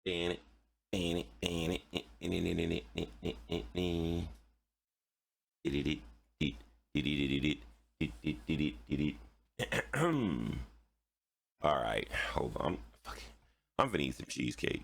Ban it, ban it, ban it. All right, hold on. I'm gonna eat some cheesecake.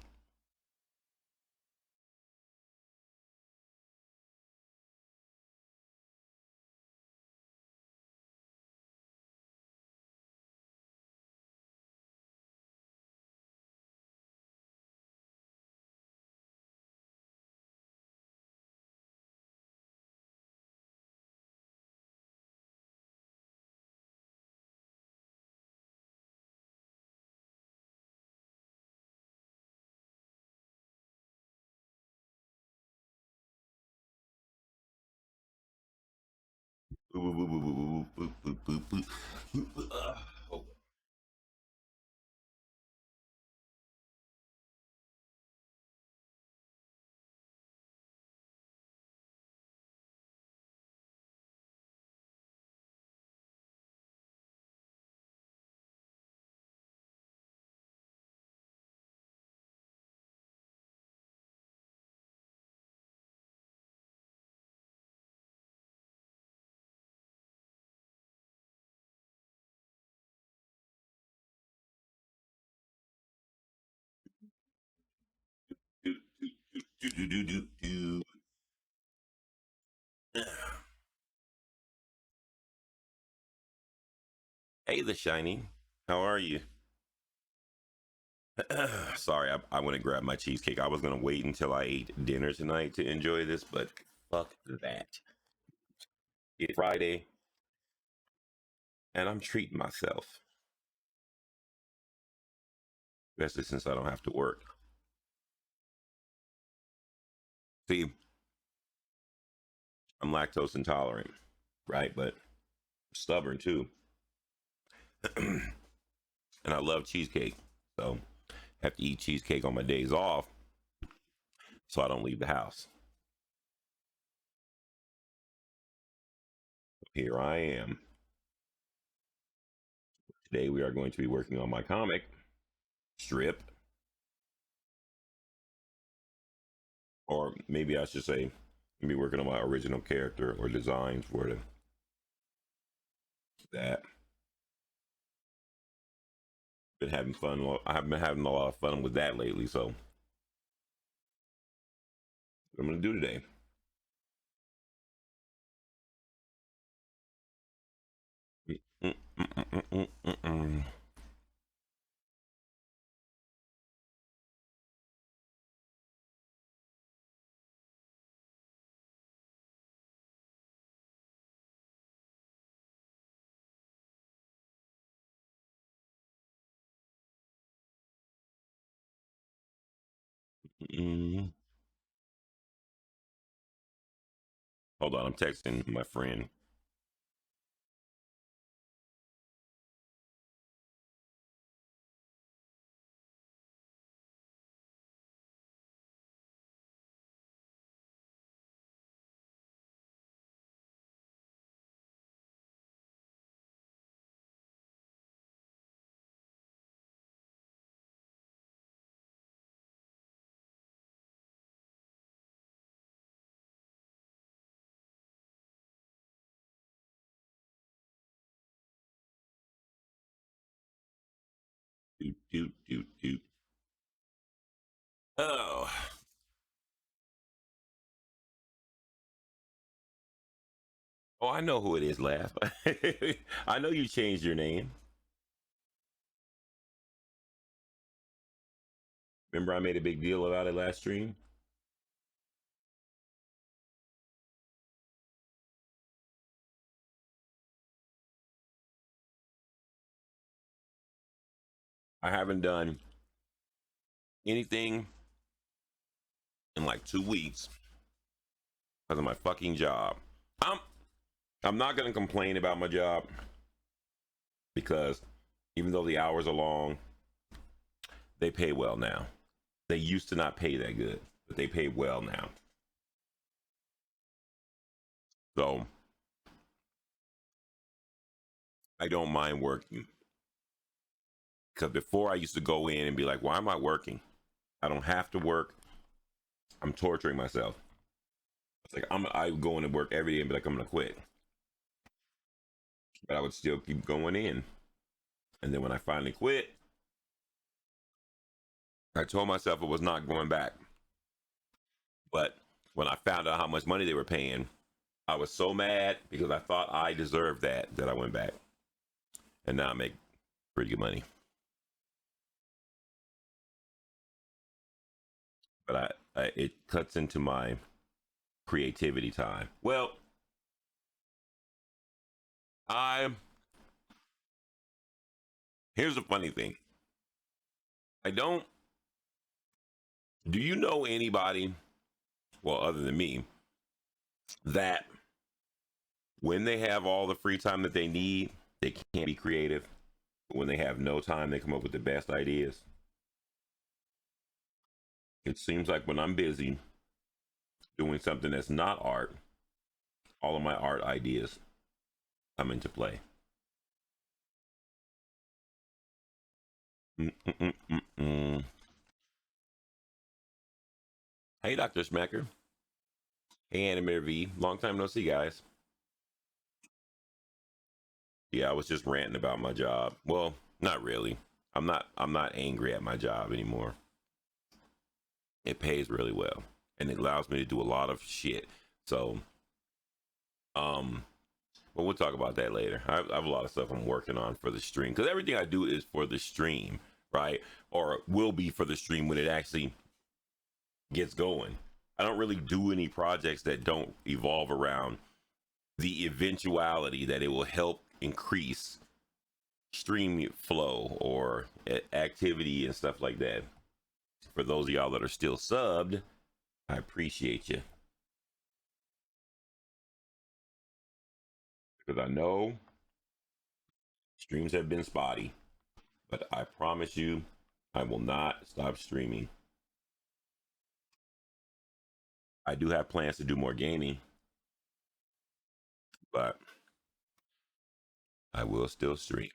Hey, the shiny. How are you? Sorry, I went and grabbed my cheesecake. I was gonna wait until I ate dinner tonight to enjoy this, but fuck that. It's Friday, and I'm treating myself, especially since I don't have to work. See, I'm lactose intolerant, right? But stubborn too, and I love cheesecake, so I have to eat cheesecake on my days off, so I don't leave the house. Here I am. Today we are going to be working on my comic strip, or maybe I should say, be working on my original character or designs for that. Been having fun. I've been having a lot of fun with that lately. So, what I'm gonna do today. Hold on, I'm texting my friend. Doot, doot, doot, doot. Oh, oh, I know who it is. Laugh. I know you changed your name. Remember, I made a big deal about it last stream. I haven't done anything in like 2 weeks because of my fucking job. I'm I'm not gonna complain about my job because even though the hours are long, they pay well now. They used to not pay that good, but they pay well now. So I don't mind working because before I used to go in and be like, why am I working? I don't have to work. I'm torturing myself. It's like I go into work every day and be like, I'm gonna quit. But I would still keep going in. And then when I finally quit, I told myself it was not going back. But when I found out how much money they were paying, I was so mad because I thought I deserved that I went back. And now I make pretty good money. But it cuts into my creativity time. Well, here's the funny thing. Do you know anybody, well, other than me, that when they have all the free time that they need, they can't be creative? But when they have no time, they come up with the best ideas. It seems like when I'm busy doing something that's not art, all of my art ideas come into play. Mm-mm-mm-mm. Hey, Dr. Schmecker. Hey, Animator V. Long time no see, guys. Yeah, I was just ranting about my job. Well, not really. I'm not angry at my job anymore. It pays really well and it allows me to do a lot of shit. So, but we'll talk about that later. I have a lot of stuff I'm working on for the stream because everything I do is for the stream, right? Or will be for the stream when it actually gets going. I don't really do any projects that don't evolve around the eventuality that it will help increase stream flow or activity and stuff like that. For those of y'all that are still subbed, I appreciate you. Because I know streams have been spotty, but I promise you, I will not stop streaming. I do have plans to do more gaming, but I will still stream.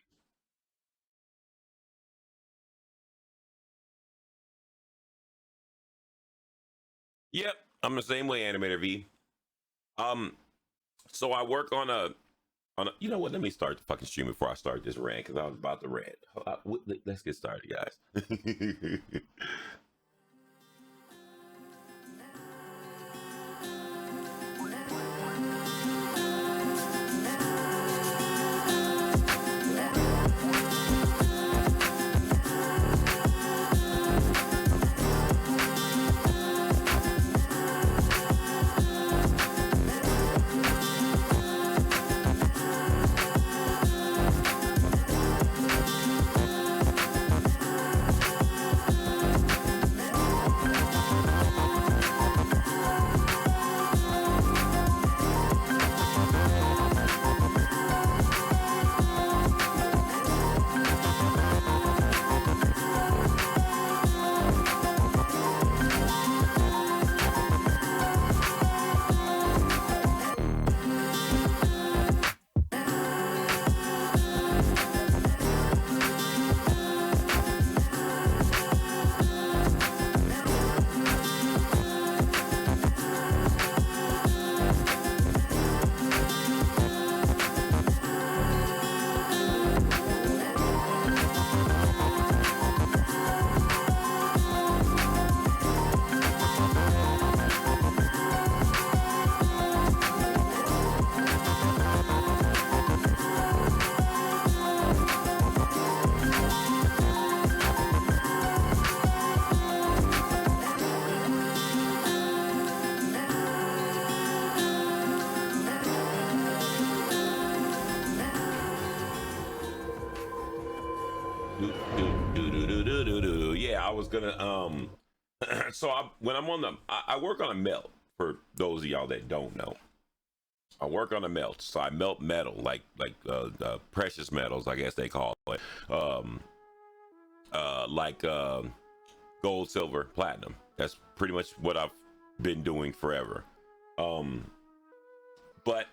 Yep, I'm the same way, Animator V. So I work on a, you know what? Let me start the fucking stream before I start this rant because I was about to rant. Let's get started, guys. Yeah, I was gonna so when I'm on I work on a melt. For those of y'all that don't know, I work on a melt. So I melt metal, like precious metals, I guess they call it, like gold, silver, platinum. That's pretty much what I've been doing forever. But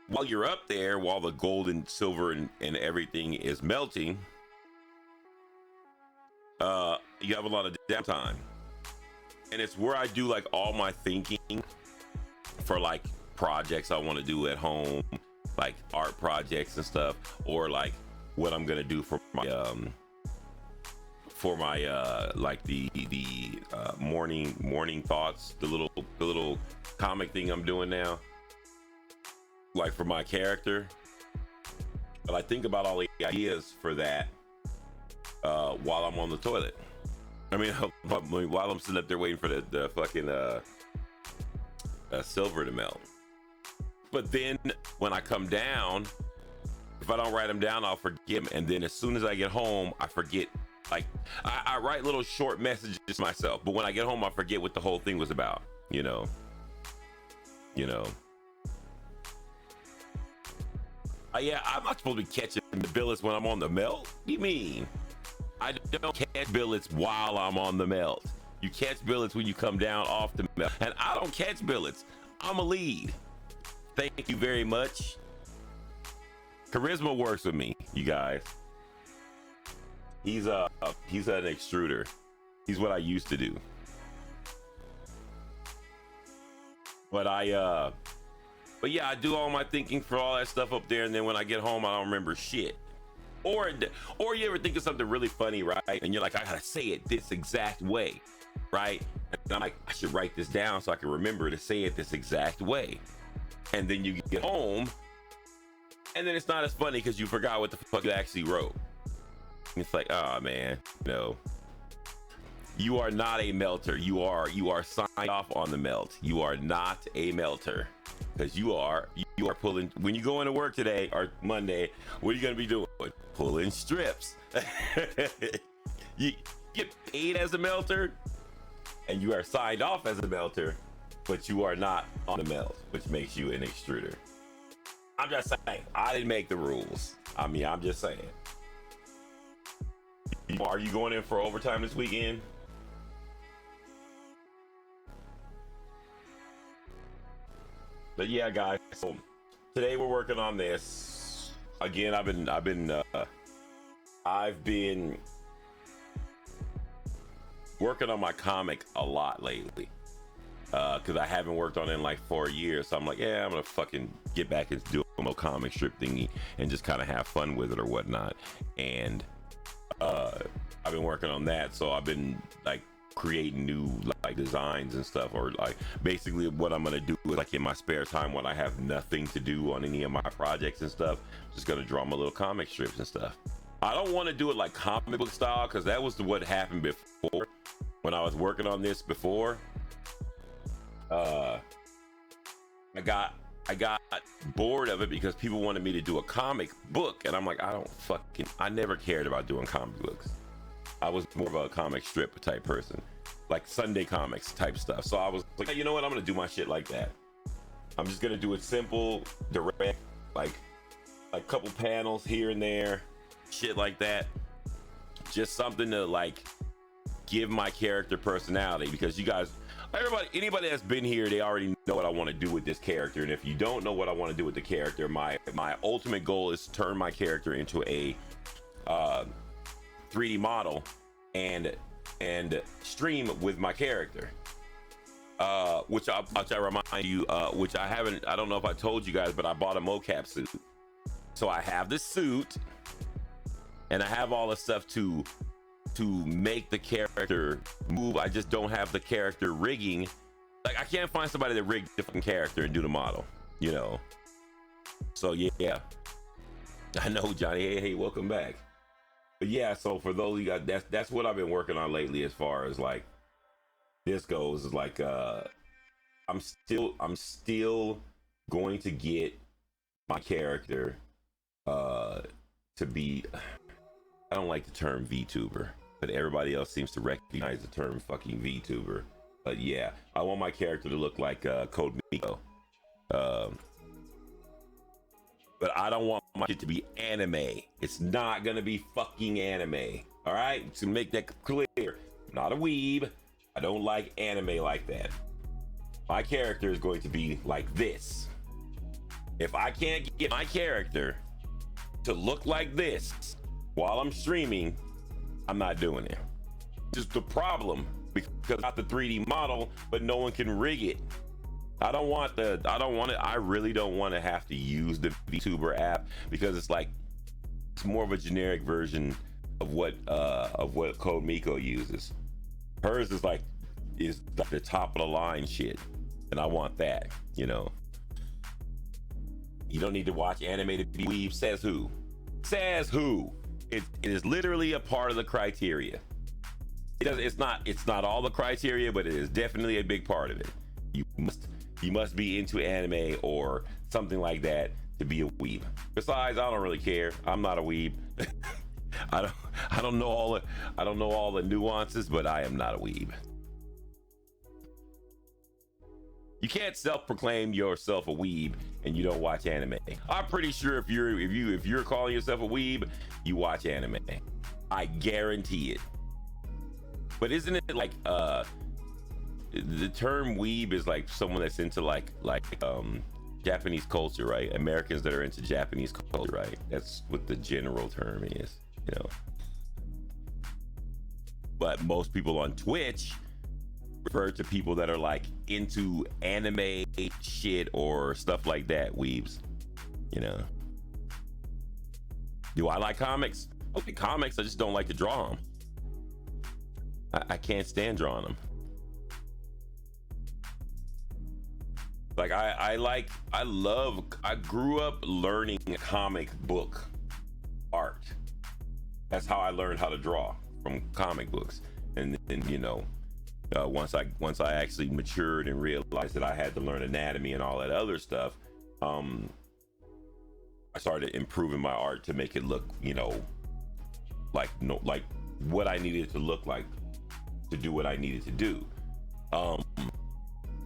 while you're up there, while the gold and silver and everything is melting, you have a lot of downtime, and it's where I do like all my thinking for like projects I want to do at home, like art projects and stuff, or like what I'm gonna do for my like the morning thoughts, the little comic thing I'm doing now, like for my character. But I think about all the ideas for that while I'm on the toilet. I mean, while I'm sitting up there waiting for the fucking silver to melt. But then when I come down, if I don't write them down, I'll forget them. And then as soon as I get home, I forget. Like I write little short messages to myself, but when I get home, I forget what the whole thing was about. You know. Yeah, I'm not supposed to be catching the billets when I'm on the melt. What do you mean? I don't catch billets while I'm on the melt. You catch billets when you come down off the melt, and I don't catch billets. I'm a lead. Thank you very much. Charisma works with me, you guys. He's an extruder. He's what I used to do. But yeah, I do all my thinking for all that stuff up there, and then when I get home, I don't remember shit. Or you ever think of something really funny, right? And you're like, I gotta say it this exact way, right? And I'm like, I should write this down so I can remember to say it this exact way. And then you get home, and then it's not as funny because you forgot what the fuck you actually wrote. It's like, oh man, no. You are not a melter. You are signed off on the melt. You are not a melter, because you are pulling. When you go into work today or Monday, what are you gonna be doing? Pulling strips. You get paid as a melter, and you are signed off as a melter, but you are not on the melt, which makes you an extruder. I'm just saying. I didn't make the rules. I mean, I'm just saying. Are you going in for overtime this weekend? But yeah, guys. So today we're working on this. Again, I've been working on my comic a lot lately. Because I haven't worked on it in like 4 years. So I'm like, yeah, I'm gonna fucking get back and do a little comic strip thingy and just kind of have fun with it or whatnot. And I've been working on that, so I've been like creating new like designs and stuff, or like basically what I'm gonna do is like in my spare time when I have nothing to do on any of my projects and stuff, just gonna draw my little comic strips and stuff. I don't want to do it like comic book style, because that was what happened before when I was working on this before. I got bored of it because people wanted me to do a comic book, and I'm like, I never cared about doing comic books. I was more of a comic strip type person, like Sunday comics type stuff. So I was like, hey, you know what? I'm gonna do my shit like that. I'm just gonna do it simple, direct, like couple panels here and there, shit like that. Just something to like give my character personality, because you guys, anybody that's been here, they already know what I want to do with this character. And if you don't know what I want to do with the character, my ultimate goal is to turn my character into a 3D model and stream with my character, which I remind you, which I don't know if I told you guys, but I bought a mocap suit. So I have the suit and I have all the stuff to make the character move. I just don't have the character rigging. Like, I can't find somebody that rigged the fucking character and do the model, you know? So yeah, I know, Johnny. Hey, welcome back. But yeah, so for those of you guys, that's what I've been working on lately as far as like this goes. Is like I'm still going to get my character to be, I don't like the term VTuber, but everybody else seems to recognize the term fucking VTuber. But yeah, I want my character to look like Code Miko. But I don't want my shit to be anime. It's not gonna be fucking anime. All right, to make that clear, I'm not a weeb. I don't like anime like that. My character is going to be like this. If I can't get my character to look like this while I'm streaming, I'm not doing it. is the problem, because it's not the 3D model, but no one can rig it. I don't want it. I really don't want to have to use the VTuber app, because it's like, it's more of a generic version of what Code Miko uses. Hers is like the top of the line shit, and I want that. You know, you don't need to watch animated weeb. Says who? Says who? It is literally a part of the criteria. It's not all the criteria, but it is definitely a big part of it. You must be into anime or something like that to be a weeb. Besides, I don't really care. I'm not a weeb. I don't know all the nuances, but I am not a weeb. You can't self-proclaim yourself a weeb and you don't watch anime. I'm pretty sure if you're calling yourself a weeb, you watch anime. I guarantee it. But isn't it like the term weeb is like someone that's into like Japanese culture, right? Americans that are into Japanese culture, right? That's what the general term is, you know. But most people on Twitch refer to people that are like into anime shit or stuff like that, weebs, you know. Do I like comics? Okay, comics, I just don't like to draw them. I can't stand drawing them. Like I grew up learning comic book art. That's how I learned how to draw, from comic books. And then, you know, once I actually matured and realized that I had to learn anatomy and all that other stuff, I started improving my art to make it look, you know, like what I needed to look like to do what I needed to do.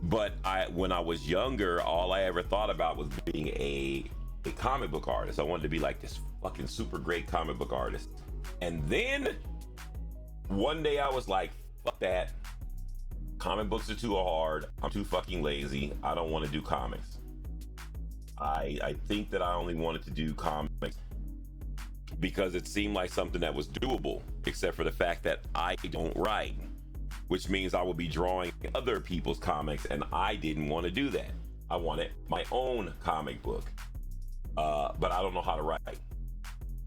But when I was younger, all I ever thought about was being a comic book artist. I wanted to be like this fucking super great comic book artist. And then one day I was like, fuck that. Comic books are too hard. I'm too fucking lazy. I don't want to do comics. I think that I only wanted to do comics because it seemed like something that was doable, except for the fact that I don't write, which means I would be drawing other people's comics, and I didn't want to do that. I wanted my own comic book, but I don't know how to write.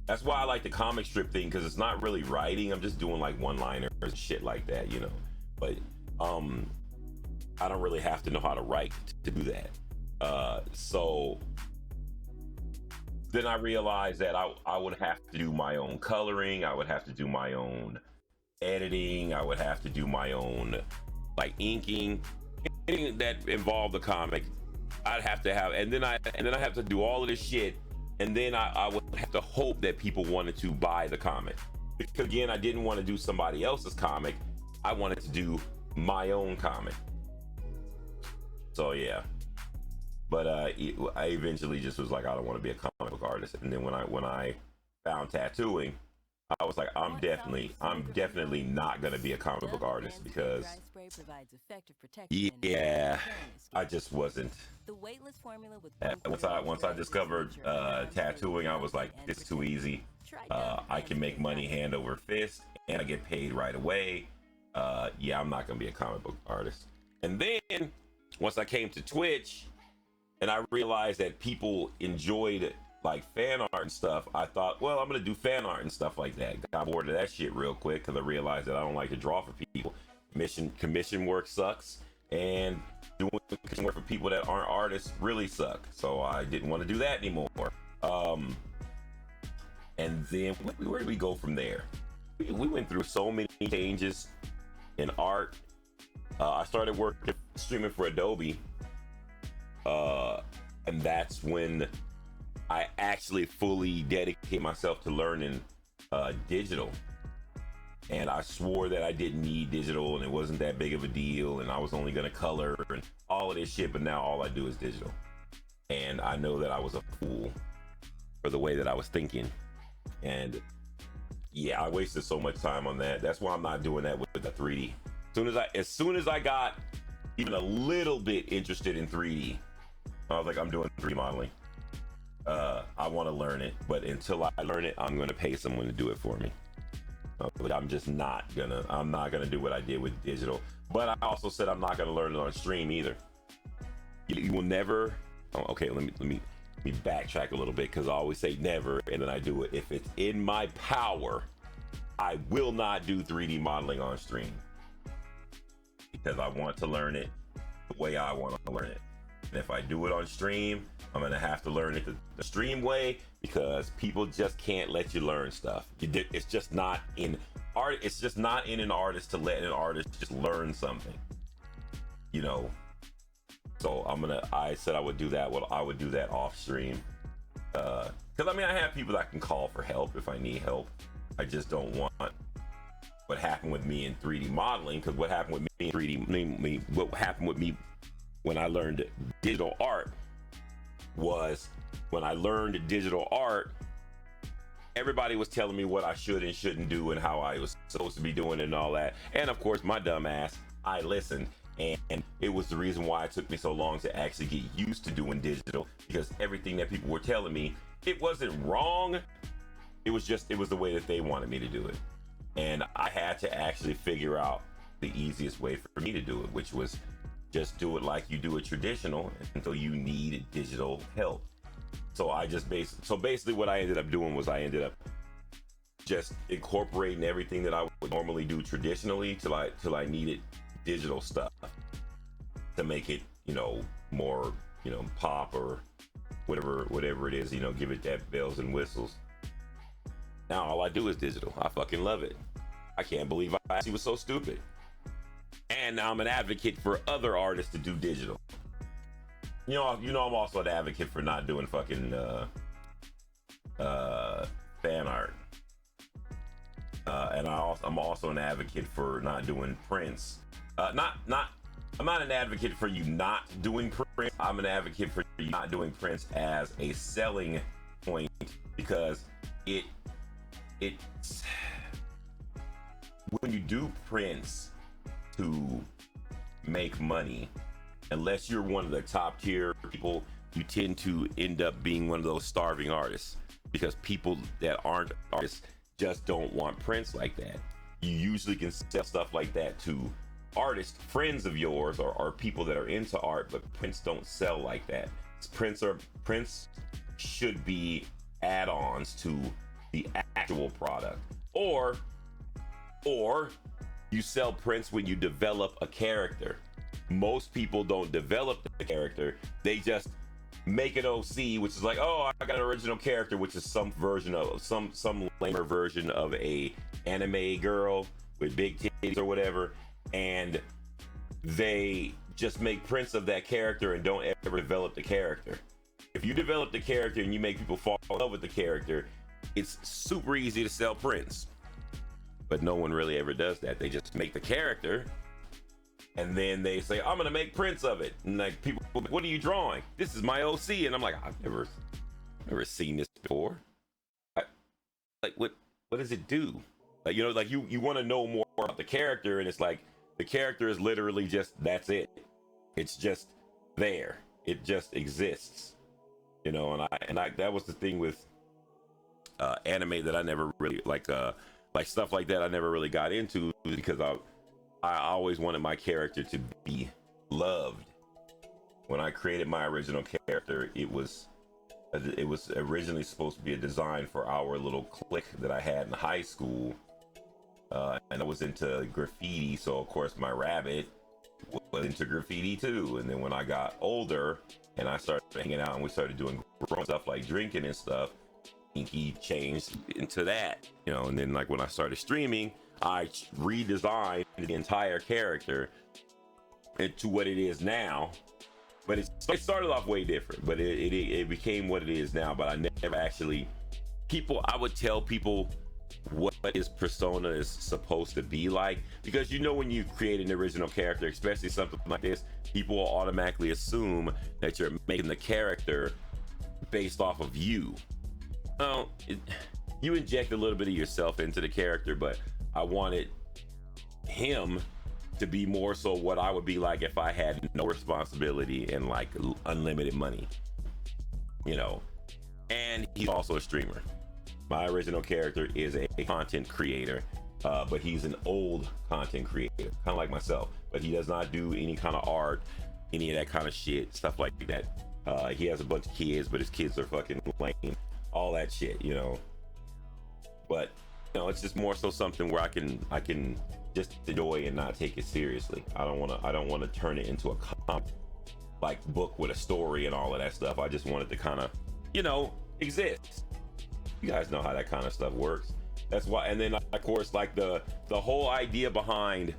That's why I like the comic strip thing, because it's not really writing. I'm just doing like one-liners and shit like that, you know. But I don't really have to know how to write to do that. So then I realized that I would have to do my own coloring. I would have to do my own editing. I would have to do my own like inking, anything that involved the comic. I'd have to have, and then I have to do all of this shit, and then I would have to hope that people wanted to buy the comic, because again, I didn't want to do somebody else's comic. I wanted to do my own comic. So yeah, but I eventually just was like, I don't want to be a comic book artist. And then when I found tattooing, I was like, I'm definitely not gonna be a comic book artist, because yeah, I just wasn't. Once I discovered tattooing, I was like, this is too easy. I can make money hand over fist, and I get paid right away. Yeah, I'm not gonna be a comic book artist. And then once I came to Twitch and I realized that people enjoyed like fan art and stuff, I thought, well, I'm gonna do fan art and stuff like that. Got bored of that shit real quick, because I realized that I don't like to draw for people. Commission work sucks, and doing commission work for people that aren't artists really suck. So I didn't want to do that anymore. And then where did we go from there? We went through so many changes in art. I started streaming for Adobe, and that's when I actually fully dedicate myself to learning digital. And I swore that I didn't need digital, and it wasn't that big of a deal, and I was only gonna color and all of this shit, but now all I do is digital. And I know that I was a fool for the way that I was thinking. And yeah, I wasted so much time on that. That's why I'm not doing that with the 3D. As soon as I got even a little bit interested in 3D, I was like, I'm doing 3D modeling. I want to learn it, but until I learn it, I'm going to pay someone to do it for me. I'm just not gonna. I'm not gonna do what I did with digital. But I also said I'm not gonna learn it on stream either. You will never. Oh, okay, let me backtrack a little bit, because I always say never, and then I do it. If it's in my power, I will not do 3D modeling on stream, because I want to learn it the way I want to learn it. And if I do it on stream, I'm gonna have to learn it the stream way, because people just can't let you learn stuff. It's just not in art. It's just not in an artist to let an artist just learn something, you know. So I said I would do that. Well, I would do that off stream, because I mean, I have people that can call for help if I need help. I just don't want what happened with me in 3D modeling, because what happened with me in 3D, what happened with me when I learned digital art was, when I learned digital art, everybody was telling me what I should and shouldn't do and how I was supposed to be doing it and all that. And of course, my dumb ass, I listened. And it was the reason why it took me so long to actually get used to doing digital, because everything that people were telling me, it wasn't wrong. It was the way that they wanted me to do it. And I had to actually figure out the easiest way for me to do it, which was just do it like you do it traditional until you need digital help. So basically what I ended up doing was I ended up just incorporating everything that I would normally do traditionally till I needed digital stuff to make it, you know, more, you know, pop or whatever it is, you know, give it that bells and whistles. Now all I do is digital. I fucking love it. I can't believe I actually was so stupid. And I'm an advocate for other artists to do digital. You know, I'm also an advocate for not doing fucking fan art. And I'm also an advocate for not doing prints. I'm not an advocate for you not doing prints. I'm an advocate for you not doing prints as a selling point, because it's when you do prints to make money, unless you're one of the top tier people, you tend to end up being one of those starving artists, because people that aren't artists just don't want prints like that. You usually can sell stuff like that to artists, friends of yours, or people that are into art, but prints don't sell like that. Prints should be add-ons to the actual product, or you sell prints when you develop a character. Most people don't develop the character, they just make an OC, which is like, oh, I got an original character, which is some version of some lamer version of a anime girl with big titties or whatever, and they just make prints of that character and don't ever develop the character. If you develop the character and you make people fall in love with the character, it's super easy to sell prints. But no one really ever does that. They just make the character and then they say, I'm gonna make prints of it. And like, people, what are you drawing? This is my OC. And I'm like, I've never seen this before. Like, what does it do? Like, you know, like you want to know more about the character, and it's like the character is literally just, that's it. It's just there. It just exists. You know, and I that was the thing with anime that I never really like stuff like that I never really got into, because I always wanted my character to be loved. When I created my original character, it was originally supposed to be a design for our little clique that I had in high school, and I was into graffiti, so of course my rabbit was into graffiti too. And then when I got older and I started hanging out and we started doing grown stuff like drinking and stuff, he changed into that, you know. And then like when I started streaming, I redesigned the entire character into what it is now. But it started off way different, but it became what it is now. But I never actually, I would tell people what his persona is supposed to be like, because you know, when you create an original character, especially something like this, people will automatically assume that you're making the character based off of you. You inject a little bit of yourself into the character, but I wanted him to be more so what I would be like if I had no responsibility and like unlimited money, you know. And he's also a streamer. My original character is a content creator, but he's an old content creator, kind of like myself, but he does not do any kind of art, any of that kind of shit, stuff like that. He has a bunch of kids, but his kids are fucking lame, all that shit, you know. But you know, it's just more so something where I can just enjoy and not take it seriously. I don't want to turn it into a comic like book with a story and all of that stuff. I just want it to kind of, you know, exist. You guys know how that kind of stuff works. That's why. And then of course, like the whole idea behind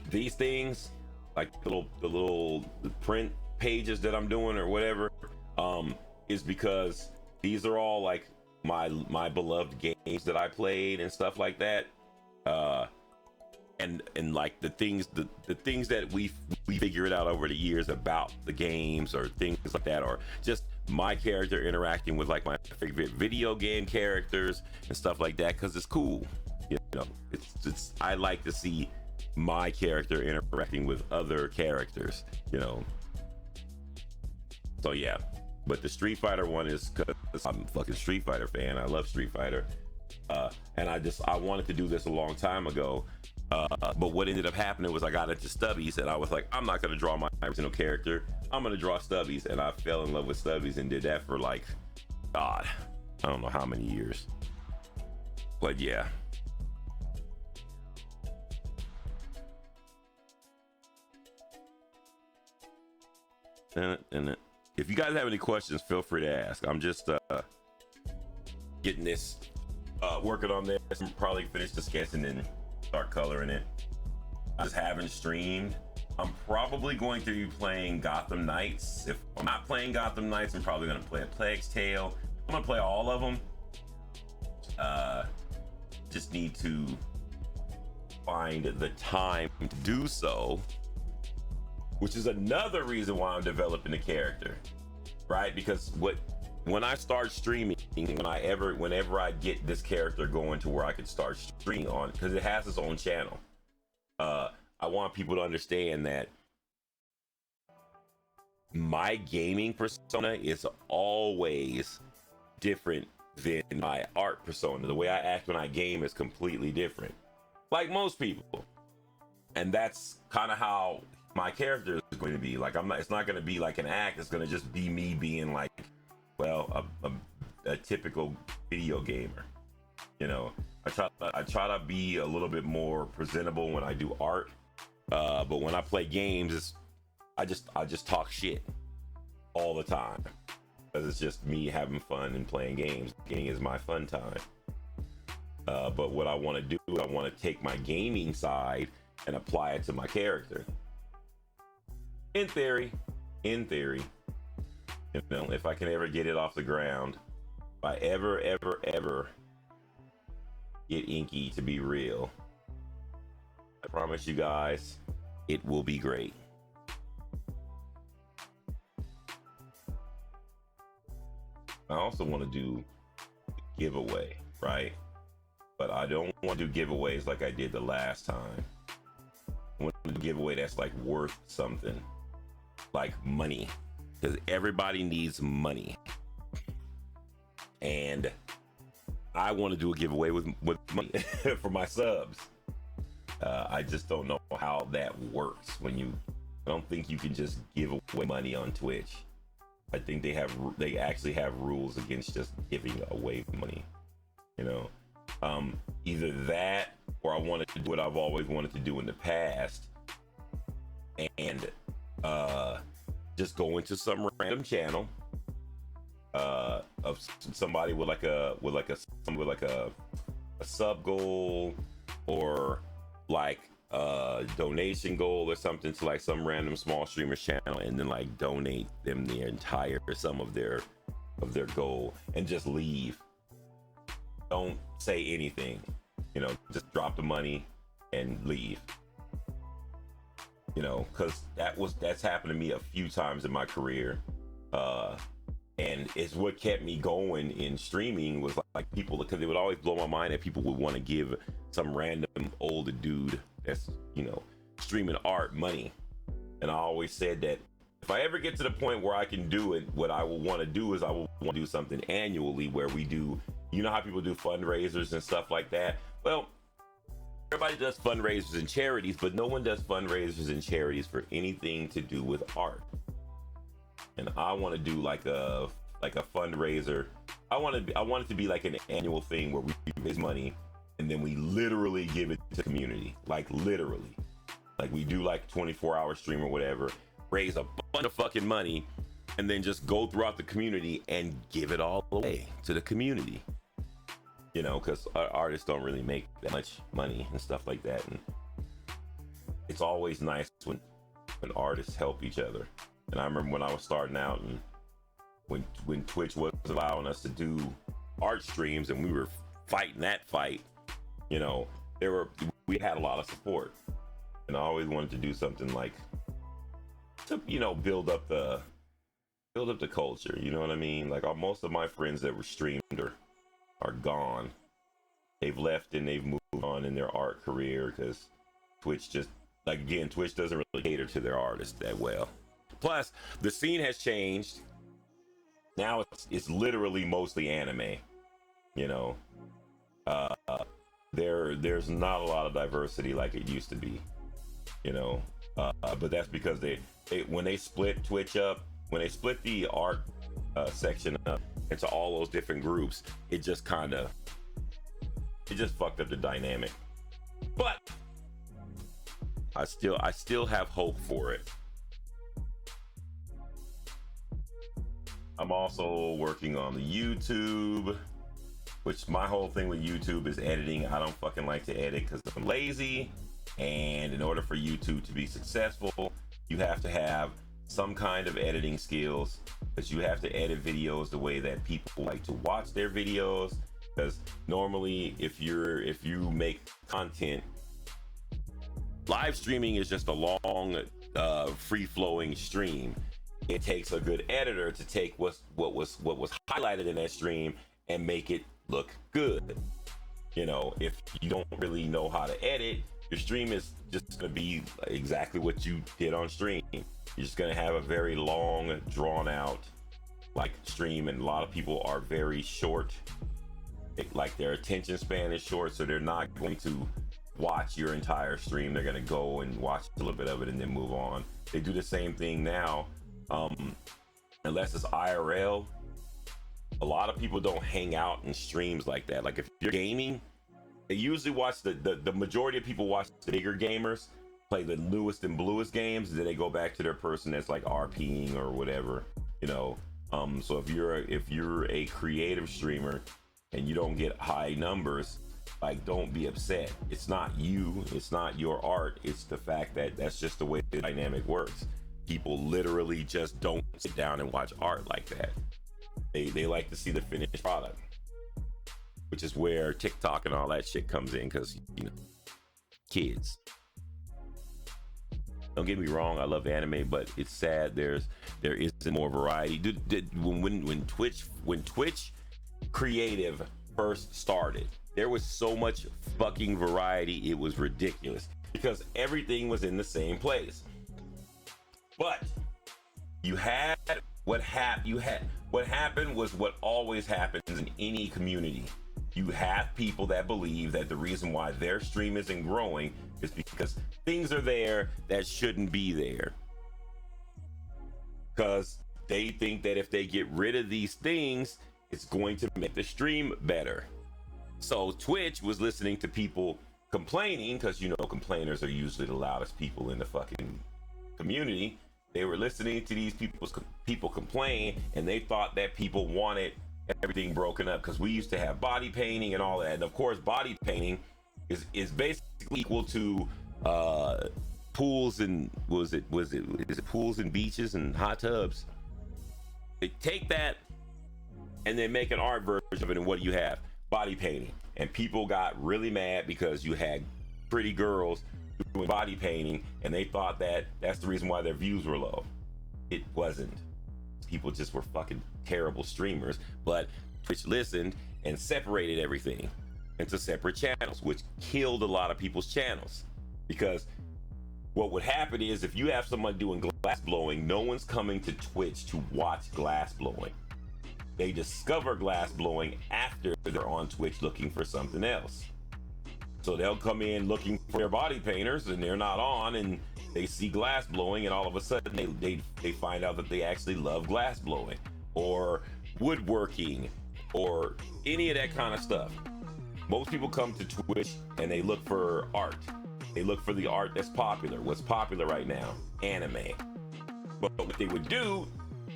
these things, like the little print pages that I'm doing or whatever, is because these are all like my beloved games that I played and stuff like that. And like the things that we figured out over the years about the games or things like that, or just my character interacting with like my favorite video game characters and stuff like that, because it's cool, you know. It's I like to see my character interacting with other characters, you know. So yeah, but the Street Fighter one is because I'm a fucking Street Fighter fan. I love Street Fighter, and I wanted to do this a long time ago. But what ended up happening was I got into Stubbies, and I was like, I'm not gonna draw my original character. I'm gonna draw Stubbies, and I fell in love with Stubbies and did that for like, God, I don't know how many years. But yeah. And if you guys have any questions, feel free to ask. I'm just getting this, working on this. I'm probably finish the sketch and then start coloring it. I just haven't streamed. I'm probably going to be playing Gotham Knights. If I'm not playing Gotham Knights, I'm probably going to play a Plague's Tale. I'm going to play all of them. Just need to find the time to do so, which is another reason why I'm developing the character, right? Because when I start streaming, whenever I get this character going to where I can start streaming on, because it has its own channel, I want people to understand that my gaming persona is always different than my art persona. The way I act when I game is completely different, like most people, and that's kind of how my character is going to be. Like it's not going to be like an act. It's going to just be me being like, well, a typical video gamer. You know, I try to be a little bit more presentable when I do art, but when I play games, I just talk shit all the time, because it's just me having fun and playing games. Gaming is my fun time. But what I want to do, I want to take my gaming side and apply it to my character. In theory, you know, if I can ever get it off the ground, if I ever get Inky to be real, I promise you guys, it will be great. I also want to do a giveaway, right? But I don't want to do giveaways like I did the last time. I want to do a giveaway that's like worth something, like money, because everybody needs money, and I want to do a giveaway with money for my subs. I just don't know how that works. I don't think you can just give away money on Twitch. I think they actually have rules against just giving away money, you know. Either that, or I wanted to do what I've always wanted to do in the past, and just go into some random channel of somebody with a sub goal, or like a donation goal or something, to like some random small streamer channel, and then like donate them the entire sum of their goal and just leave. Don't say anything, you know, just drop the money and leave, you know, because that's happened to me a few times in my career, and it's what kept me going in streaming, was like people, because it would always blow my mind that people would want to give some random older dude that's, you know, streaming art money. And I always said that if I ever get to the point where I can do it, what I will want to do is I will want to do something annually where we do, you know how people do fundraisers and stuff like that? Well, everybody does fundraisers and charities, but no one does fundraisers and charities for anything to do with art. And I want to do like a fundraiser. I want it to be like an annual thing where we raise money and then we literally give it to the community. Like literally. Like we do like 24-hour stream or whatever, raise a bunch of fucking money, and then just go throughout the community and give it all away to the community. You know, because artists don't really make that much money and stuff like that. And it's always nice when artists help each other. And I remember when I was starting out and when Twitch wasn't allowing us to do art streams and we were fighting that fight, you know, we had a lot of support. And I always wanted to do something like to, you know, build up the culture, you know what I mean? Like most of my friends that were streamed are gone. They've left and they've moved on in their art career because Twitch just, like, again, Twitch doesn't really cater to their artists that well. Plus, the scene has changed. Now it's literally mostly anime, you know. There's not a lot of diversity like it used to be, you know. But that's because they when they split Twitch up, when they split the art section up into all those different groups, it just fucked up the dynamic. But I still have hope for it. I'm also working on the YouTube, which my whole thing with YouTube is editing. I don't fucking like to edit because I'm lazy. And in order for YouTube to be successful, you have to have some kind of editing skills, because you have to edit videos the way that people like to watch their videos. Because normally if you make content, live streaming is just a long free-flowing stream. It takes a good editor to take what was highlighted in that stream and make it look good. You know, if you don't really know how to edit, your stream is just gonna be exactly what you did on stream. You're just gonna have a very long, drawn out like stream, and a lot of people are very short. Like their attention span is short, so they're not going to watch your entire stream. They're gonna go and watch a little bit of it and then move on. They do the same thing now, unless it's IRL. A lot of people don't hang out in streams like that. Like if you're gaming, they usually watch the majority of people watch the bigger gamers play the newest and bluest games, and then they go back to their person that's like RPing or whatever, you know. So if you're a creative streamer and you don't get high numbers, like, don't be upset. It's not you, it's not your art, it's the fact that that's just the way the dynamic works. People literally just don't sit down and watch art like that. They like to see the finished product, which is where TikTok and all that shit comes in, because, you know, kids. Don't get me wrong, I love anime, but it's sad there isn't more variety. When Twitch creative first started, there was so much fucking variety, it was ridiculous, because everything was in the same place. But what happened was what always happens in any community. You have people that believe that the reason why their stream isn't growing is because things are there that shouldn't be there. Because they think that if they get rid of these things, it's going to make the stream better. So Twitch was listening to people complaining, because, you know, complainers are usually the loudest people in the fucking community. They were listening to these people complain, and they thought that people wanted everything broken up, because we used to have body painting and all that. And of course, body painting is basically equal to pools and is it pools and beaches and hot tubs. They take that and then make an art version of it, and what do you have? Body painting. And people got really mad because you had pretty girls doing body painting, and they thought that that's the reason why their views were low. It wasn't. People just were fucking terrible streamers. But Twitch listened and separated everything into separate channels, which killed a lot of people's channels. Because what would happen is, if you have someone doing glass blowing, no one's coming to Twitch to watch glass blowing. They discover glass blowing after they're on Twitch looking for something else. So they'll come in looking for their body painters, and they're not on, and they see glass blowing, and all of a sudden they find out that they actually love glass blowing, or woodworking, or any of that kind of stuff. Most people come to Twitch and they look for art. They look for the art that's popular. What's popular right now? Anime. But what they would do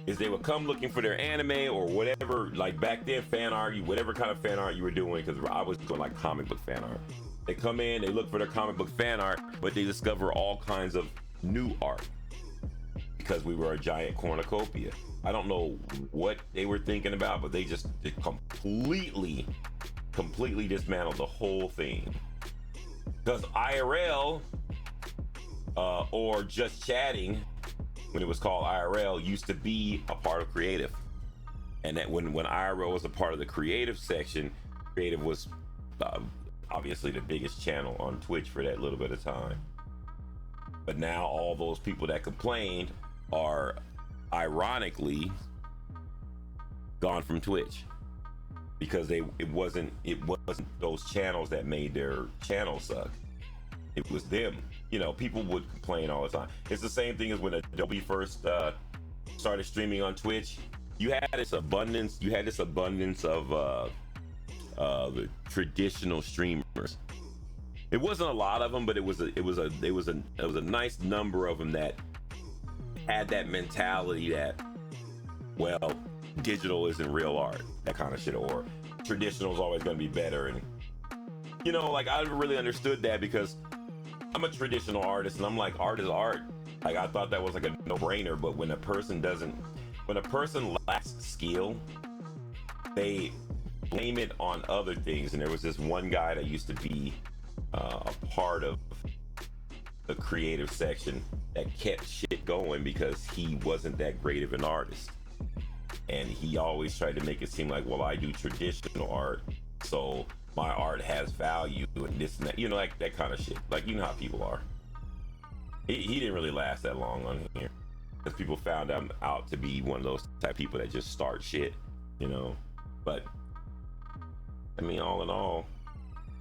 is they would come looking for their anime or whatever, like back then, fan art, whatever kind of fan art you were doing, because I was doing like comic book fan art. They come in, they look for their comic book fan art, but they discover all kinds of new art because we were a giant cornucopia. I don't know what they were thinking about, but they just completely dismantled the whole thing. Because IRL or just chatting, when it was called IRL, used to be a part of creative. And that when IRL was a part of the creative section, creative was obviously the biggest channel on Twitch for that little bit of time. But now all those people that complained are ironically gone from Twitch, because it wasn't those channels that made their channel suck. It was them. You know, people would complain all the time. It's the same thing as when Adobe first started streaming on Twitch. You had this abundance of the traditional streamers. It wasn't a lot of them, but it was a nice number of them that had that mentality that, well, digital isn't real art, that kind of shit, or traditional is always going to be better. And you know, like, I never really understood that, because I'm a traditional artist and I'm like, art is art. Like, I thought that was like a no-brainer. But when a person lacks skill, they blame it on other things. And there was this one guy that used to be a part of the creative section that kept shit going because he wasn't that great of an artist. And he always tried to make it seem like, well, I do traditional art, so my art has value and this and that, you know, like that kind of shit. Like, you know how people are. He didn't really last that long on here, because people found him out to be one of those type of people that just start shit, you know. But I mean, all in all,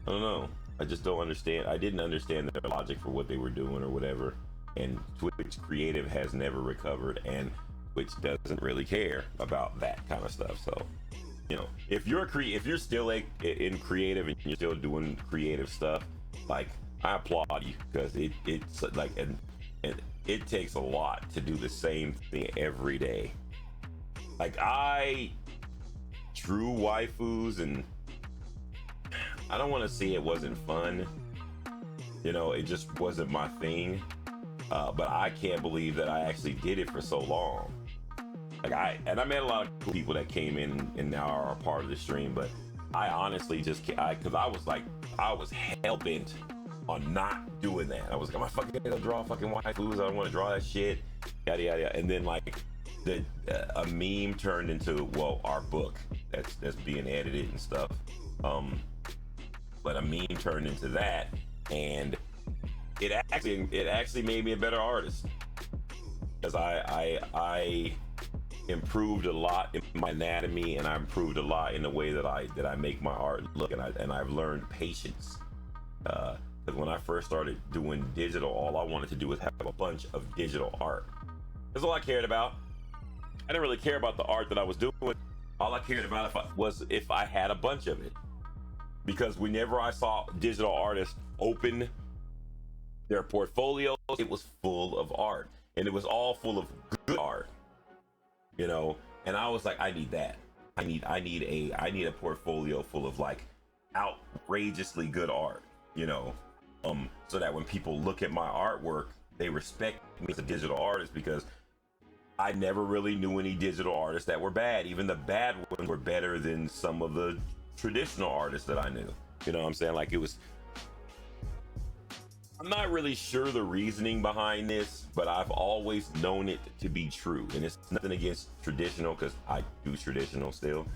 I don't know. I just don't understand. I didn't understand their logic for what they were doing or whatever. And Twitch creative has never recovered, and Twitch doesn't really care about that kind of stuff. So, you know, if you're still in creative and you're still doing creative stuff, like, I applaud you, because it's like, and it takes a lot to do the same thing every day. Like, I drew waifus, and I don't want to say it wasn't fun, you know, it just wasn't my thing. But I can't believe that I actually did it for so long. Like, I met a lot of cool people that came in and now are a part of the stream, but I honestly just can't, because I was hell-bent on not doing that. I was like, am I fucking gonna draw fucking waifus? I don't want to draw that shit, yada yada yada. And then, like, a meme turned into, well, our book that's being edited and stuff. But a meme turned into that, and it actually made me a better artist, because I improved a lot in my anatomy, and I improved a lot in the way that I make my art look, and I've learned patience. Because when I first started doing digital, all I wanted to do was have a bunch of digital art. That's all I cared about. I didn't really care about the art that I was doing. All I cared about was if I had a bunch of it. Because whenever I saw digital artists open their portfolios, it was full of art, and it was all full of good art, you know. And I was like, I need that. I need a portfolio full of, like, outrageously good art, you know, so that when people look at my artwork, they respect me as a digital artist, because I never really knew any digital artists that were bad. Even the bad ones were better than some of the traditional artists that I knew. You know what I'm saying? Like, it was, I'm not really sure the reasoning behind this, but I've always known it to be true. And it's nothing against traditional, because I do traditional still.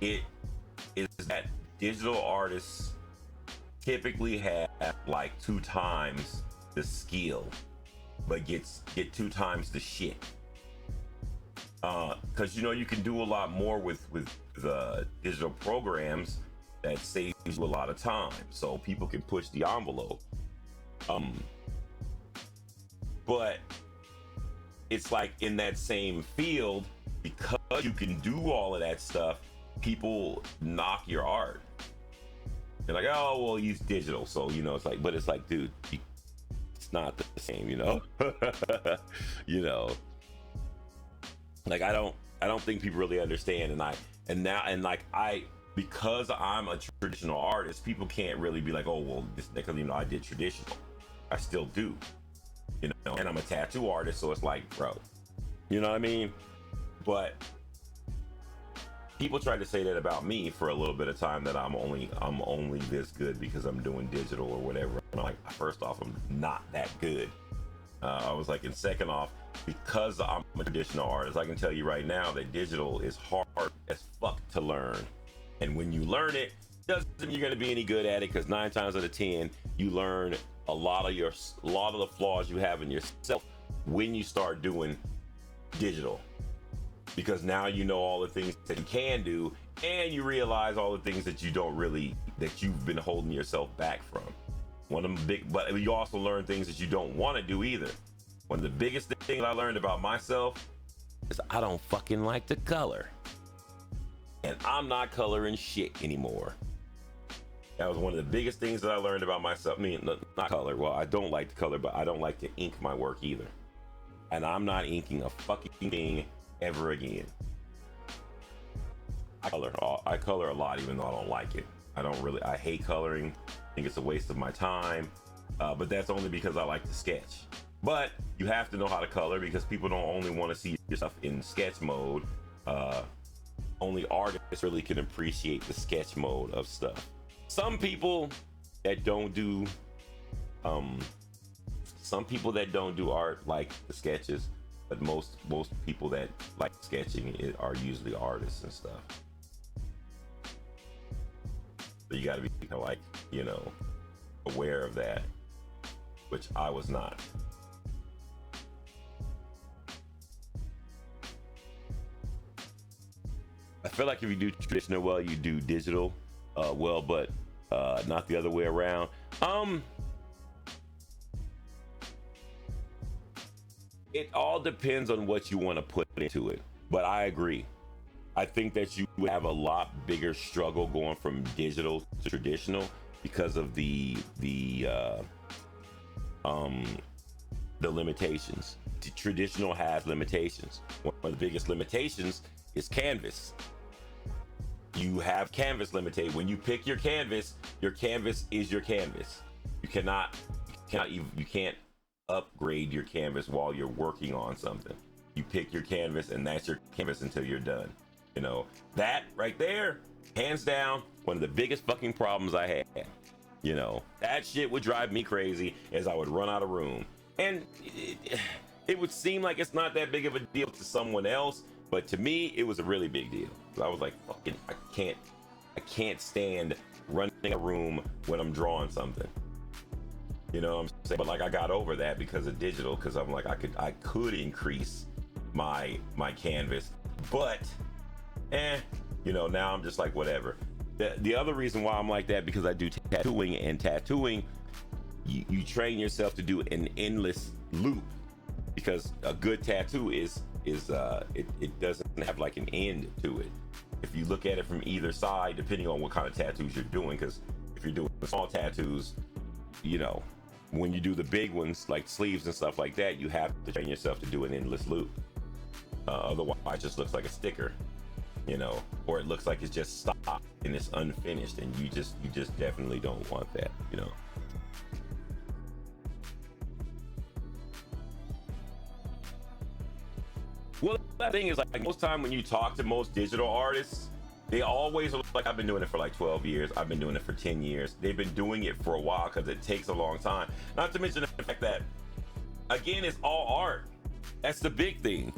It is that digital artists typically have like 2 times the skill, but get 2 times the shit. Because, you know, you can do a lot more with the digital programs, that saves you a lot of time, so people can push the envelope. But it's like in that same field, because you can do all of that stuff, people knock your art. They're like, oh, well, use digital. So, you know, it's like, but it's like, dude, it's not the same, you know? You know, like, I don't think people really understand. Because I'm a traditional artist, people can't really be like, oh, well, this, because, you know, I did traditional. I still do, you know, and I'm a tattoo artist. So it's like, bro, you know what I mean? But people tried to say that about me for a little bit of time, that I'm only this good because I'm doing digital or whatever. I'm like, first off, I'm not that good. I was like, and second off, because I'm a traditional artist, I can tell you right now that digital is hard as fuck to learn. And when you learn it, doesn't mean you're gonna be any good at it, because 9 times out of 10, you learn a lot of the flaws you have in yourself when you start doing digital. Because now you know all the things that you can do, and you realize all the things that you've been holding yourself back from. But you also learn things that you don't want to do either. One of the biggest things I learned about myself is I don't fucking like to color. And I'm not coloring shit anymore. That was one of the biggest things that I learned about myself. I mean, not color. Well, I don't like to color, but I don't like to ink my work either. And I'm not inking a fucking thing ever again. I color a lot, even though I don't like it. I hate coloring. I think it's a waste of my time. But that's only because I like to sketch. But you have to know how to color, because people don't only want to see your stuff in sketch mode. Only artists really can appreciate the sketch mode of stuff. Some people that don't do art like the sketches, but most people that like sketching are usually artists and stuff. So you got to be kind of like, you know, aware of that, which I was not. I feel like if you do traditional well, you do digital well, but not the other way around. It all depends on what you want to put into it, but I agree. I think that you would have a lot bigger struggle going from digital to traditional because of the limitations. Traditional has limitations. One of the biggest limitations is canvas. You have canvas limited. When you pick your canvas is your canvas. You can't upgrade your canvas while you're working on something. You pick your canvas and that's your canvas until you're done. You know, that right there, hands down, one of the biggest fucking problems I had. You know, that shit would drive me crazy as I would run out of room. And it would seem like it's not that big of a deal to someone else, but to me, it was a really big deal. I was like, fucking, I can't stand running a room when I'm drawing something. You know what I'm saying? But like, I got over that because of digital, because I'm like, I could increase my canvas, but you know, now I'm just like, whatever. The other reason why I'm like that, because I do tattooing, and tattooing, you train yourself to do an endless loop, because a good tattoo it doesn't have like an end to it. If you look at it from either side, depending on what kind of tattoos you're doing, because if you're doing small tattoos, you know, when you do the big ones like sleeves and stuff like that, you have to train yourself to do an endless loop. Otherwise it just looks like a sticker, you know, or it looks like it's just stopped and it's unfinished, and you just definitely don't want that, you know. Well, that thing is, like, most time when you talk to most digital artists, they always are like, I've been doing it for like 12 years. I've been doing it for 10 years. They've been doing it for a while because it takes a long time. Not to mention the fact that, again, it's all art. That's the big thing.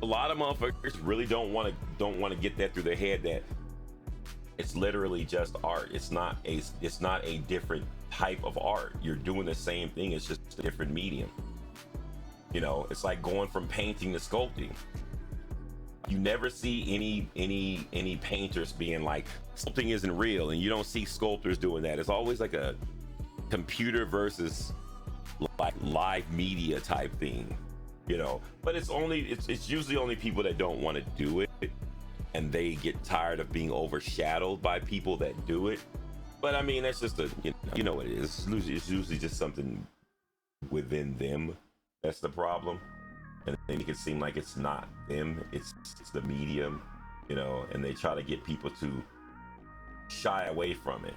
A lot of motherfuckers really don't want to get that through their head that it's literally just art. It's not a different type of art. You're doing the same thing. It's just a different medium. You know, it's like going from painting to sculpting. You never see any painters being like, something isn't real, and you don't see sculptors doing that. It's always like a computer versus like live media type thing, you know. But it's usually only people that don't want to do it, and they get tired of being overshadowed by people that do it. But I mean, that's just you know what it is. It's usually just something within them that's the problem, and they make it seem like it's not them, it's the medium, you know, and they try to get people to shy away from it,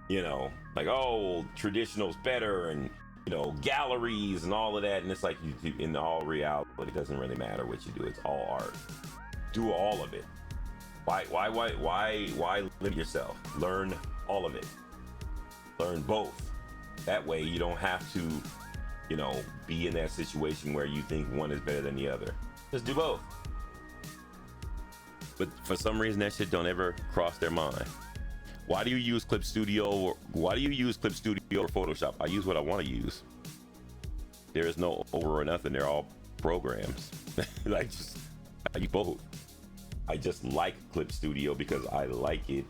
you know, like, oh, traditional's better, and you know, galleries and all of that. And it's like, in all reality, it doesn't really matter what you do. It's all art. Do all of it. Why limit yourself? Learn all of it. Learn both. That way you don't have to, you know, be in that situation where you think one is better than the other. Just do both. But for some reason, that shit don't ever cross their mind. Why do you use Clip Studio? Why do you use Clip Studio or Photoshop? I use what I want to use. There is no over or nothing. They're all programs. I use both. I just like Clip Studio because I like it.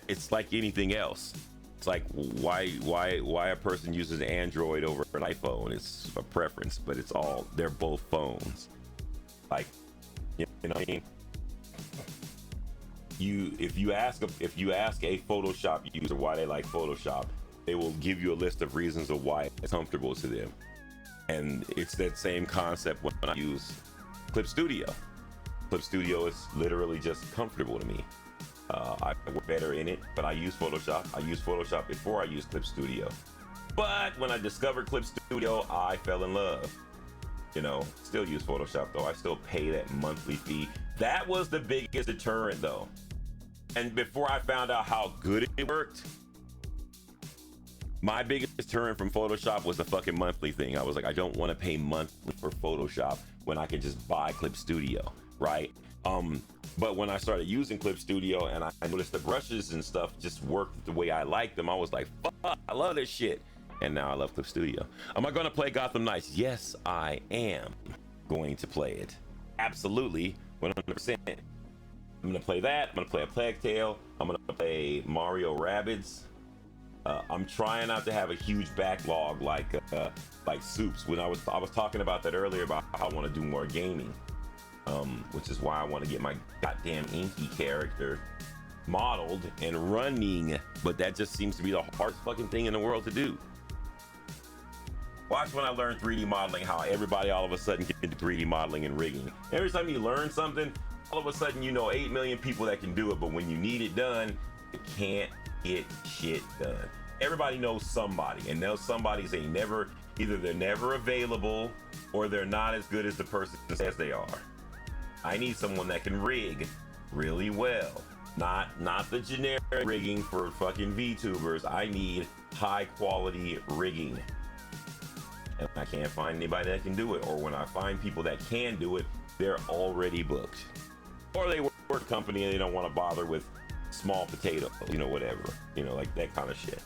It's like anything else. It's like why a person uses Android over an iPhone. It's a preference, but they're both phones. Like, you know what I mean? If you ask a Photoshop user why they like Photoshop, they will give you a list of reasons of why it's comfortable to them. And it's that same concept when I use Clip Studio. Clip Studio is literally just comfortable to me. I work better in it, but I use Photoshop. I used Photoshop before I used Clip Studio. But when I discovered Clip Studio, I fell in love. You know, still use Photoshop though. I still pay that monthly fee. That was the biggest deterrent though. And before I found out how good it worked, my biggest deterrent from Photoshop was the fucking monthly thing. I was like, I don't want to pay monthly for Photoshop when I can just buy Clip Studio, right? But when I started using Clip Studio and I noticed the brushes and stuff just worked the way I liked them, I was like, fuck, I love this shit. And now I love Clip Studio. Am I going to play Gotham Knights? Yes, I am going to play it. Absolutely, 100%. I'm going to play that. I'm going to play a Plague Tale. I'm going to play Mario Rabbids. I'm trying not to have a huge backlog like Soups. When I was talking about that earlier about how I want to do more gaming, which is why I want to get my goddamn Inky character modeled and running. But that just seems to be the hardest fucking thing in the world to do. Watch when I learn 3D modeling, how everybody all of a sudden get into 3D modeling and rigging. Every time you learn something, all of a sudden you know 8 million people that can do it, but when you need it done, you can't get shit done. Everybody knows somebody, and those somebodies either they're never available or they're not as good as the person says they are. I need someone that can rig really well. Not the generic rigging for fucking VTubers. I need high quality rigging. And I can't find anybody that can do it. Or when I find people that can do it, they're already booked. Or they work for a company and they don't want to bother with small potatoes, you know, whatever. You know, like that kind of shit.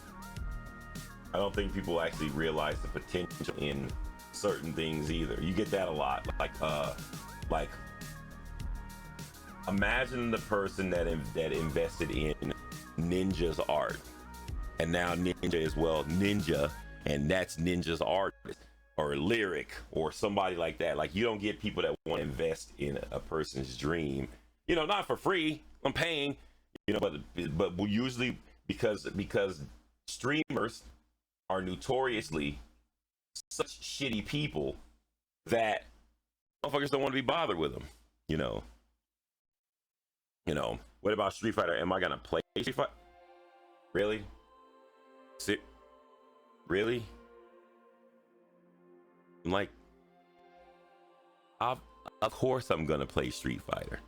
I don't think people actually realize the potential in certain things either. You get that a lot. Like imagine the person that invested in Ninja's art. And now Ninja is, well, Ninja, and that's Ninja's art, or Lyric, or somebody like that. Like, you don't get people that want to invest in a person's dream, you know, not for free. I'm paying, you know, but usually because streamers are notoriously such shitty people that motherfuckers don't want to be bothered with them, you know. You know, what about Street Fighter? Am I gonna play Street Fighter? Really? Really? I'm like, of course I'm gonna play Street Fighter.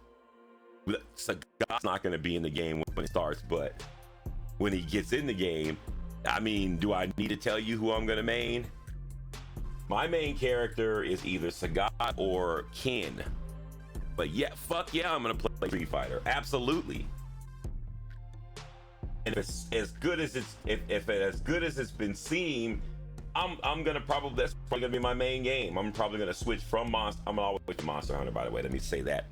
Sagat's not gonna be in the game when it starts, but when he gets in the game, I mean, do I need to tell you who I'm gonna main? My main character is either Sagat or Ken. But yeah, fuck yeah, I'm gonna play Street Fighter. Absolutely. And if it's as good as it's been seen, I'm gonna probably, that's probably gonna be my main game. I'm probably gonna switch from Monster. I'm always with Monster Hunter, by the way. Let me say that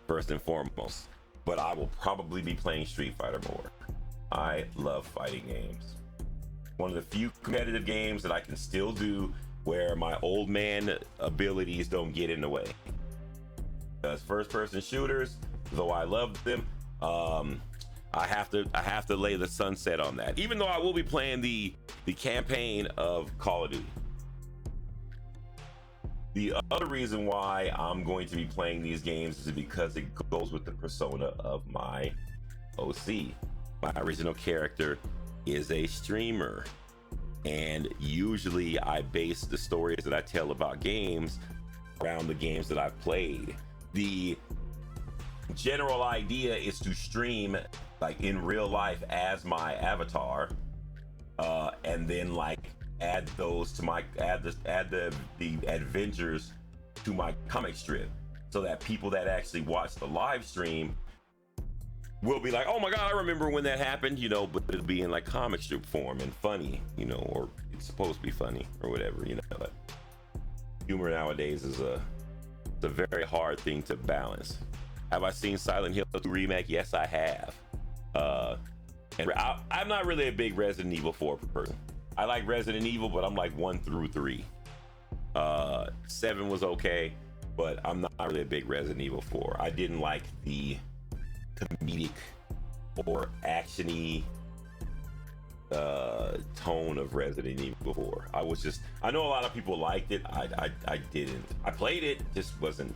first and foremost. But I will probably be playing Street Fighter more. I love fighting games. One of the few competitive games that I can still do where my old man abilities don't get in the way. Because first-person shooters, though I love them, I have to lay the sunset on that. Even though I will be playing the campaign of Call of Duty. The other reason why I'm going to be playing these games is because it goes with the persona of my OC. My original character is a streamer, and usually I base the stories that I tell about games around the games that I've played. The general idea is to stream like in real life as my avatar, and then like add those to my add the adventures to my comic strip, so that people that actually watch the live stream will be like, oh my god, I remember when that happened, you know, but it'll be in like comic strip form and funny, you know, or it's supposed to be funny or whatever, you know. But humor nowadays is a very hard thing to balance. Have I seen Silent Hill 2 remake? Yes, I have. And I'm not really a big Resident Evil 4 person. I like Resident Evil, but I'm like 1 through 3. 7 was okay, but I'm not really a big Resident Evil 4. I didn't like the comedic or actiony tone of Resident Evil 4. I know a lot of people liked it. I didn't. I played it, just wasn't.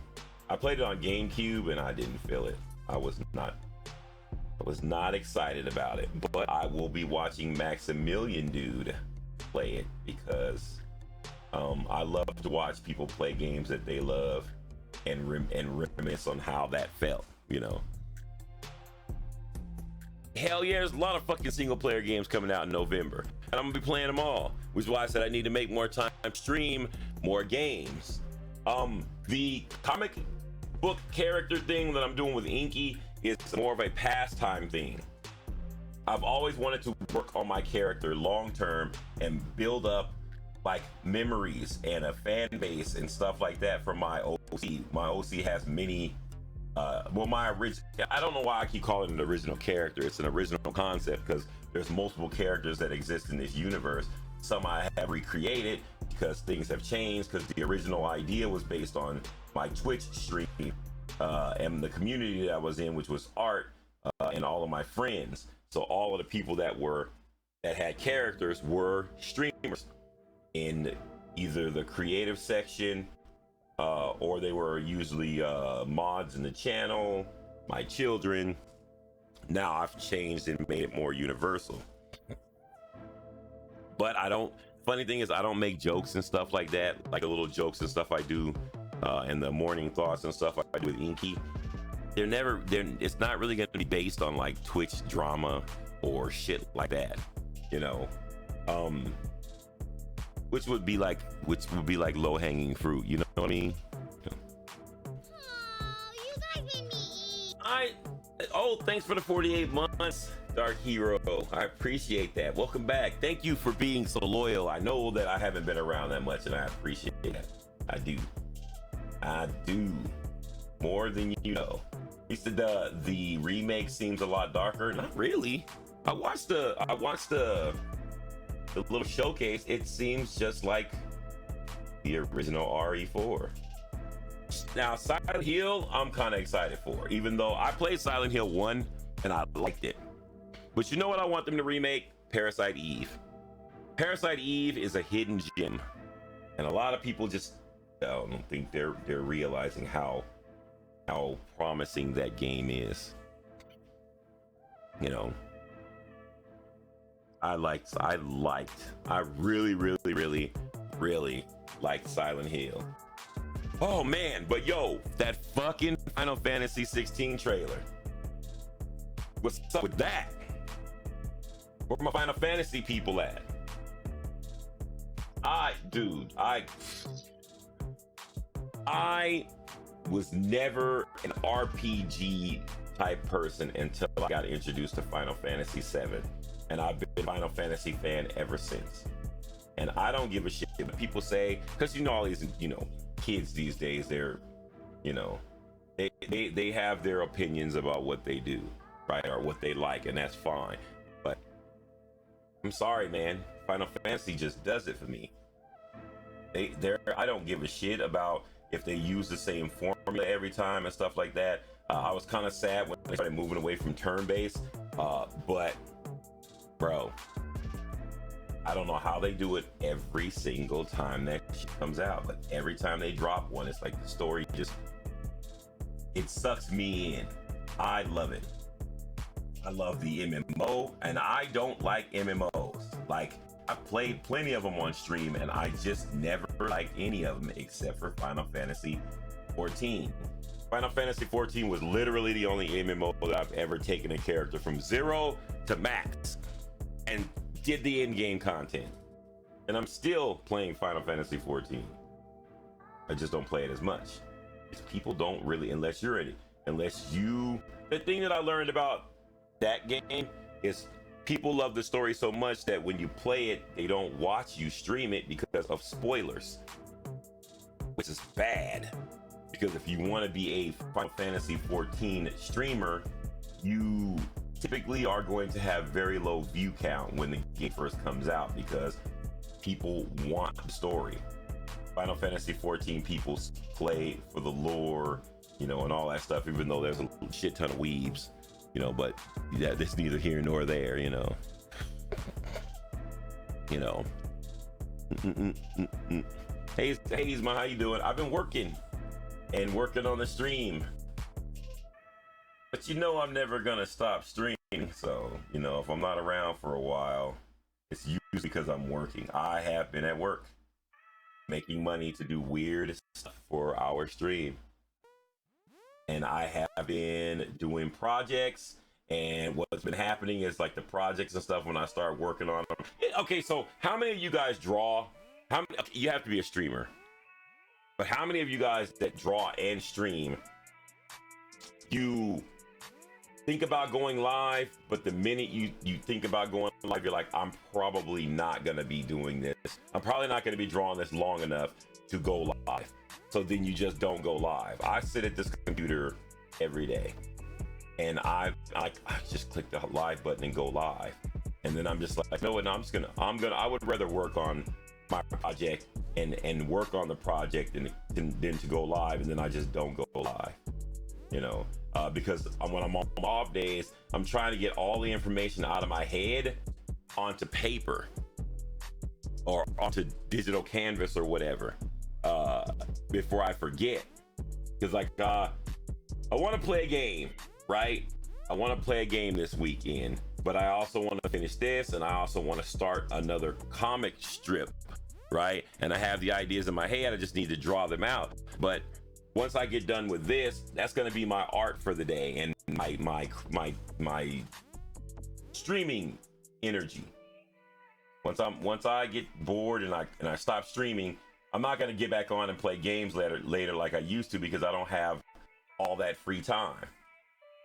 I played it on GameCube and I didn't feel it. I was not excited about it, but I will be watching Maximilian Dude play it because I love to watch people play games that they love and reminisce on how that felt, you know. Hell yeah, there's a lot of fucking single player games coming out in November, and I'm gonna be playing them all, which is why I said I need to make more time, stream more games. The comic book character thing that I'm doing with Inky is more of a pastime thing. I've always wanted to work on my character long term and build up like memories and a fan base and stuff like that from my OC. My OC has many my original, I don't know why I keep calling it an original character. It's an original concept because there's multiple characters that exist in this universe. Some I have recreated because things have changed, because the original idea was based on my Twitch stream and the community that I was in, which was art and all of my friends. So all of the people that had characters were streamers in either the creative section or they were usually mods in the channel, my children. Now I've changed and made it more universal. But funny thing is I don't make jokes and stuff like that, like the little jokes and stuff I do and the morning thoughts and stuff I do with Inky. It's not really going to be based on like Twitch drama or shit like that, you know. Which would be like low-hanging fruit, you know what I mean? Oh, you guys made me eat. Thanks for the 48 months, Dark Hero. I appreciate that. Welcome back. Thank you for being so loyal. I know that I haven't been around that much, and I appreciate that. I do. More than you know. You said the remake seems a lot darker. Not really. I watched the little showcase. It seems just like the original RE4. Now Silent Hill, I'm kind of excited for, even though I played Silent Hill 1 and I liked it. But you know what I want them to remake? Parasite Eve. Parasite Eve is a hidden gem, and a lot of people just I don't think they're realizing how promising that game is. You know, I really liked Silent Hill. Oh man, but yo, that fucking Final Fantasy 16 trailer. What's up with that? Where my Final Fantasy people at? I was never an RPG type person until I got introduced to Final Fantasy VII, and I've been a Final Fantasy fan ever since. And I don't give a shit what people say, because you know all these, you know, kids these days, they're, you know, they have their opinions about what they do, right, or what they like, and that's fine. But I'm sorry, man, Final Fantasy just does it for me. I don't give a shit about if they use the same formula every time and stuff like that. I was kind of sad when they started moving away from turn-based, but bro, I don't know how they do it every single time that shit comes out, but every time they drop one, it's like the story just, it sucks me in. I love it. I love the MMO, and I don't like MMOs. Like, I played plenty of them on stream, and I just never liked any of them except for Final Fantasy 14. Final Fantasy 14 was literally the only MMO that I've ever taken a character from 0 to max and did the in-game content. And I'm still playing Final Fantasy 14. I just don't play it as much. People don't really, unless you're in it, the thing that I learned about that game is people love the story so much that when you play it, they don't watch you stream it because of spoilers, which is bad. Because if you want to be a Final Fantasy 14 streamer, you typically are going to have very low view count when the game first comes out, because people want the story. Final Fantasy 14 people play for the lore, you know, and all that stuff, even though there's a shit ton of weebs, you know, but yeah, that's neither here nor there, you know. You know. Hey, man, how you doing? I've been working on the stream, but you know I'm never gonna stop streaming. So, you know, if I'm not around for a while, it's usually because I'm working. I have been at work making money to do weird stuff for our stream, and I have been doing projects. And what's been happening is, like, the projects and stuff, when I start working on them. Okay, so how many of you guys draw? How many? Okay, you have to be a streamer, but how many of you guys that draw and stream, you think about going live, but the minute you think about going live, you're like, I'm probably not gonna be doing this. I'm probably not gonna be drawing this long enough to go live. So then you just don't go live. I sit at this computer every day, and I just click the live button and go live. And then I'm just like, no, no, I would rather work on my project and work on the project than to go live, and then I just don't go live, you know, because when I'm on off days, I'm trying to get all the information out of my head onto paper or onto digital canvas or whatever, before I forget. Because, like, I want to play a game, right? I want to play a game this weekend, but I also want to finish this, and I also want to start another comic strip, right? And I have the ideas in my head, I just need to draw them out. But once I get done with this, that's going to be my art for the day and my streaming energy. Once I get bored and I stop streaming, I'm not going to get back on and play games later like I used to, because I don't have all that free time,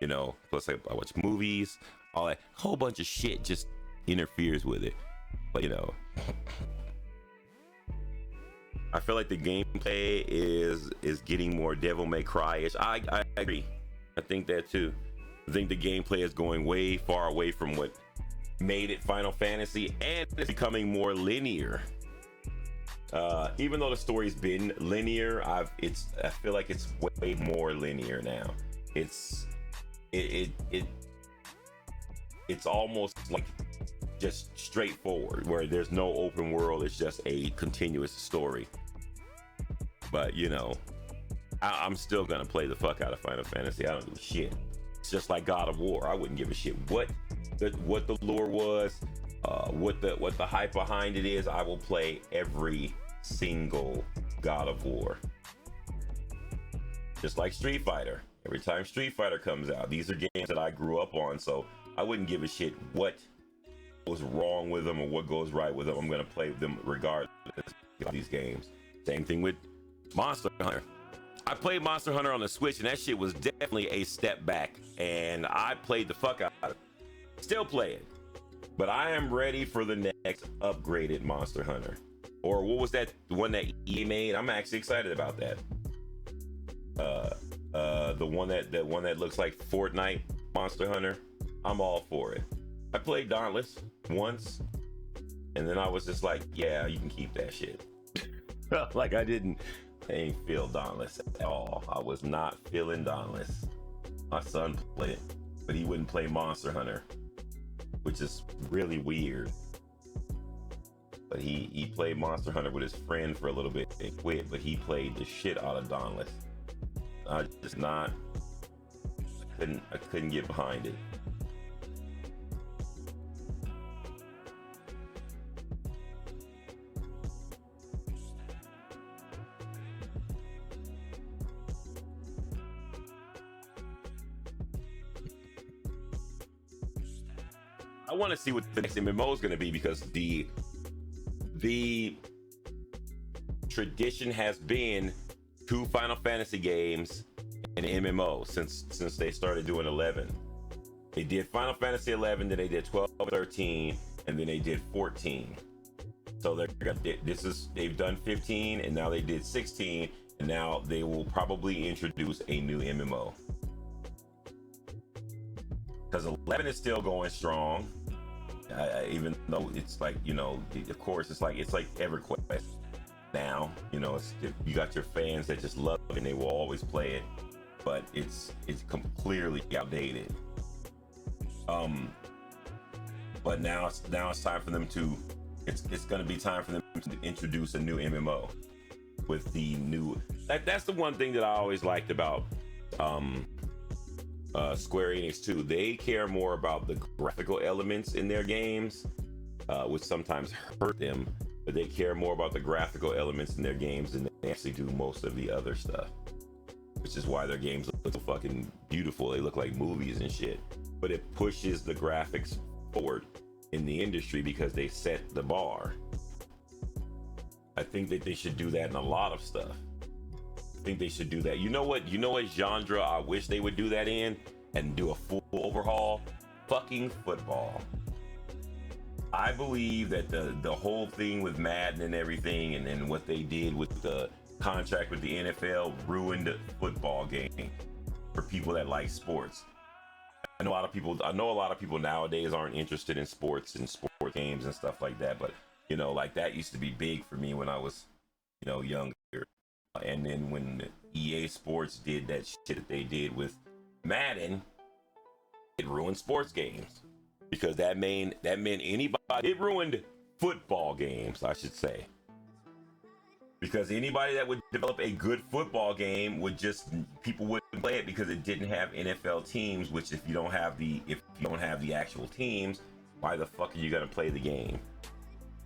you know. Plus I watch movies, all that whole bunch of shit just interferes with it. But, you know, I feel like the gameplay is getting more Devil May Cry-ish. I agree. I think that too. I think the gameplay is going way far away from what made it Final Fantasy, and it's becoming more linear. Even though the story's been linear, I feel like it's way more linear now. It's almost like just straightforward, where there's no open world. It's just a continuous story. But, you know, I'm still gonna play the fuck out of Final Fantasy. I don't give a shit. It's just like God of War. I wouldn't give a shit what the lore was, what the hype behind it is. I will play every single God of War. Just like Street Fighter. Every time Street Fighter comes out, these are games that I grew up on, so I wouldn't give a shit what goes wrong with them or what goes right with them. I'm gonna play them regardless of these games. Same thing with Monster Hunter. I played Monster Hunter on the Switch, and that shit was definitely a step back, and I played the fuck out of it. Still play it, But I am ready for the next upgraded Monster Hunter. Or what was that one that EA made? I'm actually excited about that. The one that looks like Fortnite Monster Hunter. I'm all for it. I played Dauntless once, and then I was just like, yeah, you can keep that shit. Like I ain't feel Dauntless at all. I was not feeling Dauntless. My son played it, but he wouldn't play Monster Hunter, which is really weird. But he played Monster Hunter with his friend for a little bit and quit, but he played the shit out of Dauntless. I couldn't get behind it. I want to see what the next MMO is going to be, because the tradition has been 2 Final Fantasy games and MMO since they started doing 11. They did Final Fantasy 11, then they did 12, 13, and then they did 14. So they've done 15, and now they did 16, and now they will probably introduce a new MMO. Because 11 is still going strong. Even though it's like, you know, of course it's like EverQuest now, you know, you got your fans that just love it and they will always play it, but it's clearly outdated. But now it's time for them to it's going to be time for them to introduce a new MMO with the new, that's the one thing that I always liked about Square Enix too. They care more about the graphical elements in their games, which sometimes hurt them, but they care more about the graphical elements in their games than they actually do most of the other stuff, which is why their games look so fucking beautiful. They look like movies and shit, but it pushes the graphics forward in the industry because they set the bar. I think that they should do that in a lot of stuff. I think they should do that. You know what genre I wish they would do that in and do a full overhaul? Fucking football. I believe that the whole thing with Madden and everything, and then what they did with the contract with the NFL, ruined the football game for people that like sports. I know a lot of people nowadays aren't interested in sports and sport games and stuff like that, but you know, like that used to be big for me when I was, you know, younger. And then when EA Sports did that shit that they did with Madden, it ruined sports games, because that meant anybody, it ruined football games, I should say, because anybody that would develop a good football game people wouldn't play it because it didn't have NFL teams, which if you don't have the actual teams, why the fuck are you gonna play the game?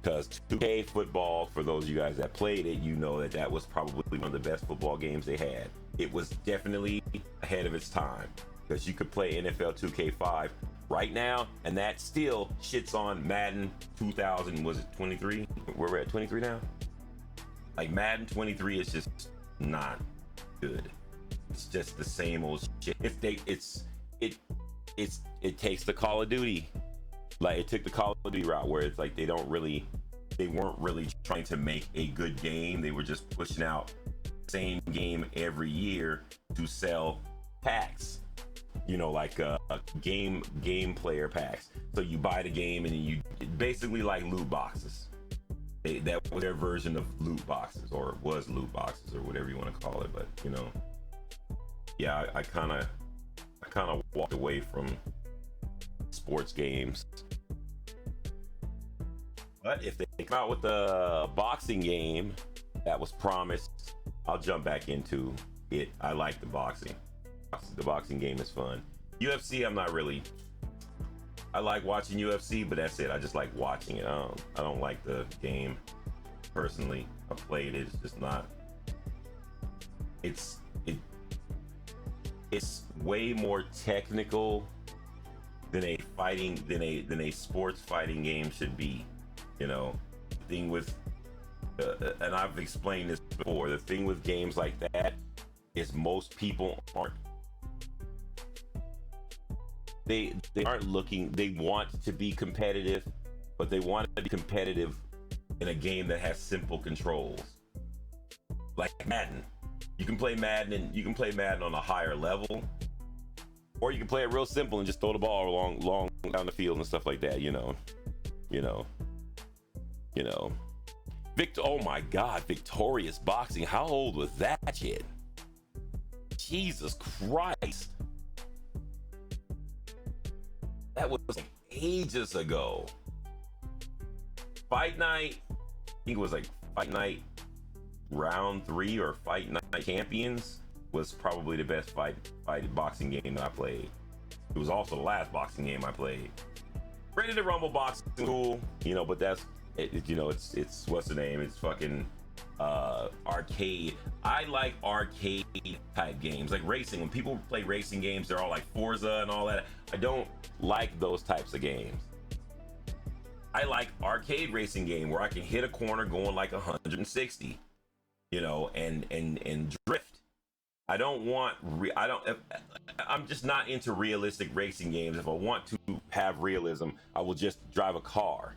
Because 2K football, for those of you guys that played it, you know that was probably one of the best football games they had. It was definitely ahead of its time, because you could play NFL 2K5 right now, and that still shits on Madden 2000. Was it 23? We're at 23 now. Like Madden 23 is just not good. It's just the same old shit. It takes the Call of Duty. Like it took the Call of Duty route, where it's like they weren't really trying to make a good game. They were just pushing out the same game every year to sell packs, you know, like game player packs. So you buy the game and then you basically like loot boxes. That was their version of loot boxes, or was loot boxes, or whatever you want to call it. But you know, yeah, I kind of walked away from sports games. But if they come out with the boxing game that was promised, I'll jump back into it. I like the boxing. The boxing game is fun. UFC, I'm not really. I like watching UFC, but that's it. I just like watching it. I don't like the game personally. I played it. It's just not. It's way more technical than a sports fighting game should be. You know, the thing with and I've explained this before, the thing with games like that is most people aren't they aren't looking. They want to be competitive, but they want to be competitive in a game that has simple controls, like Madden. You can play Madden, and you can play Madden on a higher level, or you can play it real simple and just throw the ball long down the field and stuff like that. You know. Oh my God, Victorious Boxing. How old was that shit? Jesus Christ. That was like ages ago. Fight Night, I think it was like Fight Night Round 3 or Fight Night Champions was probably the best fight boxing game that I played. It was also the last boxing game I played. Ready to Rumble boxing, cool, but that's it. It's what's the name? It's fucking arcade. I like arcade type games, like racing. When people play racing games, they're all like Forza and all that. I don't like those types of games. I like arcade racing game where I can hit a corner going like 160, and drift. I don't want. I'm just not into realistic racing games. If I want to have realism, I will just drive a car.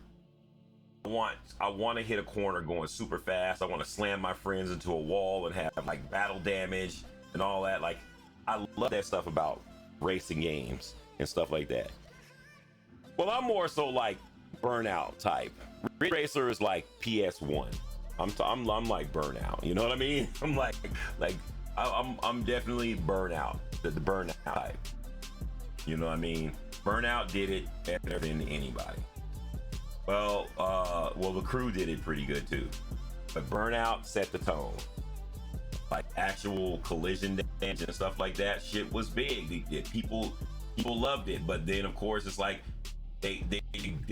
I want to hit a corner going super fast. I want to slam my friends into a wall and have like battle damage and all that. Like, I love that stuff about racing games and stuff like that. Well, I'm more so like Burnout type. Ridge Racer is like PS1. I'm like Burnout. You know what I mean? I'm definitely Burnout. The Burnout type. You know what I mean? Burnout did it better than anybody. Well, the crew did it pretty good too, but Burnout set the tone. Like actual collision damage and stuff like that, shit was big. People loved it, but then of course it's like they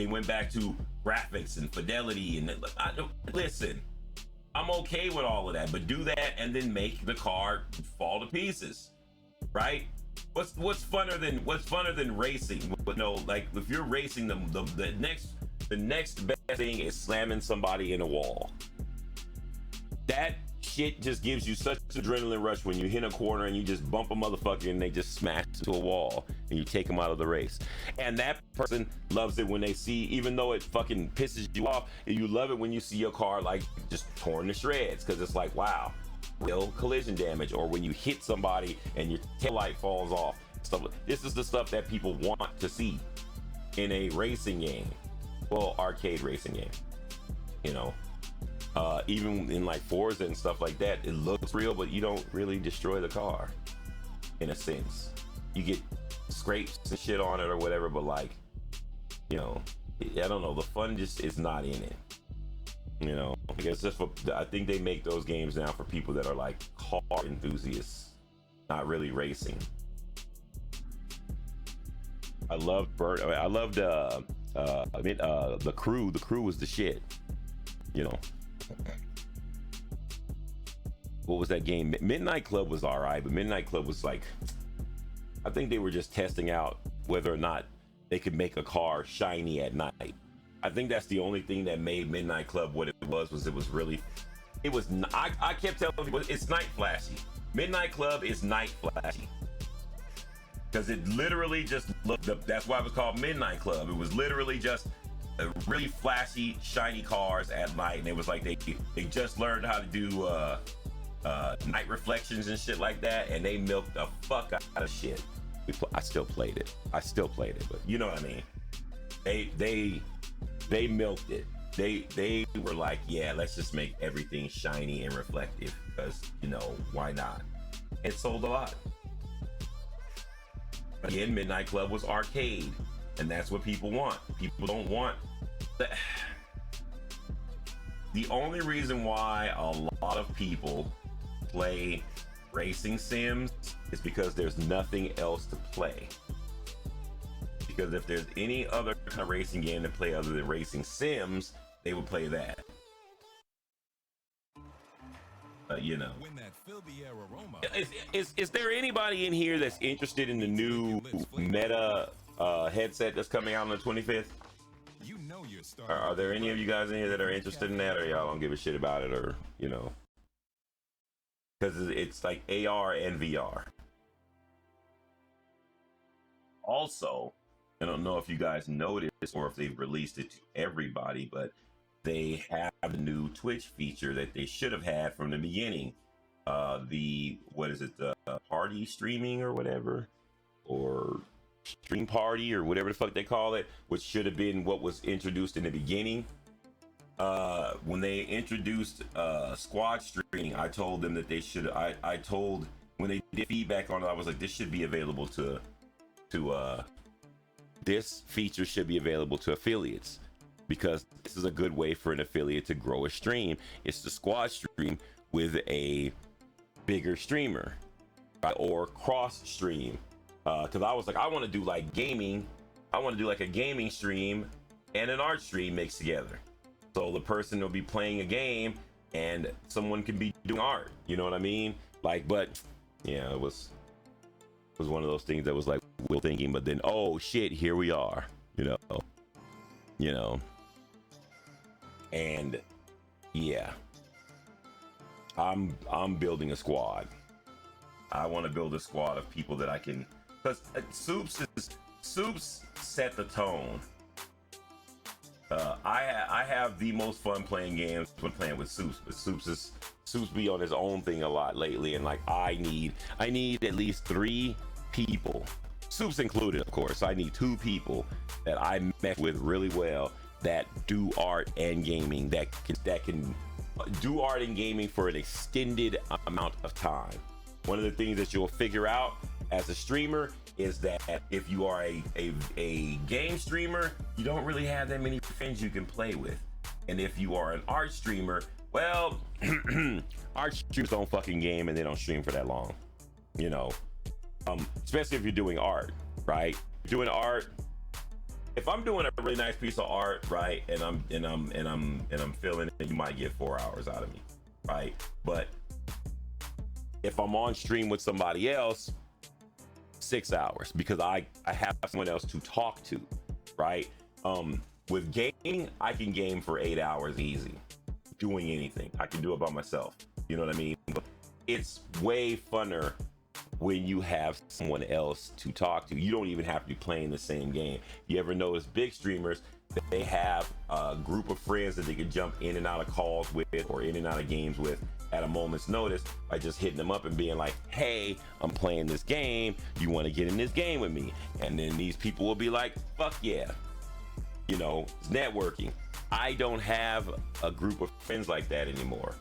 went back to graphics and fidelity and listen. I'm okay with all of that, but do that and then make the car fall to pieces, right? What's funner than racing? Like if you're racing, the next best thing is slamming somebody in a wall. That shit just gives you such adrenaline rush when you hit a corner and you just bump a motherfucker and they just smash into a wall and you take them out of the race. And that person loves it when they see, even though it fucking pisses you off, you love it when you see your car like just torn to shreds, because it's like, wow, real collision damage. Or when you hit somebody and your tail light falls off. This is the stuff that people want to see in a racing game. Well, arcade racing game, even in like Forza and stuff like that, it looks real, but you don't really destroy the car in a sense. You get scrapes and shit on it or whatever, but like, I don't know, the fun just is not in it. I guess I think they make those games now for people that are like car enthusiasts, not really racing. I loved the crew. The crew was the shit. What was that game? Midnight Club was all right, but Midnight Club was like, I think they were just testing out whether or not they could make a car shiny at night. I think that's the only thing that made Midnight Club what it was I kept telling people it's night flashy. Midnight Club is night flashy. Because it literally just looked up. That's why it was called Midnight Club. It was literally just really flashy, shiny cars at night, and it was like they just learned how to do night reflections and shit like that, and they milked the fuck out of shit. I still played it, but you know what I mean. They milked it. They were like, yeah, let's just make everything shiny and reflective because why not? It sold a lot. Again, Midnight Club was arcade, and that's what people want. People don't want the only reason why a lot of people play racing sims is because there's nothing else to play. Because if there's any other kind of racing game to play other than racing sims, they would play that. Is there anybody in here that's interested in the new Meta headset that's coming out on the 25th? Are there any of you guys in here that are interested in that, or y'all don't give a shit about it, or because it's like AR and VR. Also, I don't know if you guys noticed or if they've released it to everybody, but they have a new Twitch feature that they should have had from the beginning. The party streaming or whatever, or stream party or whatever the fuck they call it, which should have been what was introduced in the beginning. When they introduced squad streaming, I told them that they should. I told when they did feedback on it, I was like, this should be available to this feature should be available to affiliates, because this is a good way for an affiliate to grow a stream. It's the squad stream with a bigger streamer, or cross stream. Because I was like, I want to do like gaming. I want to do like a gaming stream and an art stream mixed together. So the person will be playing a game and someone can be doing art. You know what I mean? Like, but yeah, it was one of those things that was like we're thinking, but then oh shit, here we are. You know, and yeah, I'm building a squad. I want to build a squad of people that I can, because Soups set the tone. I have the most fun playing games when playing with Soups, but Soups be on his own thing a lot lately, and like I need at least 3 people, Soups included, of course. I need 2 people that I met with really well that do art and gaming, that can do art and gaming for an extended amount of time. One of the things that you'll figure out as a streamer is that if you are a game streamer, you don't really have that many friends you can play with. And if you are an art streamer, well, art streamers don't fucking game and they don't stream for that long, you know. Especially if you're doing art, right? Doing art. If I'm doing a really nice piece of art, right, and I'm feeling it, you might get 4 hours out of me, right? But if I'm on stream with somebody else, 6 hours, because I have someone else to talk to, right? With gaming, I can game for 8 hours easy. Doing anything, I can do it by myself. You know what I mean? But it's way funner when you have someone else to talk to. You don't even have to be playing the same game. You ever notice big streamers that they have a group of friends that they can jump in and out of calls with or in and out of games with at a moment's notice by just hitting them up and being like, hey, I'm playing this game, you want to get in this game with me? And then these people will be like, fuck yeah. You know, it's networking. I don't have a group of friends like that anymore.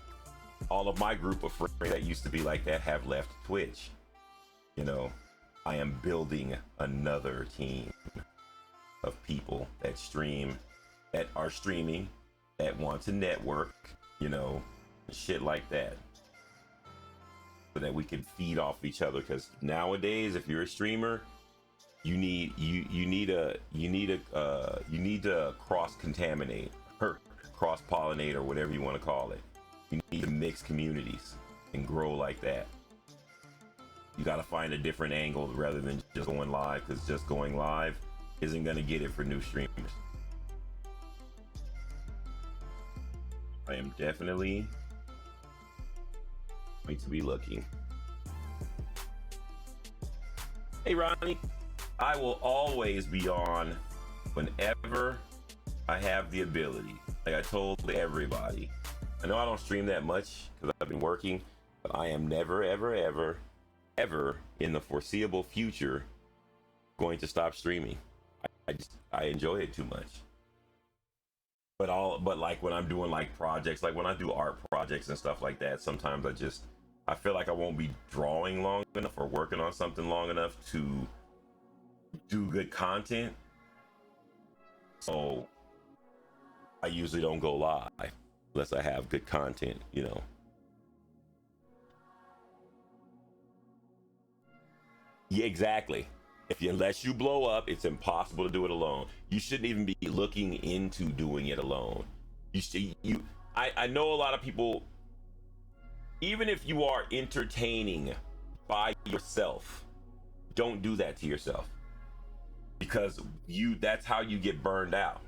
All of my group of friends that used to be like that have left Twitch. You know, I am building another team of people that stream, that are streaming, that want to network, you know, shit like that, so that we can feed off each other. Because nowadays, if you're a streamer, you need to cross contaminate or cross pollinate or whatever you want to call it. You need to mix communities and grow like that. You got to find a different angle rather than just going live, because just going live isn't going to get it for new streamers. I am definitely going to be looking. Hey, Ronnie, I will always be on whenever I have the ability. Like I told everybody, I know I don't stream that much because I've been working, but I am never, ever, ever, ever in the foreseeable future going to stop streaming. I enjoy it too much. But like when I'm doing like projects, like when I do art projects and stuff like that, sometimes I feel like I won't be drawing long enough or working on something long enough to do good content. So I usually don't go live unless I have good content, you know. Yeah, exactly. Unless you blow up, it's impossible to do it alone. You shouldn't even be looking into doing it alone. I know a lot of people, even if you are entertaining by yourself, don't do that to yourself, because that's how you get burned out.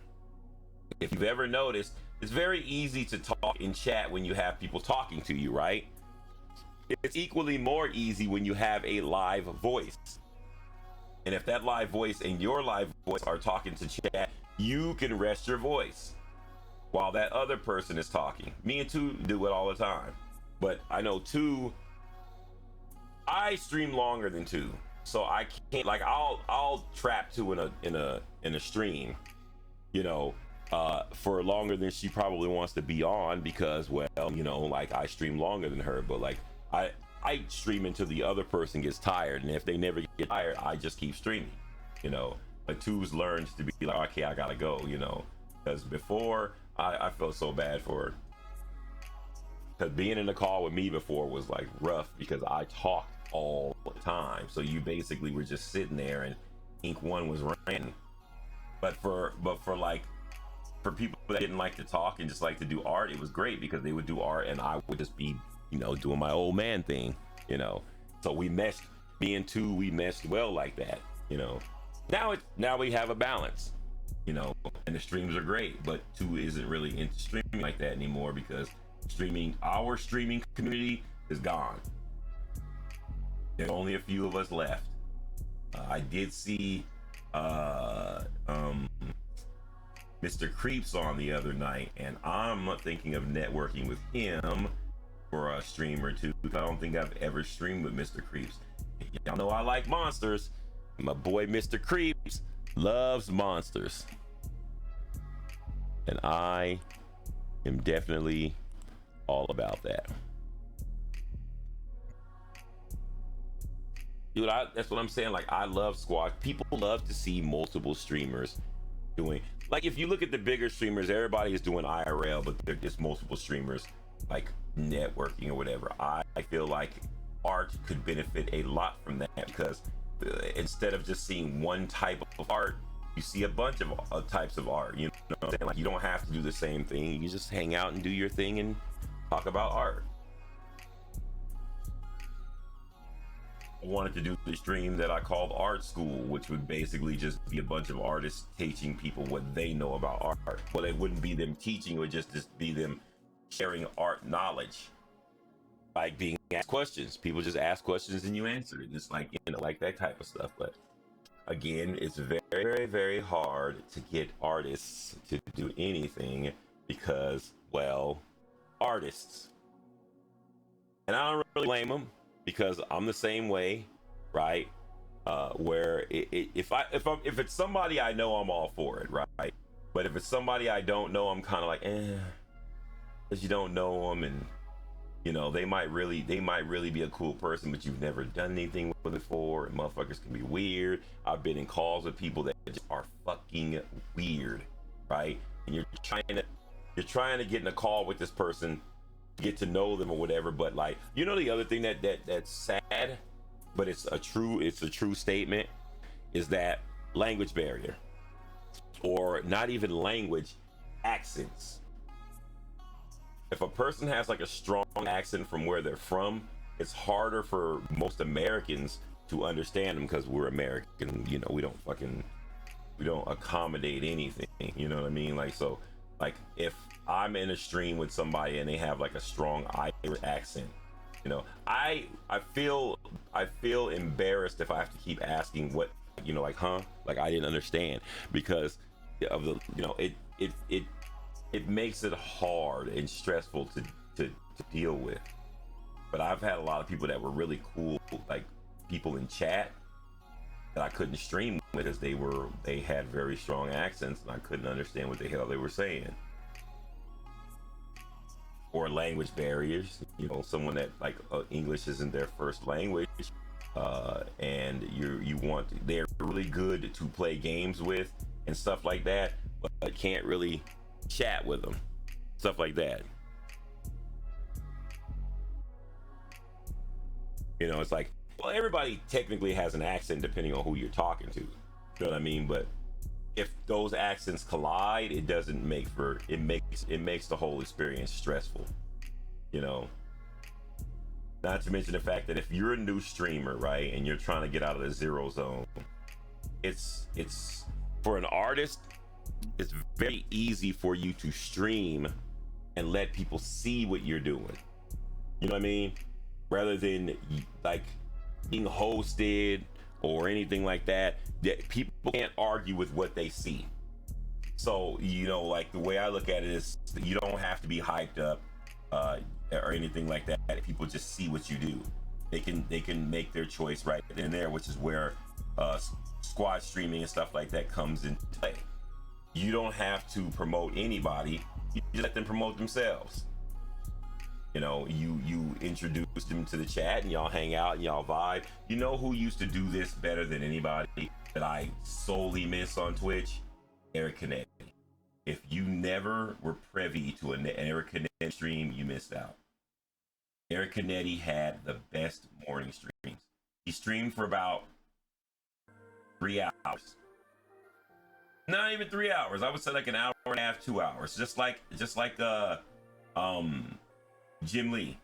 If you've ever noticed, it's very easy to talk in chat when you have people talking to you, right? It's equally more easy when you have a live voice. And if that live voice and your live voice are talking to chat, you can rest your voice while that other person is talking. Me and Two do it all the time. But I know Two, I stream longer than Two. So I can't, like, I'll trap Two in a stream, you know, for longer than she probably wants to be on, because, well, you know, like, I stream longer than her. But like, I stream until the other person gets tired, and if they never get tired, I just keep streaming, you know. Like, Two's learned to be like, okay, I gotta go, you know, because before I felt so bad for her, because being in the call with me before was like rough, because I talked all the time, so you basically were just sitting there and Ink One was ranting. But for people that didn't like to talk and just like to do art, it was great, because they would do art and I would just be, you know, doing my old man thing, you know. So we meshed, me and Two, we meshed well like that, you know. Now we have a balance, you know, and the streams are great, but Two isn't really into streaming like that anymore, because our streaming community is gone. There's only a few of us left. I did see Mr. Creeps on the other night, and I'm thinking of networking with him for a stream or two. I don't think I've ever streamed with Mr. Creeps. Y'all know I like monsters. My boy Mr. Creeps loves monsters, and I am definitely all about that. Dude, that's what I'm saying. Like, I love squash. People love to see multiple streamers doing, like, if you look at the bigger streamers, everybody is doing IRL, but they're just multiple streamers, like networking or whatever. I feel like art could benefit a lot from that, because instead of just seeing one type of art, you see a bunch of types of art. You know what I'm saying? Like, you don't have to do the same thing. You just hang out and do your thing and talk about art. I wanted to do the stream that I called Art School, which would basically just be a bunch of artists teaching people what they know about art. Well, it wouldn't be them teaching, it would just be them sharing art knowledge, like being asked questions. People just ask questions and you answer it. It's like, you know, like that type of stuff. But again, it's very, very, very hard to get artists to do anything, because, well, artists. And I don't really blame them, because I'm the same way, right? Where if it's somebody I know, I'm all for it, right? But if it's somebody I don't know, I'm kind of like, because you don't know them, and you know, they might really be a cool person, but you've never done anything with them before, and motherfuckers can be weird. I've been in calls with people that just are fucking weird, right? And you're trying to get in a call with this person, get to know them or whatever, but like, you know, the other thing that's sad, but it's a true statement, is that language barrier, or not even language, accents. If a person has like a strong accent from where they're from, it's harder for most Americans to understand them, because we're American, you know, we don't accommodate anything, you know what I mean? Like, so, like, if I'm in a stream with somebody and they have like a strong Irish accent, you know, I feel embarrassed if I have to keep asking what, you know, like, huh? Like, I didn't understand, because of the, you know, it makes it hard and stressful to deal with. But I've had a lot of people that were really cool, like people in chat, that I couldn't stream with, because they had very strong accents and I couldn't understand what the hell they were saying. Or language barriers, you know, someone that like English isn't their first language, and they're really good to play games with and stuff like that, but can't really chat with them, stuff like that. You know, it's like, well, everybody technically has an accent depending on who you're talking to, you know what I mean? But if those accents collide, it doesn't make for, it makes the whole experience stressful, you know. Not to mention the fact that if you're a new streamer, right, and you're trying to get out of the zero zone, it's for an artist, it's very easy for you to stream and let people see what you're doing, you know what I mean, rather than like being hosted or anything like that, that people can't argue with what they see. So, you know, like the way I look at it is you don't have to be hyped up or anything like that. People just see what you do. They can make their choice right then and there, which is where squad streaming and stuff like that comes into play. You don't have to promote anybody. You just let them promote themselves. You know, you introduce them to the chat and y'all hang out and y'all vibe. You know who used to do this better than anybody that I solely miss on Twitch? Eric Canetti. If you never were privy to an Eric Canetti stream, you missed out. Eric Canetti had the best morning streams. He streamed for about 3 hours. Not even 3 hours. I would say like an hour and a half, 2 hours. Just like Jim Lee.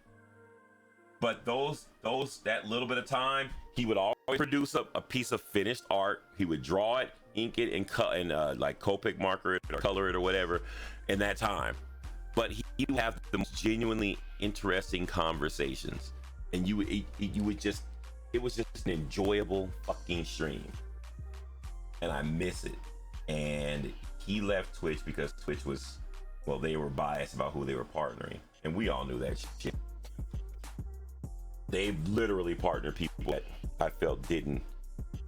But that little bit of time, he would always produce a piece of finished art. He would draw it, ink it, and cut and like Copic marker it or color it or whatever in that time. But he would have the most genuinely interesting conversations, and you would just, it was just an enjoyable fucking stream, and I miss it. And he left Twitch because Twitch was, well, they were biased about who they were partnering, and we all knew that shit. They literally partnered people that I felt didn't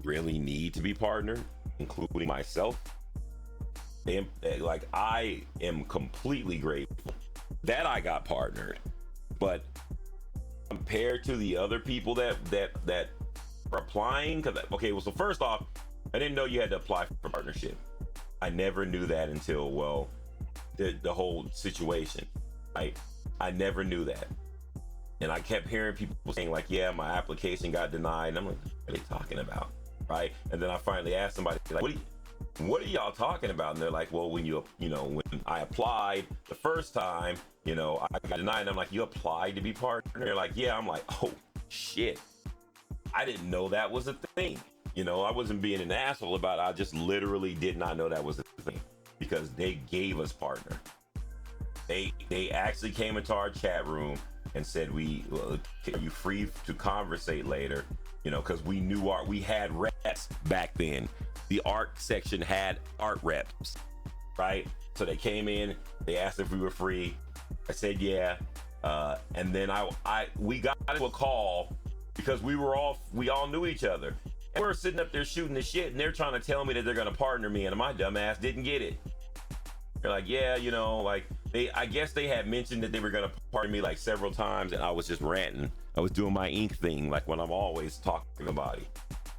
really need to be partnered, including myself. Like, I am completely grateful that I got partnered, but compared to the other people that are applying, because okay, well, so first off, I didn't know you had to apply for partnership. I never knew that until, well, the whole situation. I never knew that. And I kept hearing people saying like, yeah, my application got denied. And I'm like, what are they talking about? Right? And then I finally asked somebody, like, what are y'all talking about? And they're like, well, when when I applied the first time, I got denied. And I'm like, you applied to be partner? And they're like, yeah. I'm like, oh shit, I didn't know that was a thing. I wasn't being an asshole about it. I just literally did not know that was a thing, because they gave us partner. They actually came into our chat room and said, are you free to conversate later? Because we knew we had reps back then. The art section had art reps, right? So they came in, they asked if we were free. I said, yeah. And then we got into a call because we all knew each other. And we were sitting up there shooting the shit, and they're trying to tell me that they're gonna partner me, and my dumb ass didn't get it. They're like, yeah, I guess they had mentioned that they were gonna partner me like several times, and I was just ranting. I was doing my ink thing, like when I'm always talking to somebody.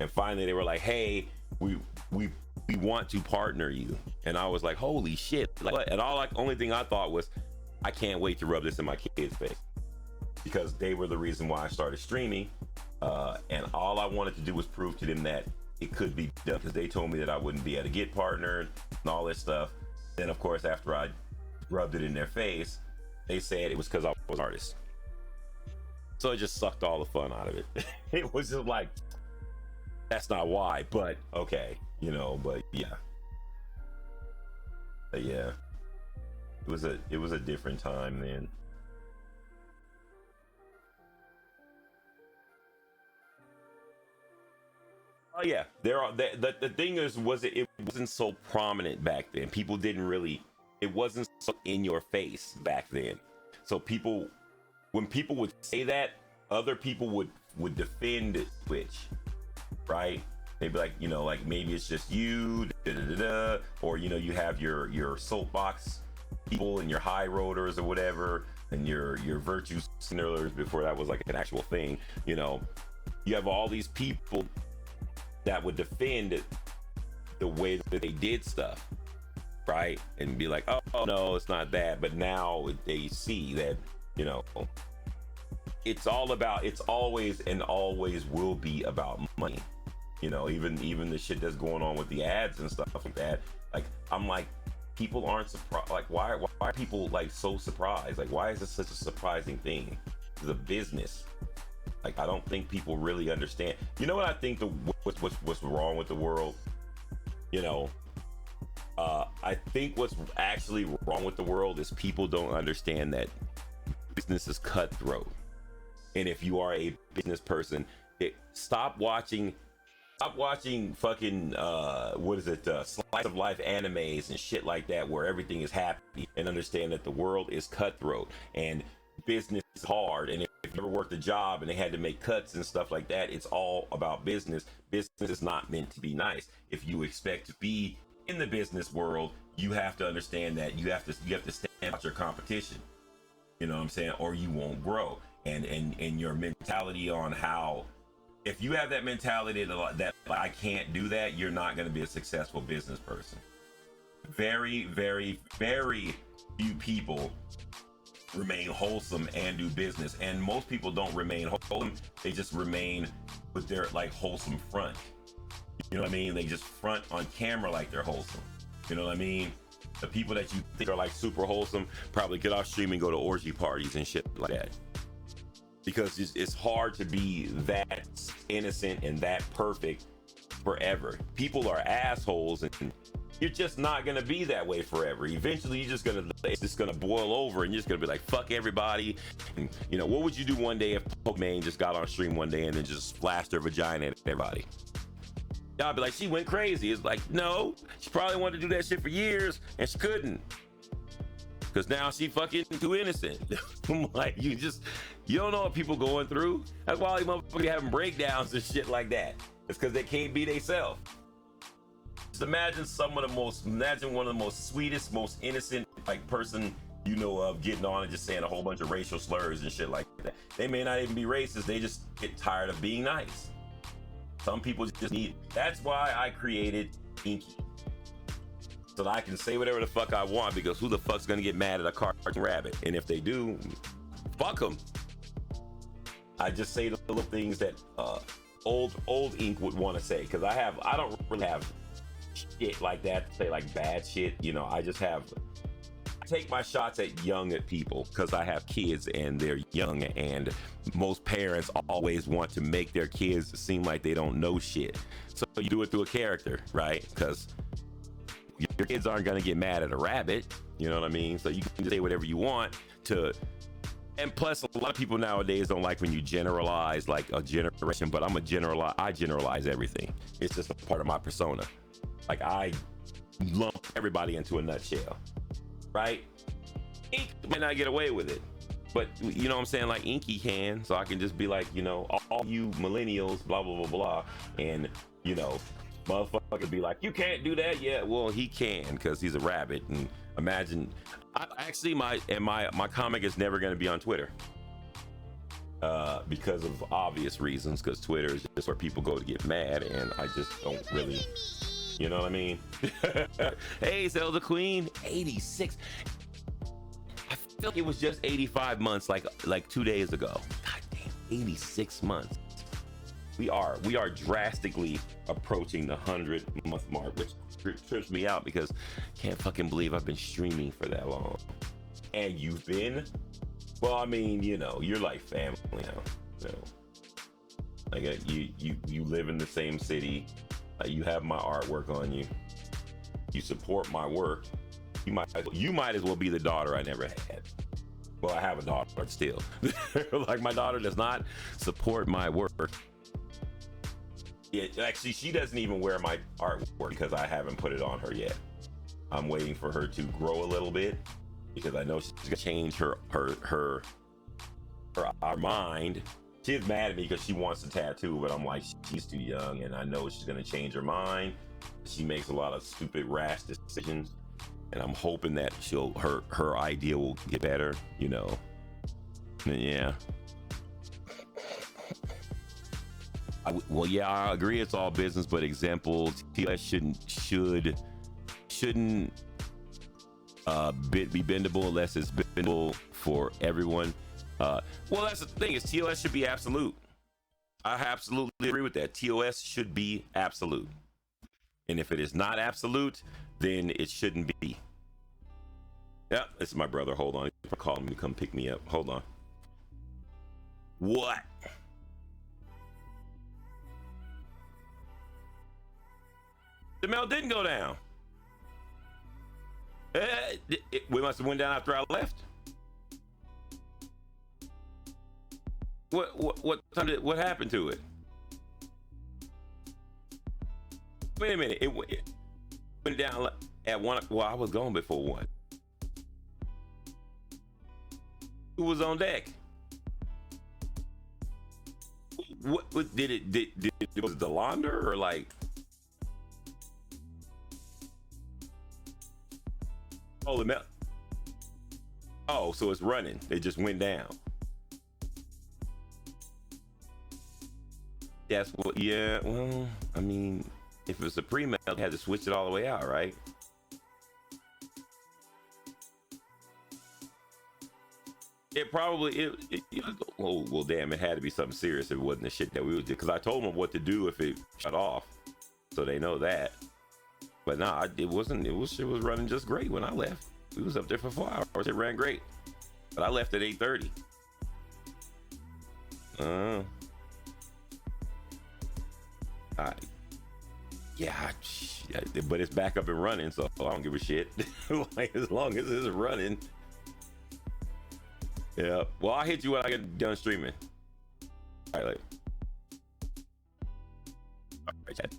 And finally they were like, hey, we want to partner you. And I was like, holy shit. And only thing I thought was, I can't wait to rub this in my kids' face, because they were the reason why I started streaming. And all I wanted to do was prove to them that it could be done, because they told me that I wouldn't be able to get partnered and all this stuff. Then of course, after I rubbed it in their face, they said it was because I was an artist. So it just sucked all the fun out of it. It was just like, that's not why, but okay, but yeah. But yeah, it was a different time then. Oh yeah, the thing is, it wasn't so prominent back then. People didn't really, it wasn't so in your face back then. So when people would say that, other people would defend Twitch, right? They'd be like, like maybe it's just you, or you have your soapbox people and your high roaders or whatever, and your virtue signalers, before that was like an actual thing. You have all these people that would defend the way that they did stuff, right? And be like, oh no, it's not that. But now they see that, it's always and always will be about money. Even the shit that's going on with the ads and stuff like that. Like, I'm like, people aren't surprised. Like, why are people like so surprised? Like, why is this such a surprising thing? It's a business. Like, I don't think people really understand. You know what I think what's wrong with the world? I think what's actually wrong with the world is people don't understand that business is cutthroat. And if you are a business person, stop watching Stop watching fucking what is it, slice of life animes and shit like that, where everything is happy, and understand that the world is cutthroat and business is hard. And if you ever worked a job and they had to make cuts and stuff like that, it's all about business. Business is not meant to be nice. If you expect to be in the business world, you have to understand that you have to stand out your competition. You know what I'm saying? Or you won't grow. And your mentality on how, if you have that mentality that I can't do that, you're not going to be a successful business person. Very, very, very few people remain wholesome and do business. And most people don't remain wholesome. They just remain with their like wholesome front. You know what I mean? They just front on camera like they're wholesome. You know what I mean? The people that you think are like super wholesome probably get off stream and go to orgy parties and shit like that. Because it's hard to be that innocent and that perfect forever. People are assholes, and you're just not gonna be that way forever. Eventually, it's just gonna boil over, and you're just gonna be like, fuck everybody. And, you know, what would you do one day if Pokemon just got on stream one day and then just splashed her vagina at everybody? Y'all be like, she went crazy. It's like, no, she probably wanted to do that shit for years, and she couldn't. Because now she fucking too innocent. I'm like, you don't know what people going through. That's why all these motherfuckers having breakdowns and shit like that. It's because they can't be themselves. Just imagine one of the most sweetest, most innocent like person you know of getting on and just saying a whole bunch of racial slurs and shit like that. They may not even be racist. They just get tired of being nice. Some people just need. That's why I created Inky. So that I can say whatever the fuck I want, because who the fuck's gonna get mad at a cartoon rabbit? And if they do, fuck them. I just say the little things that old Ink would want to say, because I don't really have shit like that to say, like bad shit. You know, I take my shots at people because I have kids and they're young, and most parents always want to make their kids seem like they don't know shit. So you do it through a character, right? Because your kids aren't gonna get mad at a rabbit, you know what I mean? So you can just say whatever you want to. And plus, a lot of people nowadays don't like when you generalize like a generation, but I generalize everything. It's just a part of my persona. Like, I lump everybody into a nutshell, right? Ink might not get away with it, but you know what I'm saying? Like, Inky can, so I can just be like, you know, all you millennials, blah, blah, blah, blah. And, you know, motherfucker be like, you can't do that. Yeah, well, he can, because he's a rabbit. And imagine, my comic is never going to be on Twitter because of obvious reasons, because Twitter is just where people go to get mad, and I just don't really, you know what I mean? Hey, Zelda Queen, 86. I feel like it was just 85 months, like 2 days ago. God damn, 86 months. We are drastically approaching the 100-month mark, which trips me out, because can't fucking believe I've been streaming for that long. And you've been, well, I mean, you know, you're like family now. So, like, you live in the same city. You have my artwork on you. You support my work. You might as well be the daughter I never had. Well, I have a daughter, but still, like, my daughter does not support my work. Yeah, actually, she doesn't even wear my artwork because I haven't put it on her yet. I'm waiting for her to grow a little bit, because I know she's gonna change her mind. She's mad at me because she wants a tattoo, but I'm like, she's too young, and I know she's gonna change her mind. She makes a lot of stupid, rash decisions, and I'm hoping that her idea will get better, you know. And yeah. Well, yeah, I agree. It's all business, but examples, TLS shouldn't be bendable unless it's bendable for everyone. Well, that's the thing, is TOS should be absolute. I absolutely agree with that. TOS should be absolute, and if it is not absolute, then it shouldn't be. Yep, this is my brother. Hold on, he's calling me to come pick me up. Hold on. What? The mail didn't go down. We must have went down after I left. What time what happened to it? Wait a minute. It went down at 1. Well, I was gone before 1. Who was on deck? What did it was the launder or like? Oh, the metal. Oh, so it's running. It just went down. That's what. Yeah. Well, I mean, if it was a pre-melt, you had to switch it all the way out, right? It probably oh well, damn! It had to be something serious if it wasn't the shit that we was doing. Because I told them what to do if it shut off, so they know that. But nah, it wasn't. It was running just great when I left. We was up there for 4 hours. It ran great, but I left at 8:30. Yeah, but it's back up and running, so I don't give a shit. Like, as long as it's running. Yeah. Well, I'll hit you when I get done streaming. All right, later. All right, Chad.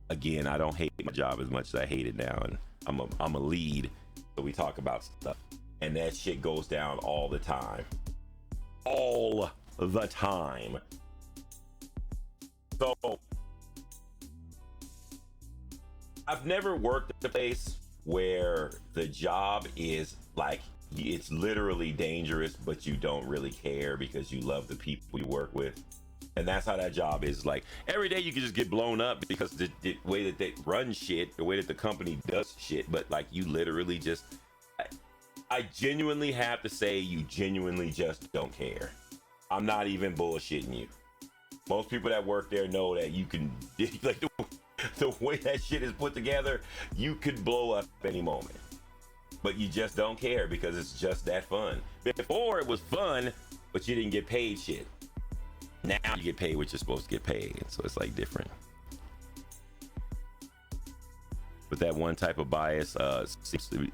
Again, I don't hate my job as much as I hate it now, and I'm a lead, so we talk about stuff, and that shit goes down all the time. All the time. So I've never worked at a place where the job is like, it's literally dangerous, but you don't really care because you love the people you work with. And that's how that job is. Like, every day you can just get blown up because the way that they run shit, the way that the company does shit, but like, you literally just, I genuinely have to say, you genuinely just don't care. I'm not even bullshitting you. Most people that work there know that you can, like, the way that shit is put together, you could blow up any moment. But you just don't care because it's just that fun. Before it was fun, but you didn't get paid shit. Now you get paid what you're supposed to get paid. So it's like different. But that one type of bias seems to be,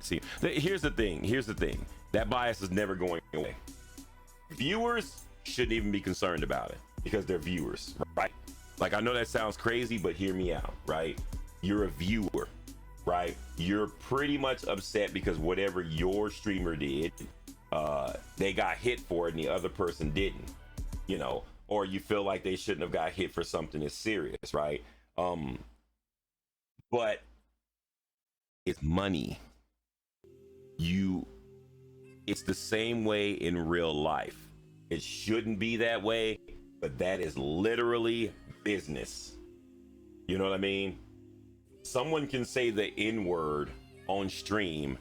here's the thing. That bias is never going away. Viewers shouldn't even be concerned about it because they're viewers, right? Like, I know that sounds crazy, but hear me out, right? You're a viewer, right? You're pretty much upset because whatever your streamer did, they got hit for it and the other person didn't, you know, or you feel like they shouldn't have got hit for something as serious, right? But it's money. It's the same way in real life. It shouldn't be that way, but that is literally business. You know what I mean? Someone can say the N-word on stream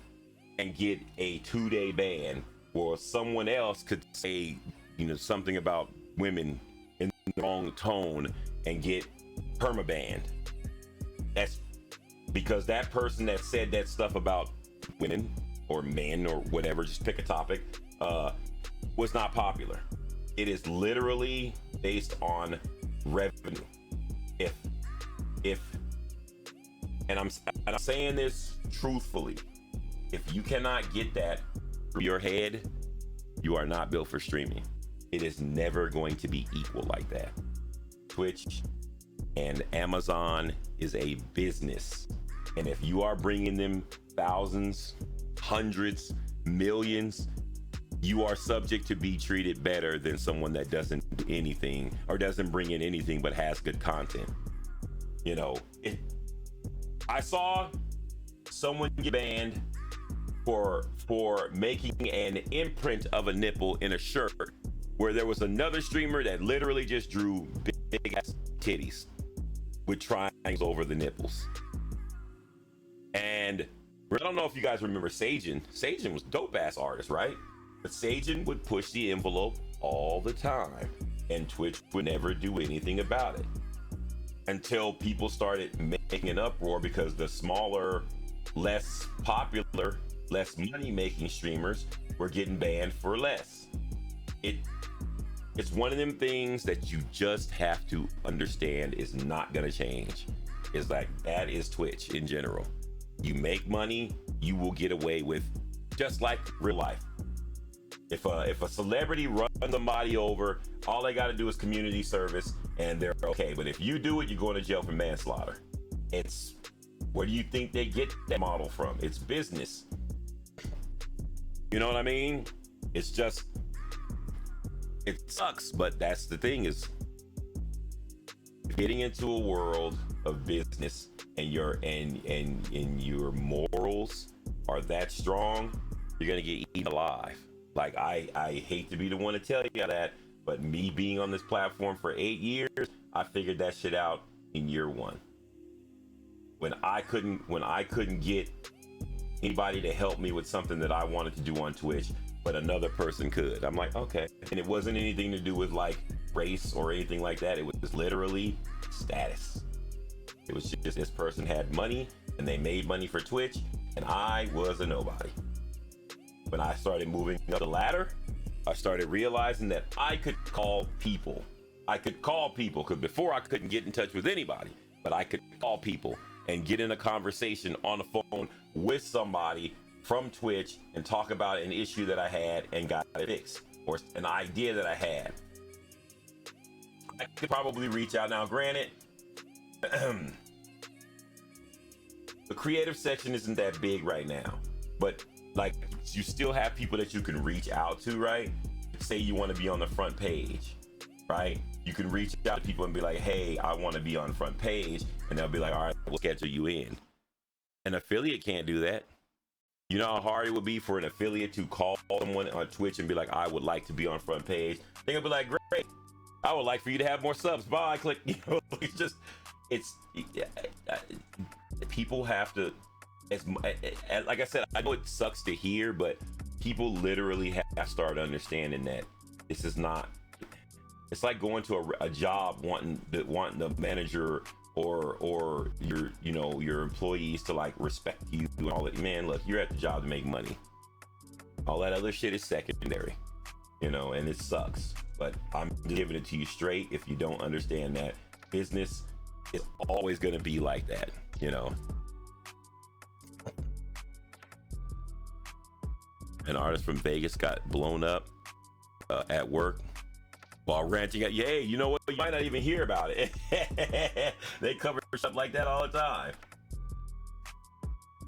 and get a 2-day ban, or someone else could say, you know, something about women in the wrong tone and get permabanned. That's because that person that said that stuff about women or men or whatever, just pick a topic, was not popular. It is literally based on revenue. And I'm saying this truthfully, if you cannot get that through your head, you are not built for streaming. It is never going to be equal like that. Twitch and Amazon is a business, and if you are bringing them thousands, hundreds, millions, you are subject to be treated better than someone that doesn't do anything or doesn't bring in anything but has good content. You know, I saw someone get banned for making an imprint of a nipple in a shirt, where there was another streamer that literally just drew big ass titties with triangles over the nipples. And I don't know if you guys remember Sajin. Sajin was dope ass artist, right? But Sajin would push the envelope all the time, and Twitch would never do anything about it until people started making an uproar because the smaller, less popular, less money-making streamers were getting banned for less. It's one of them things that you just have to understand is not gonna change. It's like, that is Twitch in general. You make money, you will get away with, just like real life. If a celebrity runs somebody over, all they got to do is community service, and they're okay. But if you do it, you're going to jail for manslaughter. It's where do you think they get that model from? It's business. You know what I mean? It's just, it sucks, but that's the thing is getting into a world of business and your morals are that strong, you're gonna get eaten alive. Like I hate to be the one to tell you that, but me being on this platform for 8 years, I figured that shit out in year 1. When I couldn't get anybody to help me with something that I wanted to do on Twitch, but another person could. I'm like, okay. And it wasn't anything to do with like race or anything like that. It was literally status. It was just this person had money and they made money for Twitch, and I was a nobody. When I started moving up the ladder, I started realizing that I could call people. Because before I couldn't get in touch with anybody, but I could call people and get in a conversation on the phone with somebody from Twitch and talk about an issue that I had and got it fixed, or an idea that I had. I could probably reach out now. Granted, the creative section isn't that big right now, but like you still have people that you can reach out to, right? Say you want to be on the front page, right? You can reach out to people and be like, hey, I want to be on front page, and they'll be like, all right, we'll schedule you in. An affiliate can't do that. You know how hard it would be for an affiliate to call someone on Twitch and be like, I would like to be on front page. They'll be like, great, I would like for you to have more subs. Bye. Click. You know, it's just, people have to, like I said, I know it sucks to hear, but people literally have to start understanding that this is not, it's like going to a job wanting the manager or your employees to like respect you and all that. Man, look, you're at the job to make money. All that other shit is secondary, and it sucks. But I'm giving it to you straight. If you don't understand that, business is always going to be like that, An artist from Vegas got blown up at work while ranting at, hey, you know what? You might not even hear about it. They cover stuff like that all the time.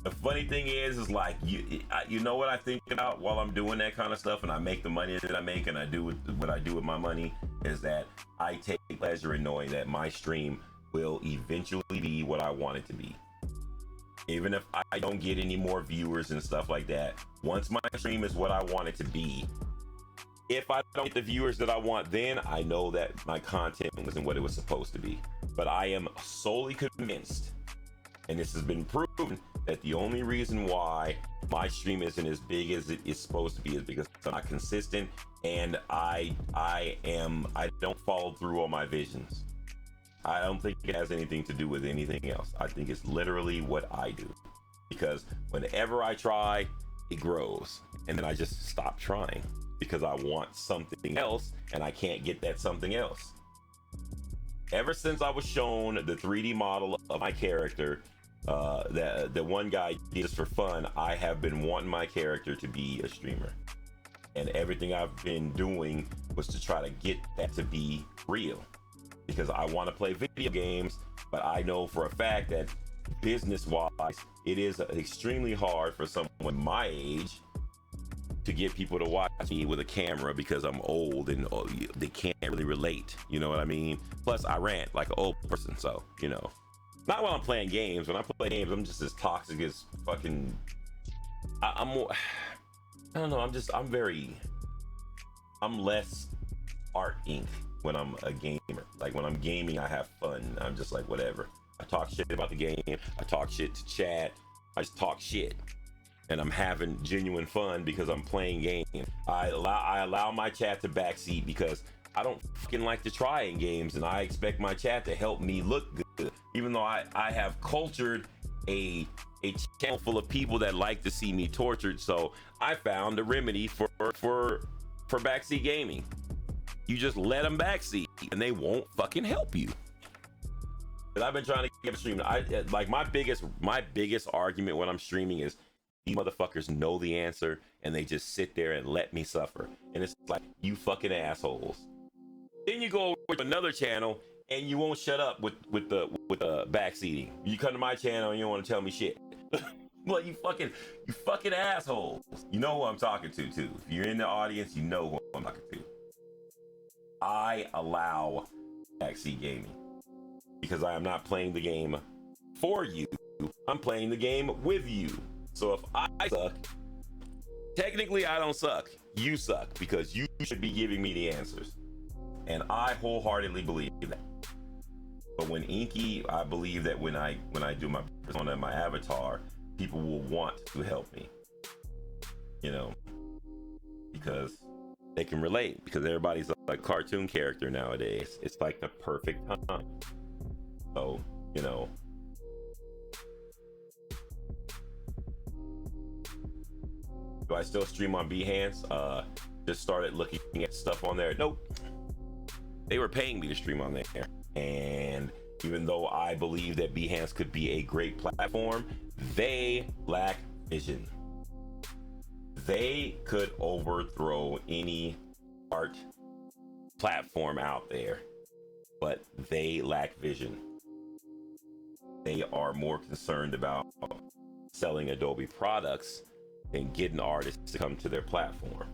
The funny thing is like, you know what I think about while I'm doing that kind of stuff and I make the money that I make and I do what I do with my money is that I take pleasure in knowing that my stream will eventually be what I want it to be. Even if I don't get any more viewers and stuff like that, once my stream is what I want it to be, if I don't get the viewers that I want, then I know that my content wasn't what it was supposed to be. But I am solely convinced, and this has been proven, that the only reason why my stream isn't as big as it is supposed to be is because I'm not consistent, and I don't follow through on my visions. I don't think it has anything to do with anything else. I think it's literally what I do, because whenever I try, it grows, and then I just stop trying because I want something else and I can't get that something else. Ever since I was shown the 3D model of my character, the one guy did this for fun, I have been wanting my character to be a streamer, and everything I've been doing was to try to get that to be real, because I want to play video games, but I know for a fact that business-wise, it is extremely hard for someone my age to get people to watch me with a camera, because I'm old and they can't really relate. You know what I mean? Plus, I rant like an old person, so, not while I'm playing games. When I play games, I'm just as toxic as fucking, I'm more, I don't know, I'm less art ink when I'm a gamer. Like when I'm gaming, I have fun. I'm just like, whatever. I talk shit about the game. I talk shit to chat. I just talk shit. And I'm having genuine fun because I'm playing games. I allow my chat to backseat because I don't fucking like to try in games, and I expect my chat to help me look good. Even though I have cultured a channel full of people that like to see me tortured, so I found a remedy for backseat gaming. You just let them backseat, and they won't fucking help you. But I've been trying to get a stream. Like my biggest argument when I'm streaming is, these motherfuckers know the answer and they just sit there and let me suffer. And it's like, you fucking assholes. Then you go over to another channel and you won't shut up with the backseating. You come to my channel and you don't want to tell me shit. Well, you fucking assholes. You know who I'm talking to too. If you're in the audience, you know who I'm talking to. I allow backseat gaming because I am not playing the game for you. I'm playing the game with you. So if I suck, technically I don't suck. You suck because you should be giving me the answers. And I wholeheartedly believe that. But when Inky, I believe that when I do my persona, my avatar, people will want to help me. You know, because they can relate. Because everybody's like a cartoon character nowadays. It's like the perfect time. So, you know. Do I still stream on Behance? Just started looking at stuff on there. Nope. They were paying me to stream on there. And even though I believe that Behance could be a great platform, they lack vision. They could overthrow any art platform out there, but they lack vision. They are more concerned about selling Adobe products than getting artists to come to their platform,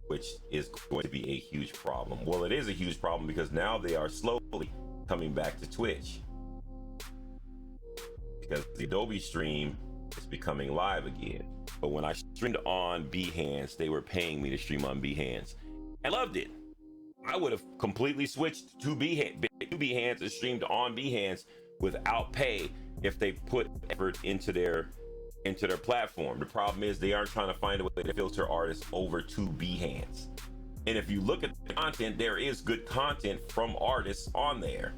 which is going to be a huge problem. Well, it is a huge problem because now they are slowly coming back to Twitch because the Adobe stream is becoming live again. But when I streamed on Behance, they were paying me to stream on Behance. I loved it. I would have completely switched to Behance and streamed on Behance without pay if they put effort into their platform. The problem is they aren't trying to find a way to filter artists over to Behance. And if you look at the content, there is good content from artists on there.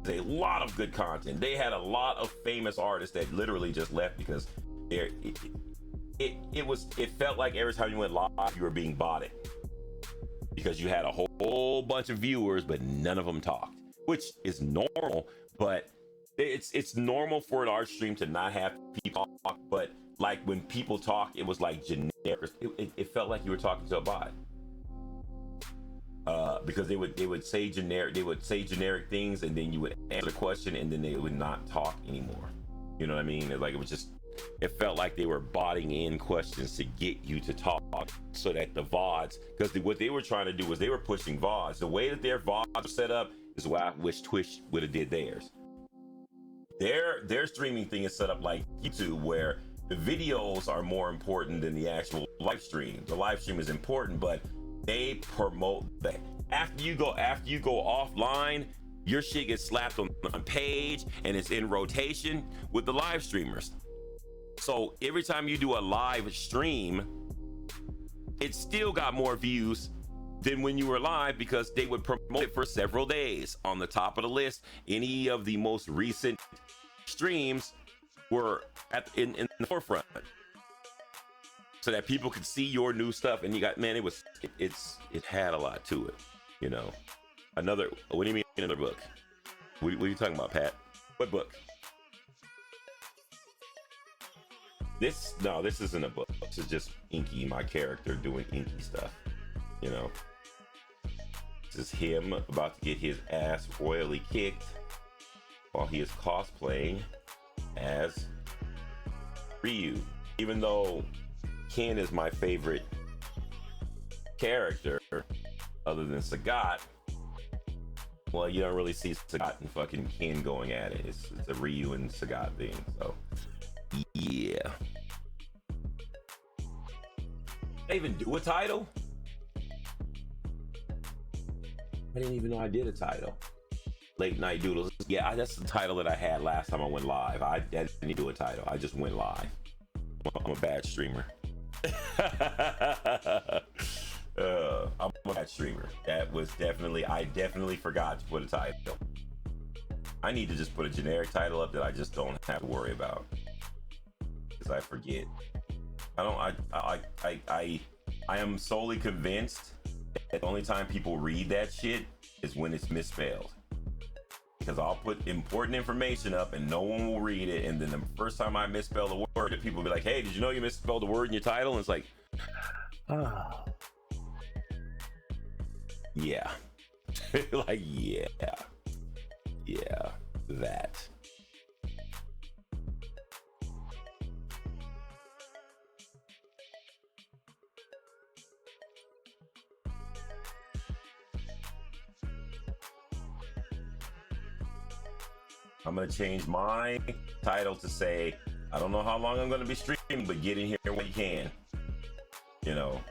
There's a lot of good content. They had a lot of famous artists that literally just left because it felt like every time you went live, you were being botted because you had a whole bunch of viewers, but none of them talked, which is normal, but it's normal for an art stream to not have people talk, but like when people talk, it was like generic. It felt like you were talking to a bot. Because they would say generic things, and then you would answer the question, and then they would not talk anymore. You know what I mean? It felt like they were botting in questions to get you to talk, so that the VODs, because what they were trying to do was they were pushing VODs. The way that their VODs are set up is why I wish Twitch would have did theirs. Their streaming thing is set up like YouTube, where the videos are more important than the actual live stream. The live stream is important, but they promote that. After you go offline, your shit gets slapped on page and it's in rotation with the live streamers. So every time you do a live stream, it still got more views than when you were live because they would promote it for several days on the top of the list. Any of the most recent streams were in the forefront, so that people could see your new stuff. And you got, man, it had a lot to it, you know. What do you mean another book? What are you talking about, Pat? What book? This isn't a book. This is just Inky, my character, doing Inky stuff, you know. This is him about to get his ass royally kicked while he is cosplaying as Ryu. Even though Ken is my favorite character other than Sagat, well, you don't really see Sagat and fucking Ken going at it. It's a Ryu and Sagat thing. So yeah. Did I even do a title? I didn't even know I did a title. Late Night Doodles. Yeah, that's the title that I had last time I went live. I didn't do a title. I just went live. I'm a bad streamer. I'm a bad streamer. I definitely forgot to put a title. I need to just put a generic title up that I just don't have to worry about, because I forget. I am solely convinced that the only time people read that shit is when it's misspelled. because I'll put important information up and no one will read it, and then the first time I misspell the word, people will be like, hey, did you know you misspelled the word in your title? And it's like, ah, yeah. Like, yeah, that. I'm gonna change my title to say, I don't know how long I'm gonna be streaming, but get in here when you can. You know,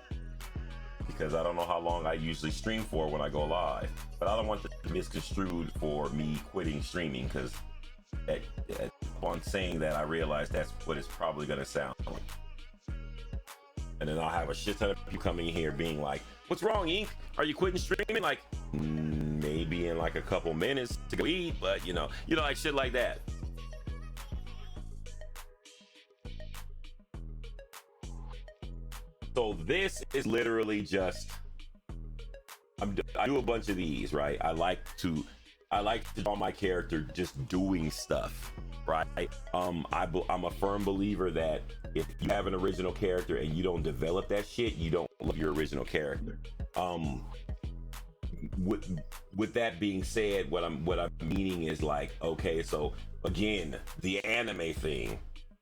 because I don't know how long I usually stream for when I go live. But I don't want it to be misconstrued for me quitting streaming, because upon saying that, I realize that's what it's probably gonna sound like. And then I'll have a shit ton of people coming in here being like, what's wrong, Ink? Are you quitting streaming? Like, maybe in like a couple minutes to go eat, but you know, like shit like that. So this is literally just, I do a bunch of these, right? I like to draw my character just doing stuff, right? I'm a firm believer that if you have an original character and you don't develop that shit, you don't love your original character. With that being said, what I'm meaning is like, okay, so again, the anime thing.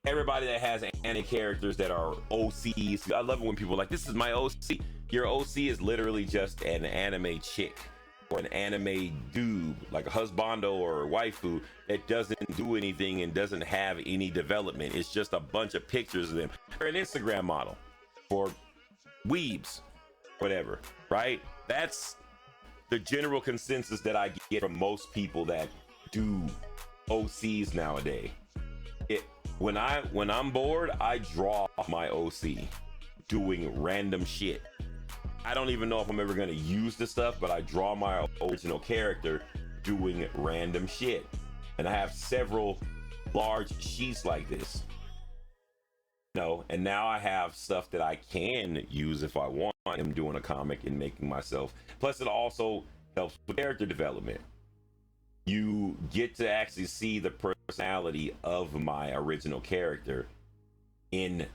Everybody that has anime characters that are OCs, I love it when people are like, this is my OC. Your OC is literally just an anime chick or an anime dude, like a husbando or a waifu that doesn't do anything and doesn't have any development. It's just a bunch of pictures of them. Or an Instagram model for weebs, whatever, right? That's the general consensus that I get from most people that do OCs nowadays. When I'm bored, I draw my OC doing random shit. I don't even know if I'm ever gonna use the stuff, but I draw my original character doing random shit. And I have several large sheets like this. And now I have stuff that I can use if I want. I'm doing a comic and making myself. Plus, it also helps with character development. You get to actually see the personality of my original character in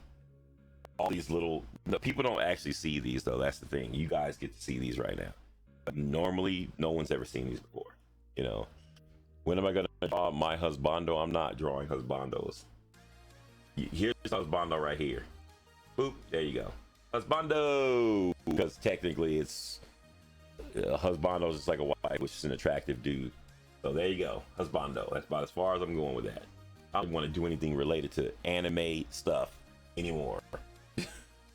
all these little. People don't actually see these though. That's the thing. You guys get to see these right now. But normally, no one's ever seen these before. When am I gonna draw my husbando? I'm not drawing husbandos. Here's husbando right here. Boop. There you go. Husbando. Because technically, it's husbando is just like a wife, which is an attractive dude. So there you go, husbando. That's about as far as I'm going with that. I don't want to do anything related to anime stuff anymore.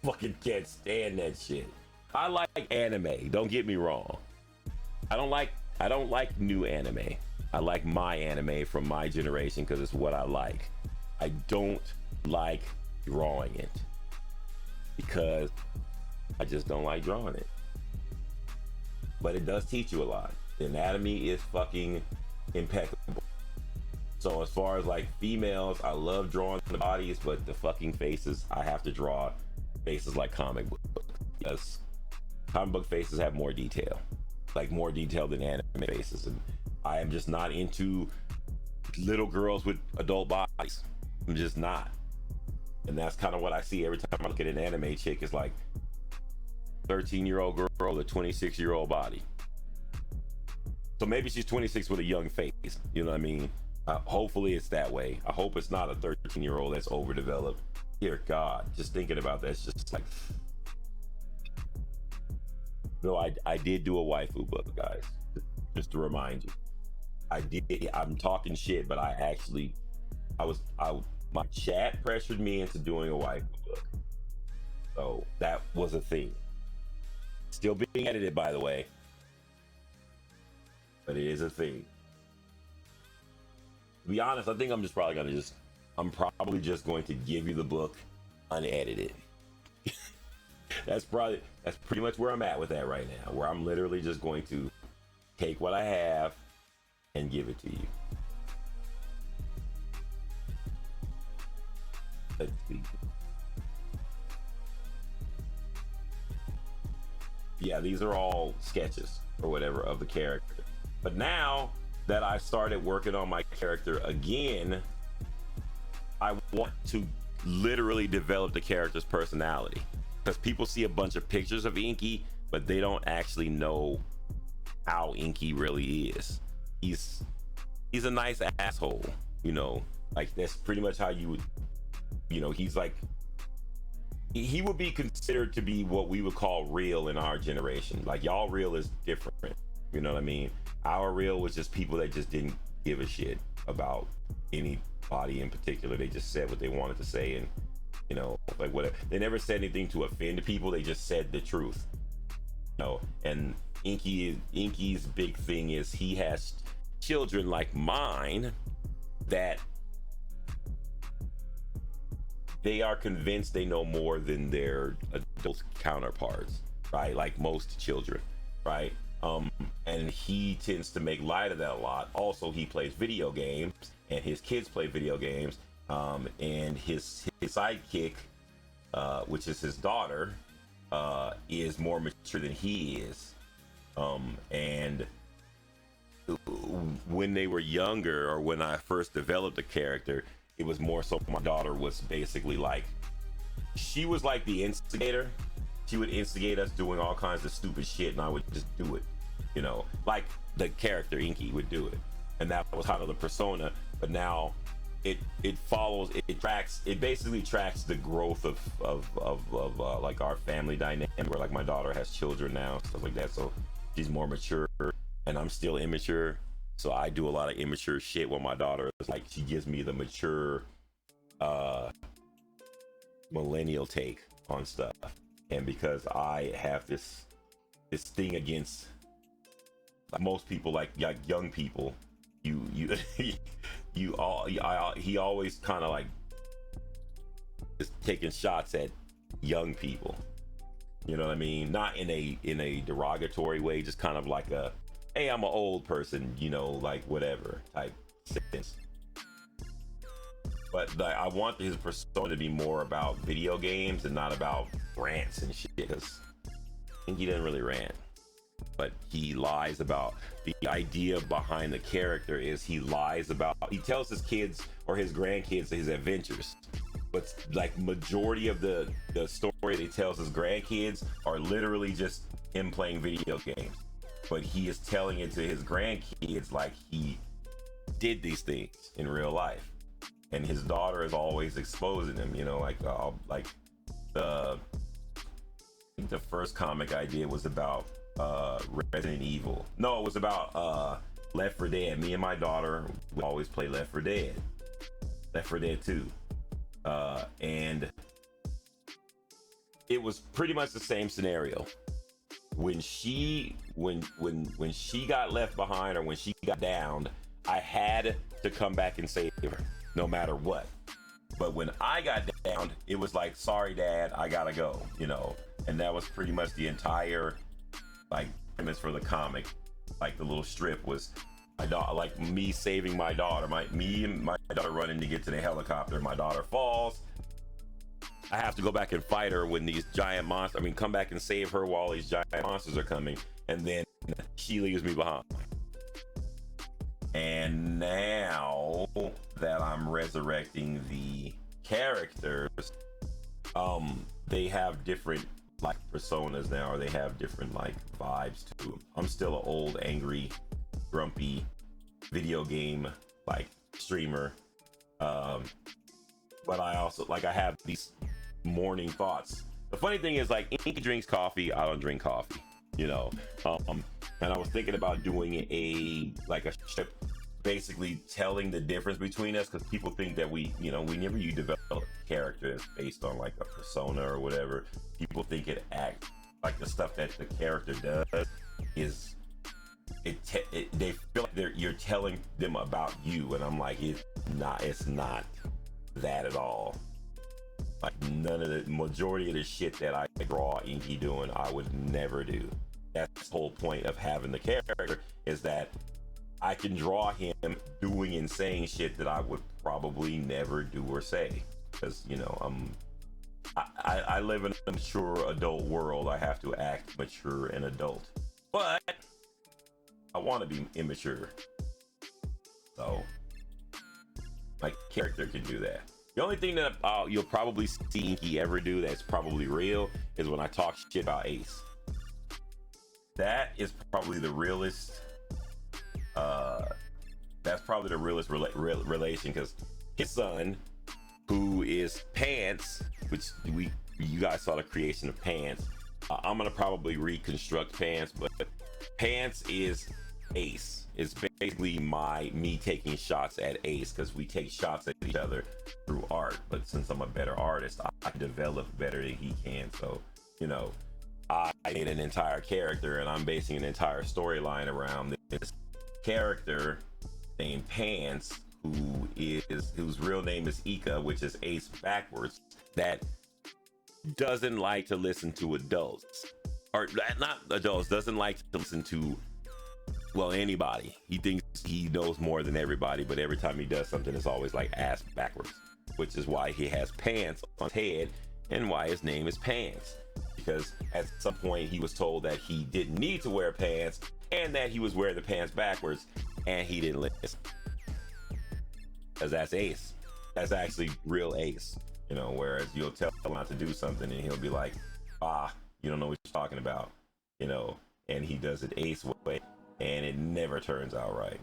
Fucking can't stand that shit. I like anime, don't get me wrong. I don't like new anime. I like my anime from my generation because it's what I like. I don't like drawing it because I just don't like drawing it. But it does teach you a lot. The anatomy is fucking impeccable. So as far as like females, I love drawing the bodies, but the fucking faces, I have to draw faces like comic book. Because comic book faces have more detail, like more detail than anime faces. And I am just not into little girls with adult bodies. I'm just not. And that's kind of what I see every time I look at an anime chick. It's like 13-year-old girl with a 26-year-old body. So maybe she's 26 with a young face. You know what I mean? Hopefully it's that way. I hope it's not a 13-year-old that's overdeveloped. Dear God, just thinking about that, it's just like. No, I did do a waifu book, guys. Just to remind you, I did. I'm talking shit, but my chat pressured me into doing a waifu book. So that was a thing. Still being edited, by the way. But it is a thing. To be honest, I think I'm probably just going to give you the book unedited. That's pretty much where I'm at with that right now, where I'm literally just going to take what I have and give it to you. Let's see. Yeah, these are all sketches or whatever of the character. But now that I started working on my character again, I want to literally develop the character's personality, because people see a bunch of pictures of Inky, but they don't actually know how Inky really is. He's a nice asshole, you know, like that's pretty much how you would, you know, he's like, he would be considered to be what we would call real in our generation. Like y'all real is different, you know what I mean? Our real was just people that just didn't give a shit about anybody in particular. They just said what they wanted to say, and you know, like whatever. They never said anything to offend people. They just said the truth, you know. And Inky's big thing is he has children like mine that they are convinced they know more than their adult counterparts, right? Like most children, right? And he tends to make light of that a lot. Also, he plays video games, and his kids play video games. And his sidekick, which is his daughter, is more mature than he is. And when they were younger, or when I first developed the character, it was more so my daughter was basically like, she was like the instigator. She would instigate us doing all kinds of stupid shit, and I would just do it, you know, like the character Inky would do it. And that was kind of the persona. But now it follows, it basically tracks the growth of like our family dynamic, where like my daughter has children now, stuff like that. So she's more mature and I'm still immature. So I do a lot of immature shit when my daughter is like, she gives me the mature millennial take on stuff. And because I have this thing against most people, like young people, he always kind of like just taking shots at young people, you know what I mean? Not in a derogatory way, just kind of like a, hey, I'm an old person, you know, like whatever type sense. But like, I want his persona to be more about video games and not about rants and shit, because I think he doesn't really rant, but he lies about the idea behind the character. Is he tells his kids or his grandkids his adventures, but like majority of the story that he tells his grandkids are literally just him playing video games, but he is telling it to his grandkids like he did these things in real life. And his daughter is always exposing him, you know, like I think the first comic I did was about Resident Evil. No, it was about Left 4 Dead. Me and my daughter would always play Left 4 Dead. Left 4 Dead 2. And it was pretty much the same scenario. When she got left behind, or when she got downed, I had to come back and save her, no matter what. But when I got down, it was like, sorry dad, I gotta go, you know. And that was pretty much the entire like premise for the comic. Like the little strip was my daughter, like me saving my daughter, me and my daughter running to get to the helicopter. My daughter falls, I have to go back and fight her when these giant monsters, come back and save her while these giant monsters are coming, and then she leaves me behind. And now that I'm resurrecting the characters, they have different like personas now, or they have different like vibes to them. I'm still an old, angry, grumpy video game like streamer, but I also like, I have these morning thoughts. The funny thing is, like, Inky drinks coffee, I don't drink coffee, you know. And I was thinking about doing a strip basically telling the difference between us, because people think that whenever you develop a character that's based on like a persona or whatever, people think it acts like the stuff that the character does is they feel like you're telling them about you, and I'm like, it's not that at all. Like, none of the majority of the shit that I draw Inky doing, I would never do. That's the whole point of having the character, is that I can draw him doing and saying shit that I would probably never do or say, because I live in a mature adult world. I have to act mature and adult, but I want to be immature. So my character can do that. The only thing that you'll probably see Inky ever do that's probably real is when I talk shit about Ace. That is probably the realest. That's probably the realest relation, because his son, who is Pants, which you guys saw the creation of Pants. I'm gonna probably reconstruct Pants, but Pants is Ace. It's basically me taking shots at Ace, because we take shots at each other through art. But since I'm a better artist, I develop better than he can. So, you know, I made an entire character, and I'm basing an entire storyline around this character named Pants, whose real name is Ika, which is Ace backwards, that doesn't like to listen to adults, or not adults, doesn't like to listen to, well, anybody. He thinks he knows more than everybody, but every time he does something, it's always like ass backwards, which is why he has pants on his head and why his name is Pants. Because at some point he was told that he didn't need to wear pants and that he was wearing the pants backwards, and he didn't listen. Because that's Ace. That's actually real Ace. You know, whereas you'll tell him not to do something and he'll be like, you don't know what you're talking about. You know, and he does it Ace way, and it never turns out right.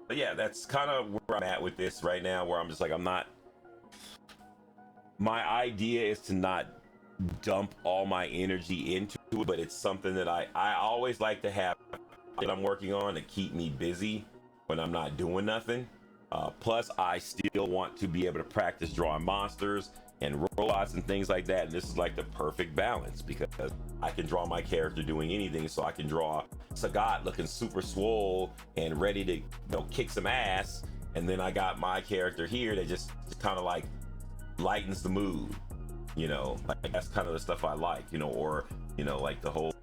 But yeah, that's kind of where I'm at with this right now, where I'm just like, my idea is to not dump all my energy into it, but it's something that I always like to have that I'm working on to keep me busy when I'm not doing nothing. Plus, I still want to be able to practice drawing monsters and robots and things like that. And this is like the perfect balance, because I can draw my character doing anything. So I can draw Sagat looking super swole and ready to, you know, kick some ass. And then I got my character here that just kind of like lightens the mood. You know, like that's kind of the stuff I like, you know, or, you know, like the whole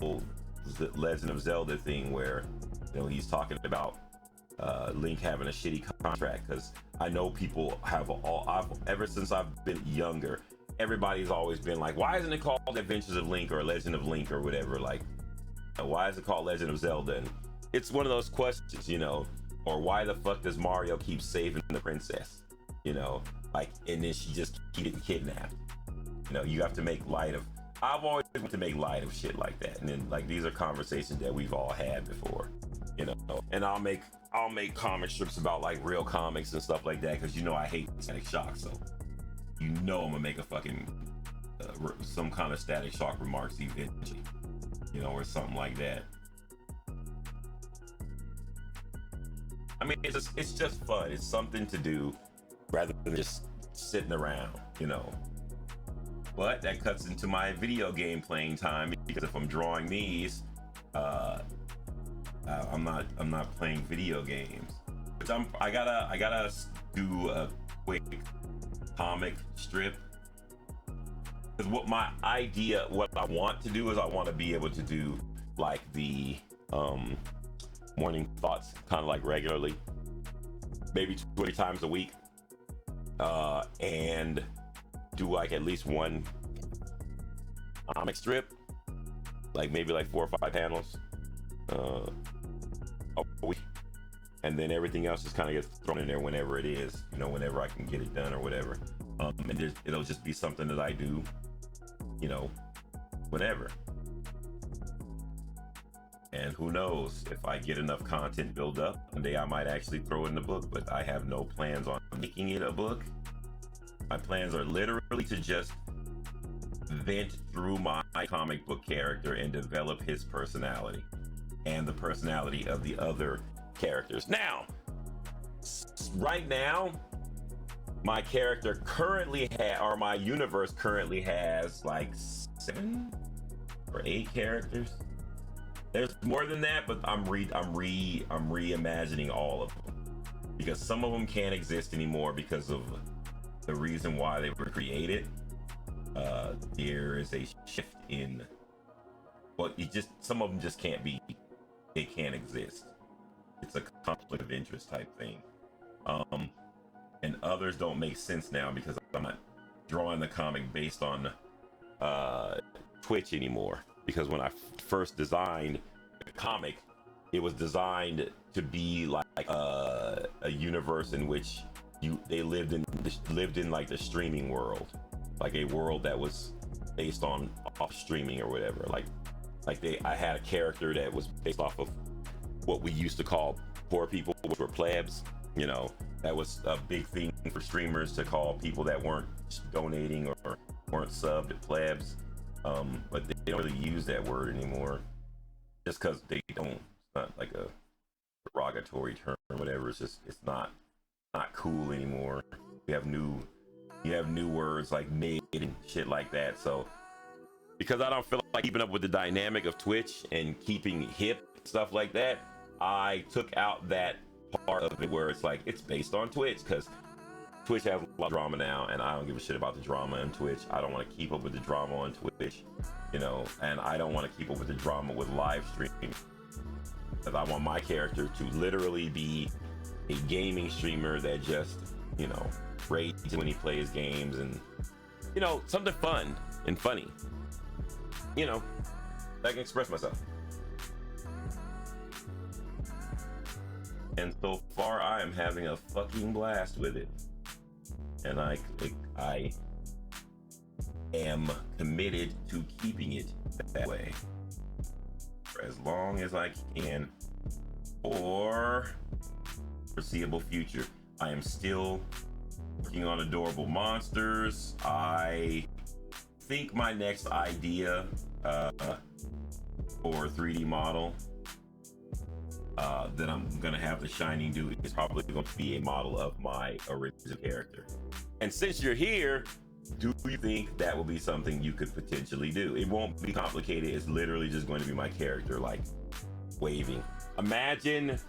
Legend of Zelda thing where, you know, he's talking about Link having a shitty contract, because I know people have ever since I've been younger, everybody's always been like, why isn't it called Adventures of Link or Legend of Link or whatever? Like, why is it called Legend of Zelda? And it's one of those questions, you know, or why the fuck does Mario keep saving the princess? You know, like, and then she just getting kidnapped. You know, you have to make light of. I've always wanted to make light of shit like that, and then like these are conversations that we've all had before, you know. And I'll make comic strips about like real comics and stuff like that, because you know I hate Static Shock, so you know I'm gonna make a fucking some kind of Static Shock remarks eventually, you know, or something like that. I mean, it's just fun. It's something to do rather than just sitting around, you know. But that cuts into my video game playing time, because if I'm drawing these, I'm not playing video games. But I gotta do a quick comic strip. Because what I want to do is I want to be able to do like the morning thoughts kind of like regularly, maybe 20 times a week, and do like at least one comic strip, like maybe like 4 or 5 panels a week, and then everything else just kind of gets thrown in there whenever it is, you know, whenever I can get it done or whatever. And it'll just be something that I do, you know, whenever. And who knows, if I get enough content build up, one day I might actually throw it in the book, but I have no plans on making it a book. My plans are literally to just vent through my comic book character and develop his personality and the personality of the other characters. Now, right now, my character currently my universe currently has like 7 or 8 characters. There's more than that, but I'm reimagining all of them, because some of them can't exist anymore because of the reason why they were created. There is a shift in, well, some of them just can't be, they can't exist. It's a conflict of interest type thing. And others don't make sense now because I'm not drawing the comic based on Twitch anymore. Because when I first designed the comic, it was designed to be like a universe in which they lived in like the streaming world, like a world that was based on off streaming or whatever. I had a character that was based off of what we used to call poor people, which were plebs. You know, that was a big thing for streamers to call people that weren't donating or weren't subbed plebs. But they don't really use that word anymore, just because they don't. It's not like a derogatory term or whatever. It's just it's not cool anymore. You have new words like mid and shit like that. So because I don't feel like keeping up with the dynamic of Twitch and keeping hip stuff like that, I took out that part of it where it's like it's based on Twitch, because Twitch has a lot of drama now, and I don't give a shit about the drama on Twitch. I don't want to keep up with the drama on Twitch, you know, and I don't want to keep up with the drama with live streaming, because I want my character to literally be a gaming streamer that just, you know, rages when he plays games, and, you know, something fun and funny, you know, I can express myself. And so far, I am having a fucking blast with it. And I am committed to keeping it that way for as long as I can, or foreseeable future. I am still working on adorable monsters. I think my next idea for a 3D model that I'm gonna have the Shining do is probably going to be a model of my original character. And since you're here, do you think that will be something you could potentially do? It won't be complicated. It's literally just going to be my character, like, waving. Imagine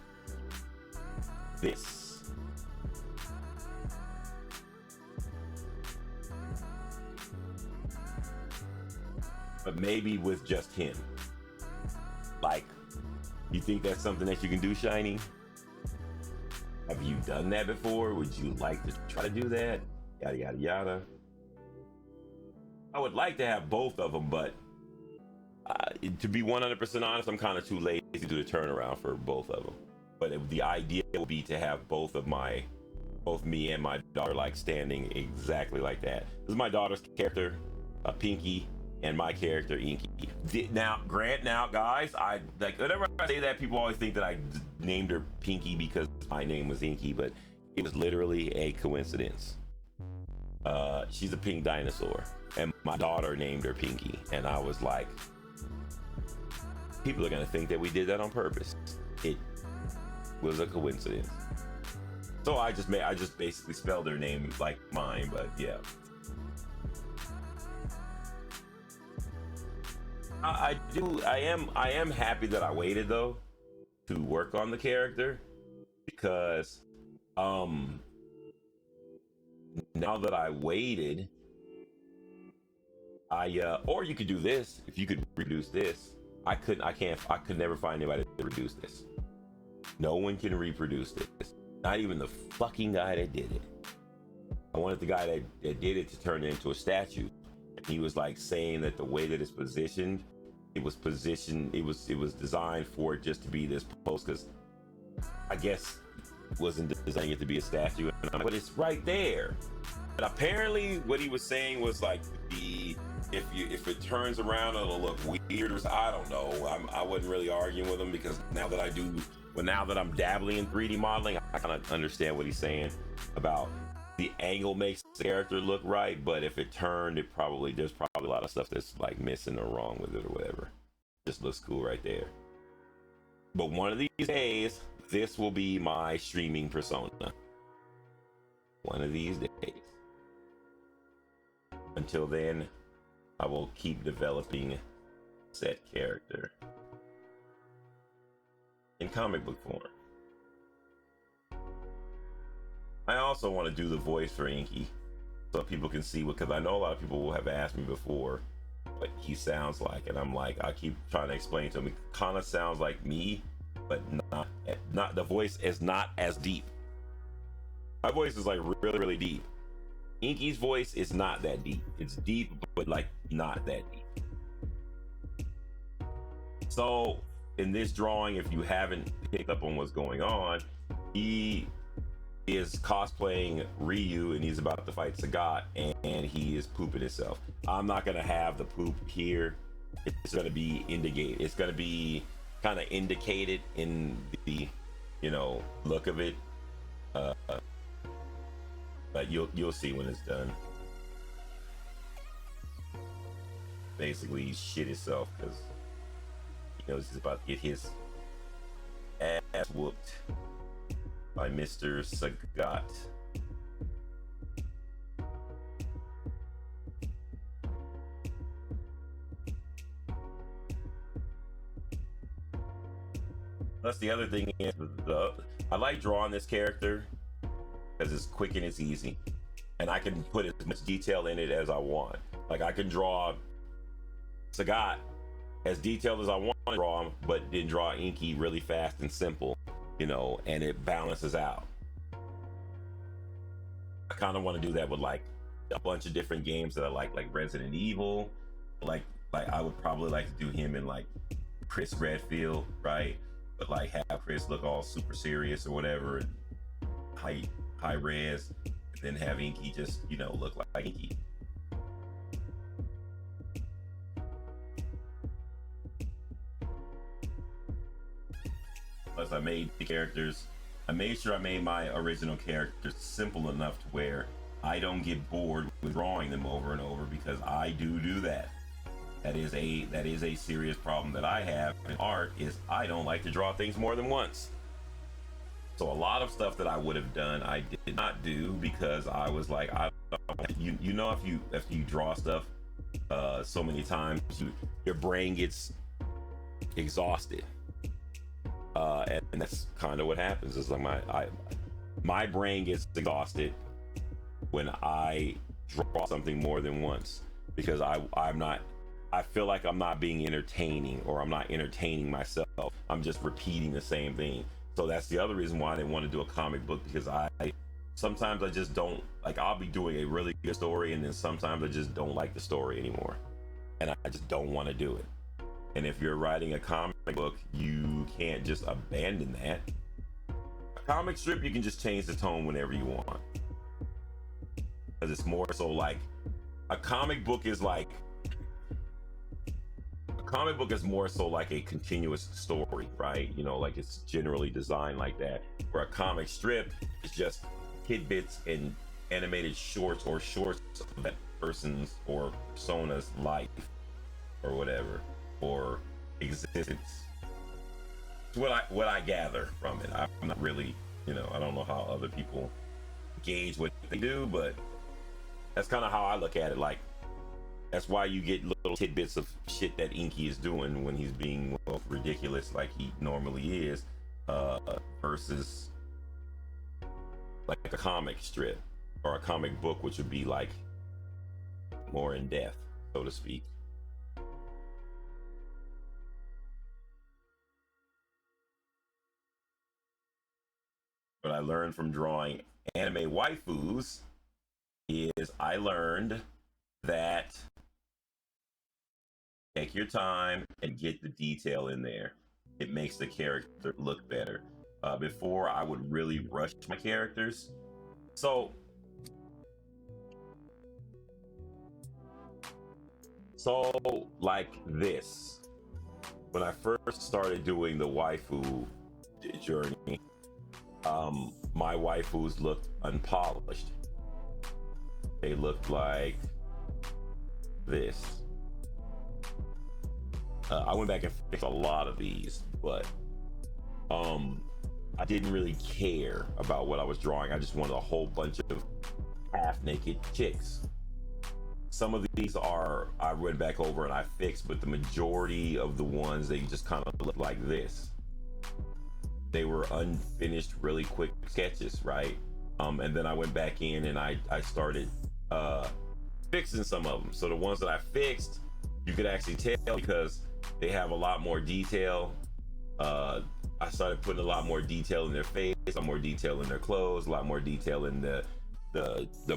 this. But maybe with just him. Like, you think that's something that you can do, Shiny? Have you done that before? Would you like to try to do that? Yada, yada, yada. I would like to have both of them, but to be 100% honest, I'm kind of too lazy to do the turnaround for both of them. But the idea would be to have both me and my daughter, like, standing exactly like that. This is my daughter's character, Pinky, and my character, Inky. Now, guys, I like whenever I say that, people always think that I named her Pinky because my name was Inky, but it was literally a coincidence. She's a pink dinosaur, and my daughter named her Pinky, and I was like, people are gonna think that we did that on purpose. It was a coincidence. So I just basically spelled her name like mine, but yeah. I am happy that I waited though to work on the character, because now that I waited, or you could do this. If you could reproduce this, I could never find anybody to reproduce this. No one can reproduce this, not even the fucking guy that did it. I wanted the guy that did it to turn it into a statue. He was like saying that the way that it's positioned, it was designed for it just to be this pose, because I guess it wasn't designing it to be a statue. And I'm like, but it's right there. But apparently what he was saying was like, if it turns around, it'll look weird. I don't know. I wasn't really arguing with him, because now that I'm dabbling in 3D modeling, I kind of understand what he's saying about the angle makes the character look right, but if it turned, there's probably a lot of stuff that's like missing or wrong with it or whatever. Just looks cool right there. But one of these days, this will be my streaming persona. One of these days. Until then, I will keep developing said character in comic book form. I also want to do the voice for Inky, so people can see what, because I know a lot of people will have asked me before what he sounds like, and I'm like, I keep trying to explain to them, it kind of sounds like me, but not the voice is not as deep. My voice is like really, really deep. Inky's voice is not that deep. It's deep, but like not that deep. So in this drawing, if you haven't picked up on what's going on, he is cosplaying Ryu and he's about to fight Sagat, and he is pooping himself. I'm not gonna have the poop here. It's gonna be indicated. It's gonna be kind of indicated in the, you know, look of it. But you'll see when it's done. Basically, he shit himself because he knows he's about to get his ass whooped by Mr. Sagat. That's the other thing is, I like drawing this character because it's quick and it's easy, and I can put as much detail in it as I want. Like I can draw Sagat as detailed as I want to draw him, but then draw Inky really fast and simple, you know, and it balances out. I kind of want to do that with like a bunch of different games that I like Resident Evil. Like I would probably like to do him in like Chris Redfield, right? But like have Chris look all super serious or whatever, and high res, and then have Inky just, you know, look like Inky. Plus, I made the characters. I made sure I made my original characters simple enough to where I don't get bored with drawing them over and over, because I do that. That is a serious problem that I have in art, is I don't like to draw things more than once. So a lot of stuff that I would have done, I did not do because I was like, you know, if you draw stuff so many times, your brain gets exhausted. And that's kind of what happens. It's like my brain gets exhausted when I draw something more than once, because I feel like I'm not being entertaining, or I'm not entertaining myself. I'm just repeating the same thing. So that's the other reason why I didn't want to do a comic book, because sometimes I just don't like, I'll be doing a really good story and then sometimes I just don't like the story anymore, and I just don't want to do it. And if you're writing a comic book, you can't just abandon that. A comic strip, you can just change the tone whenever you want, because it's more so like a comic book is more so like a continuous story, right? You know, like it's generally designed like that. Where a comic strip is just tidbits and animated shorts, or shorts of that person's or persona's life or whatever, or existence. It's what I gather from it. I'm not really, you know, I don't know how other people gauge what they do, but that's kind of how I look at it. Like, that's why you get little tidbits of shit that Inky is doing when he's being ridiculous like he normally is, versus like a comic strip or a comic book, which would be like more in depth, so to speak. What I learned from drawing anime waifus is I learned that take your time and get the detail in there. It makes the character look better. Before, I would really rush my characters. So like this, when I first started doing the waifu journey, my waifus looked unpolished. They looked like this. I went back and fixed a lot of these, but I didn't really care about what I was drawing. I just wanted a whole bunch of half-naked chicks. Some of these I went back over and I fixed, but the majority of the ones, they just kind of look like this. They were unfinished, really quick sketches, right? And then I went back in and I started fixing some of them. So the ones that I fixed, you could actually tell because they have a lot more detail. I started putting a lot more detail in their face, a lot more detail in their clothes, a lot more detail in the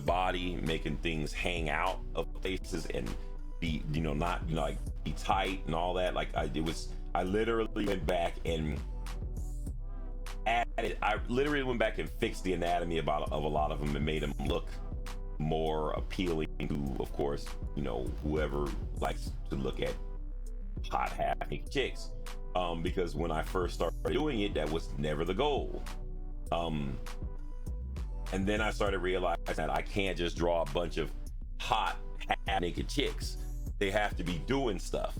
body, making things hang out of faces and be, you know, not, you know, like be tight and all that. Like I literally went back and fixed the anatomy of a lot of them and made them look more appealing to, of course, you know, whoever likes to look at hot half-naked chicks. Because when I first started doing it, that was never the goal. And then I started realizing that I can't just draw a bunch of hot half-naked chicks. They have to be doing stuff,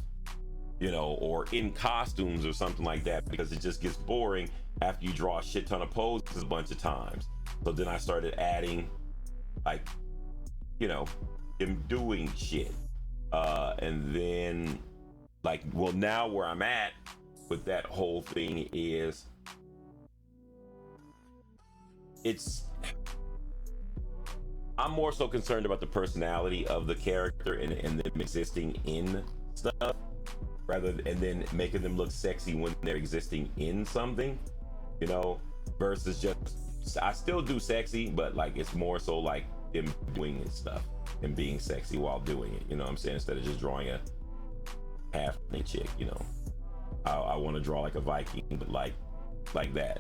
you know, or in costumes or something like that, because it just gets boring after you draw a shit ton of poses a bunch of times. So then I started adding, like, you know, them doing shit. And then, like, well, now where I'm at with that whole thing is, I'm more so concerned about the personality of the character and them existing in stuff, and then making them look sexy when they're existing in something, you know, versus just, I still do sexy, but like it's more so like them doing stuff and being sexy while doing it, you know what I'm saying, instead of just drawing a half-naked chick, you know. I want to draw like a Viking, but like that.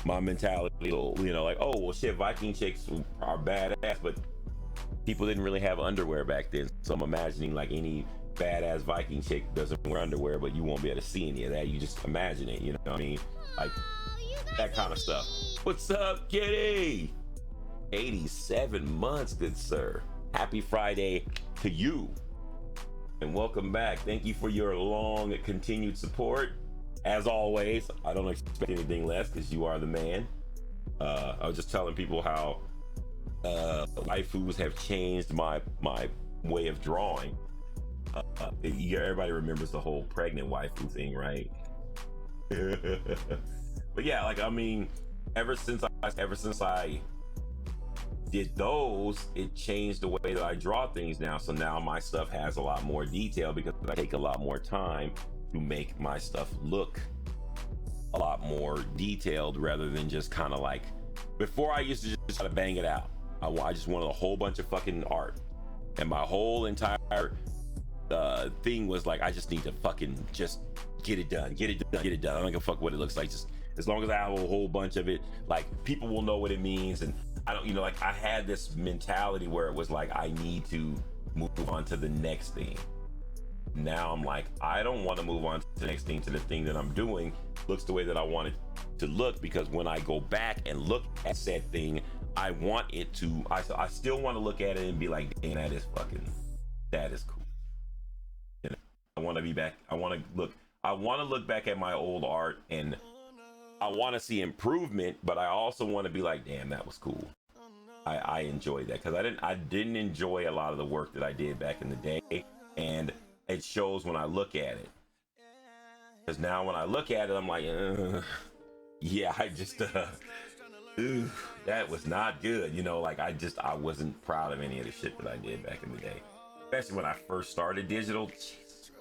My mentality will, you know, like, oh well shit, Viking chicks are badass, but people didn't really have underwear back then, so I'm imagining like any badass Viking chick doesn't wear underwear, but you won't be able to see any of that. You just imagine it, you know what I mean? Like that kind of stuff. What's up, Kitty? 87 months, good sir. Happy Friday to you, and welcome back. Thank you for your long continued support. As always, I don't expect anything less because you are the man. I was just telling people how waifus have changed my way of drawing. Everybody remembers the whole pregnant waifu thing, right? But yeah, like, I mean, ever since I did those, it changed the way that I draw things now. So now my stuff has a lot more detail because I take a lot more time to make my stuff look a lot more detailed, rather than just kind of like, before I used to just try to bang it out. I just wanted a whole bunch of fucking art, and my whole entire thing was like, I just need to fucking just get it done. I don't give a fuck what it looks like, just as long as I have a whole bunch of it, like people will know what it means. And I don't, you know, like I had this mentality where it was like, I need to move on to the next thing. Now I'm like, I don't want to move on to the next thing, to the thing that I'm doing looks the way that I want it to look, because when I go back and look at said thing, I want it to, I still want to look at it and be like, damn, that is cool. You know, I want to be back. I want to look back at my old art, and I want to see improvement, but I also want to be like, damn, that was cool. I enjoyed that, because I didn't enjoy a lot of the work that I did back in the day, and it shows when I look at it. Because now when I look at it, I'm like, yeah, I just, that was not good. You know, like I wasn't proud of any of the shit that I did back in the day. Especially when I first started digital. Jeez.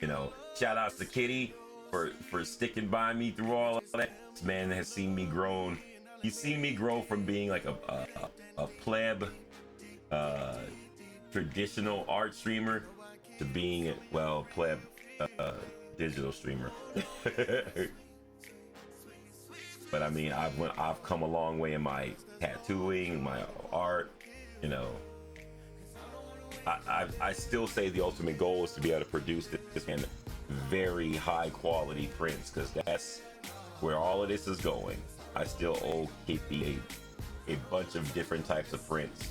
You know, shout outs to Kitty for sticking by me through all of that. This man has seen me grow. He's seen me grow from being like a pleb, traditional art streamer to being, well, pleb, digital streamer. But I mean, I've come a long way in my tattooing, my art, you know. I still say the ultimate goal is to be able to produce this in very high quality prints, because that's where all of this is going. I still owe KP a bunch of different types of prints.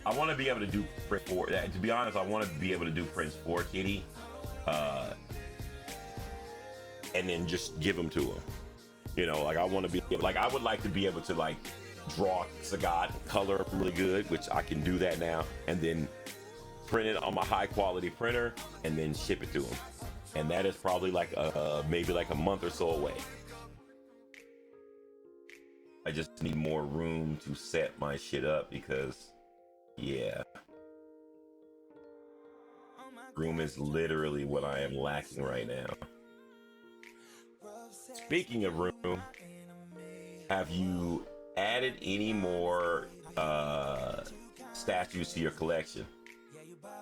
I want to be able to do print for that. To be honest, I want to be able to do prints for Kitty, and then just give them to him. You know, like I want to be like, I would like to be able to like draw Sagat, color really good, which I can do that now, and then print it on my high quality printer and then ship it to him. And that is probably like maybe like a month or so away. I just need more room to set my shit up, because yeah, room is literally what I am lacking right now. Speaking of room, have you added any more statues to your collection?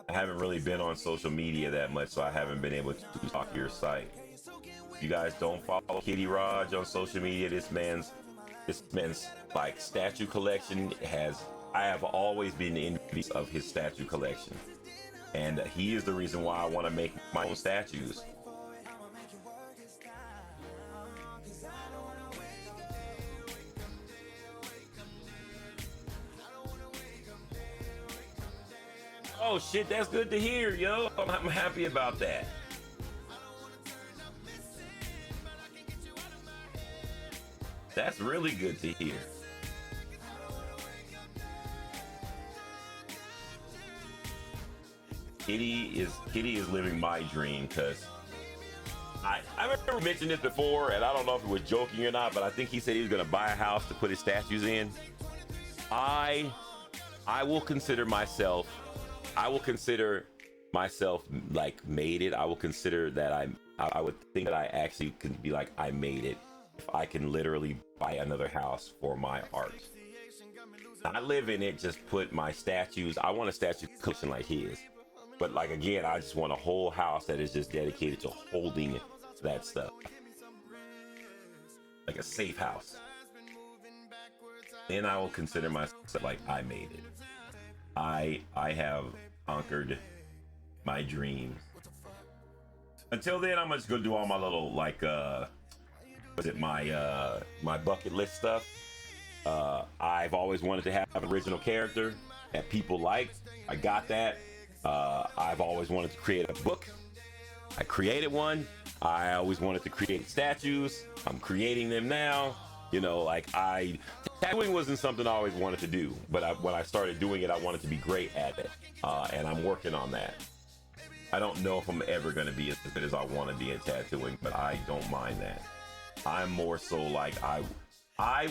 I haven't really been on social media that much, so I haven't been able to talk to your site. You guys don't follow Kitty Raj on social media. This man's like statue collection I have always been envious of his statue collection. And he is the reason why I want to make my own statues. Oh shit, that's good to hear, yo. I'm happy about that. That's really good to hear. Kitty is living my dream, because I remember mentioning this before, and I don't know if it was joking or not, but I think he said he was gonna buy a house to put his statues in. I will consider myself like made it. I will consider that I would think that I actually could be like, I made it if I can literally buy another house for my art. I live in it, just put my statues. I want a statue collection like his. But like, again, I just want a whole house that is just dedicated to holding that stuff. Like a safe house. Then I will consider myself like, I made it. I have conquered my dreams. Until then, I'm just gonna do all my little like my bucket list stuff. I've always wanted to have an original character that people liked. I got that. I've always wanted to create a book. I created one. I always wanted to create statues. I'm creating them now. You know, like tattooing wasn't something I always wanted to do, but when I started doing it, I wanted to be great at it, and I'm working on that. I don't know if I'm ever going to be as good as I want to be in tattooing, but I don't mind that. I'm more so like I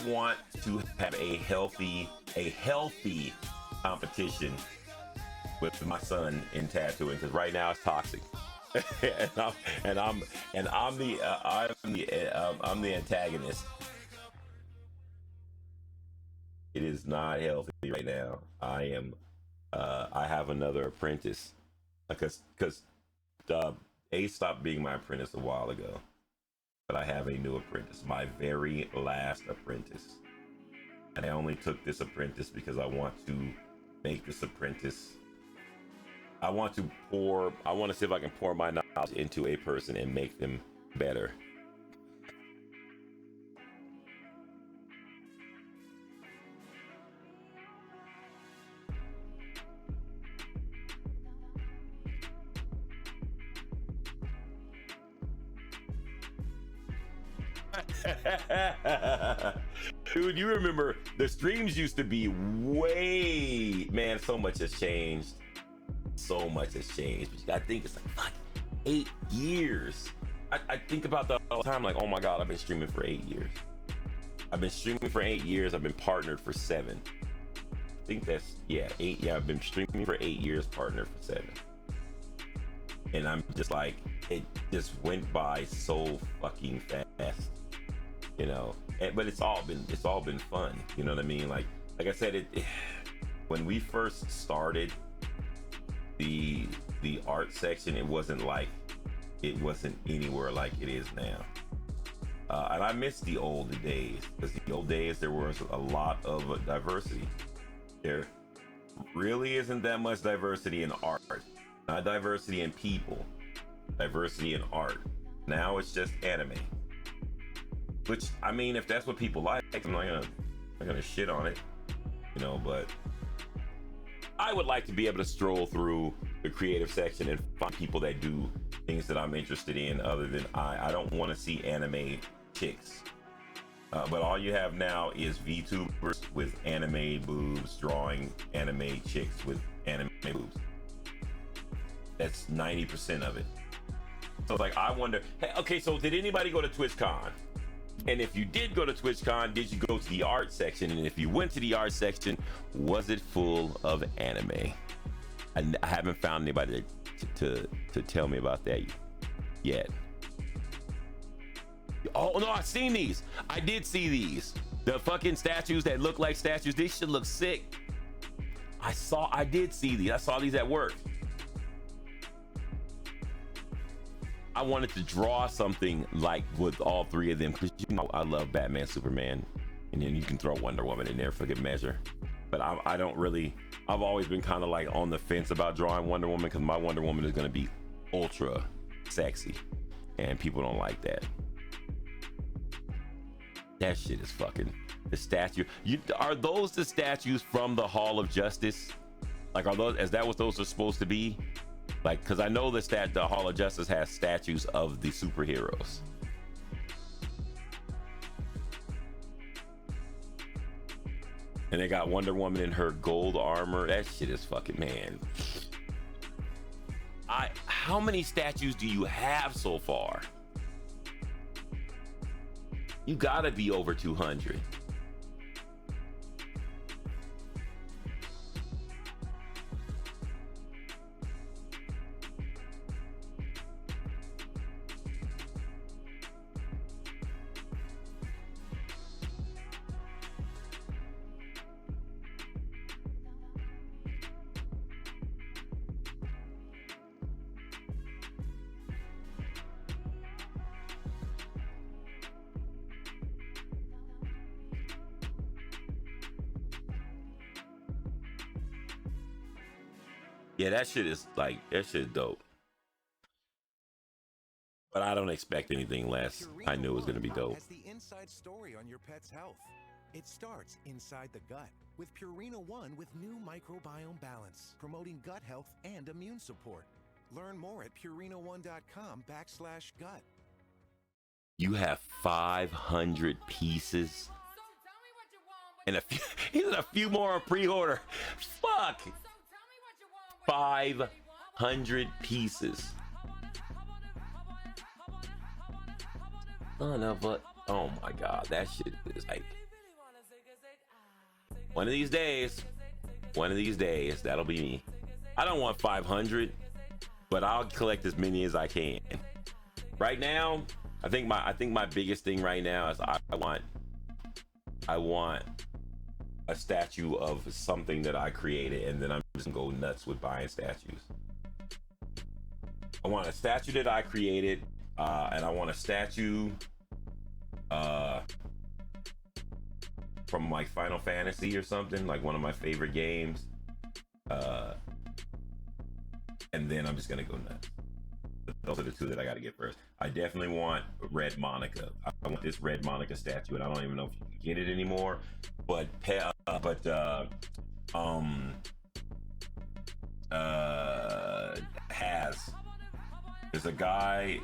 want to have a healthy competition with my son in tattooing, because right now it's toxic. and I'm the antagonist. It is not healthy right now. I have another apprentice, because Ace stopped being my apprentice a while ago, but I have a new apprentice, my very last apprentice. And I only took this apprentice because I want to make this apprentice. I want to see if I can pour my knowledge into a person and make them better. Dude, you remember the streams used to be man, so much has changed. So much has changed. But I think it's like, fuck, 8 years. I think about that all the time, like, oh my god, I've been streaming for 8 years. I've been streaming for 8 years. I've been partnered for 7. I think that's 8. Yeah, I've been streaming for 8 years, partnered for 7. And I'm just like, it just went by so fucking fast, you know. But it's all been fun, you know what I mean? Like I said, when we first started the art section, it wasn't anywhere like it is now. And I miss the old days, because the old days there was a lot of diversity. There really isn't that much diversity in art. Not diversity in people, diversity in art. Now it's just anime. Which, I mean, if that's what people like, I'm not gonna shit on it, you know, but I would like to be able to stroll through the creative section and find people that do things that I'm interested in other than I don't want to see anime chicks. But all you have now is VTubers with anime boobs drawing anime chicks with anime boobs. That's 90% of it. So like, I wonder, hey, okay, so did anybody go to TwitchCon? And if you did go to TwitchCon, did you go to the art section? And if you went to the art section, was it full of anime? I haven't found anybody to tell me about that yet. Oh no, I've seen these. I did see these. The fucking statues that look like statues. These should look sick. I did see these. I saw these at work. I wanted to draw something like with all three of them because you know I love Batman, Superman, and then you can throw Wonder Woman in there for good measure. But I don't really. I've always been kind of like on the fence about drawing Wonder Woman because my Wonder Woman is gonna be ultra sexy, and people don't like that. That shit is fucking the statue. Are those the statues from the Hall of Justice? Like, are those? Is that what those are supposed to be? Like, because I know the Hall of Justice has statues of the superheroes. And they got Wonder Woman in her gold armor. That shit is fucking, man. How many statues do you have so far? You gotta be over 200. Yeah, that shit is dope. But I don't expect anything less. I knew it was gonna be dope. Has the inside story on your pet's health. It starts inside the gut with Purina One with new microbiome balance, promoting gut health and immune support. Learn more at purina1.com/gut. You have 500 pieces. And a few more on pre-order. Fuck. 500 pieces. Son of a, oh my god, that shit is like, one of these days, that'll be me. I don't want 500, but I'll collect as many as I can. Right now, I think my biggest thing right now is I want a statue of something that I created, and then I'm just gonna go nuts with buying statues. I want a statue that I created, and I want a statue from like Final Fantasy or something, like one of my favorite games. And then I'm just gonna go nuts. Those are the two that I gotta get first. I definitely want Red Monica. I want this Red Monica statue, and I don't even know if you can get it anymore. But there's a guy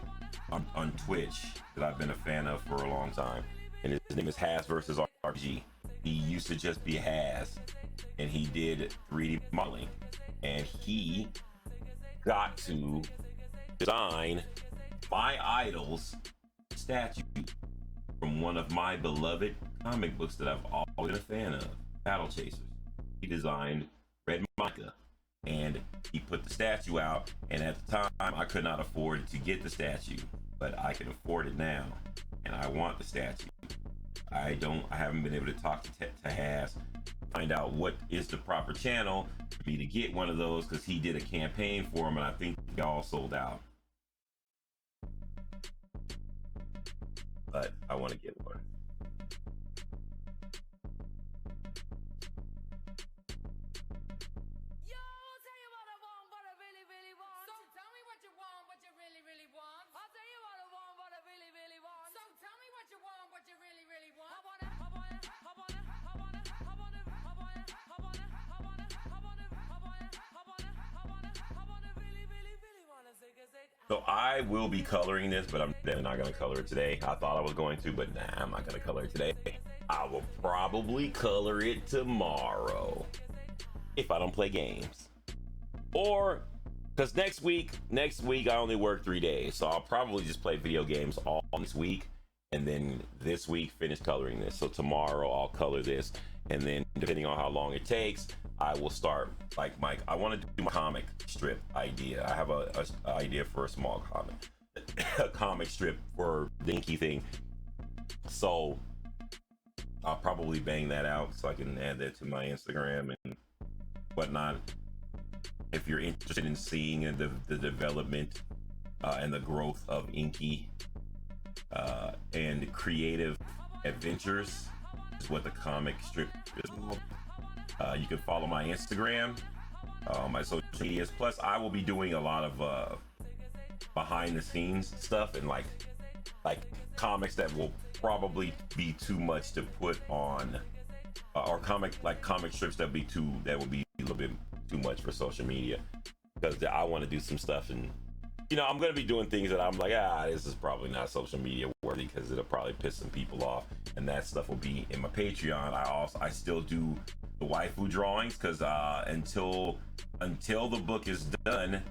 on Twitch that I've been a fan of for a long time, and his name is Has versus RPG. He used to just be Has, and he did 3D modeling, and he got to design my idol's statue from one of my beloved comic books that I've always been a fan of, Battle Chasers. He designed Red Monica, and he put the statue out, and at the time I could not afford to get the statue, but I can afford it now, and I want the statue. I haven't been able to talk to Has, find out what is the proper channel for me to get one of those, because he did a campaign for him, and I think they all sold out. But I want to get one. So I will be coloring this, but I'm definitely not going to color it today. I thought I was going to, but nah, I'm not going to color it today. I will probably color it tomorrow if I don't play games. Or, because next week I only work 3 days, so I'll probably just play video games all this week, and then this week finish coloring this. So tomorrow I'll color this, and then depending on how long it takes, I will start, like, Mike, I want to do my comic strip idea. I have a idea for a small comic, a comic strip for the Dinky thing. So I'll probably bang that out so I can add that to my Instagram and whatnot. If you're interested in seeing the development and the growth of inky and creative adventures is what the comic strip is called. You can follow my Instagram, my social medias. Plus, I will be doing a lot of behind the scenes stuff and like comics that will probably be too much to put on, or comic strips that will be a little bit too much for social media, because I want to do some stuff, and you know, I'm going to be doing things that I'm like, this is probably not social media worthy because it'll probably piss some people off, and that stuff will be in my Patreon. I still do the waifu drawings because until the book is done,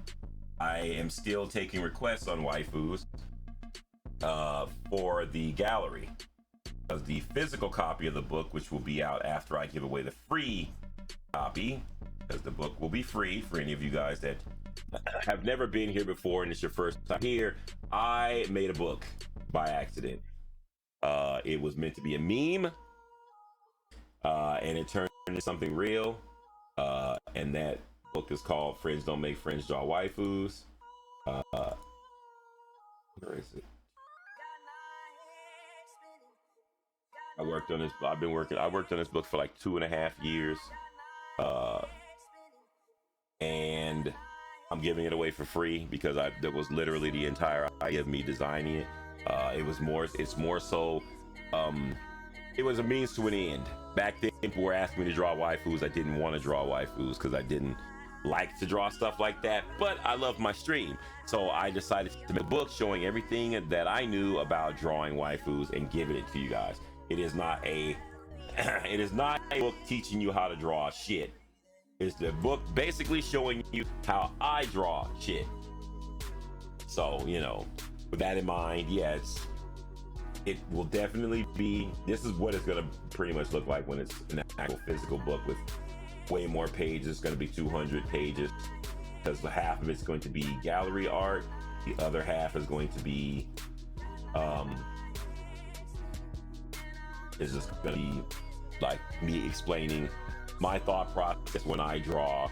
I am still taking requests on waifus for the gallery. Because the physical copy of the book, which will be out after I give away the free copy, because the book will be free for any of you guys that have never been here before and it's your first time here. I made a book by accident. It was meant to be a meme, and it turned into something real. And that book is called Friends Don't Make Friends Draw Waifus. Where is it? I worked on this book for like 2.5 years. And I'm giving it away for free because that was literally the entire idea of me designing it. It was more so it was a means to an end. Back then, people were asking me to draw waifus. I didn't want to draw waifus because I didn't like to draw stuff like that, but I love my stream. So I decided to make a book showing everything that I knew about drawing waifus and giving it to you guys. It is not a book teaching you how to draw shit. It's the book basically showing you how I draw shit. So, you know, with that in mind, it will definitely be, this is what it's gonna pretty much look like when it's an actual physical book with way more pages. It's gonna be 200 pages because the half of it's going to be gallery art. The other half is going to be is just gonna be like me explaining my thought process when I draw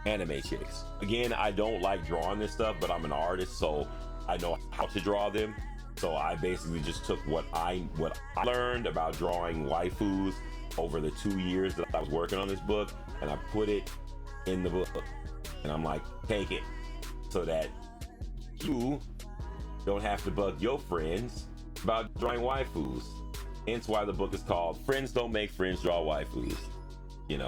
anime chicks. Again, I don't like drawing this stuff, but I'm an artist, so I know how to draw them. So I basically just took what I learned about drawing waifus over the 2 years that I was working on this book, and I put it in the book. And I'm like, take it, so that you don't have to bug your friends about drawing waifus. Hence why the book is called Friends Don't Make Friends Draw Waifus. You know,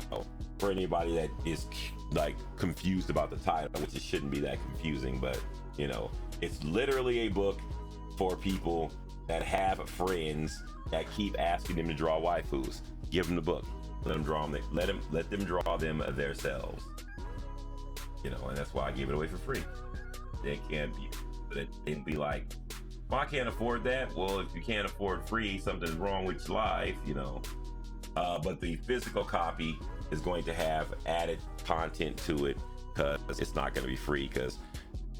for anybody that is like confused about the title, which it shouldn't be that confusing, but you know, it's literally a book for people that have friends that keep asking them to draw waifus. Give them the book, let them draw them, let them draw them themselves. You know, and that's why I give it away for free. They can't be like, well, I can't afford that. Well, if you can't afford free, something's wrong with your life, you know. But the physical copy is going to have added content to it because it's not going to be free, because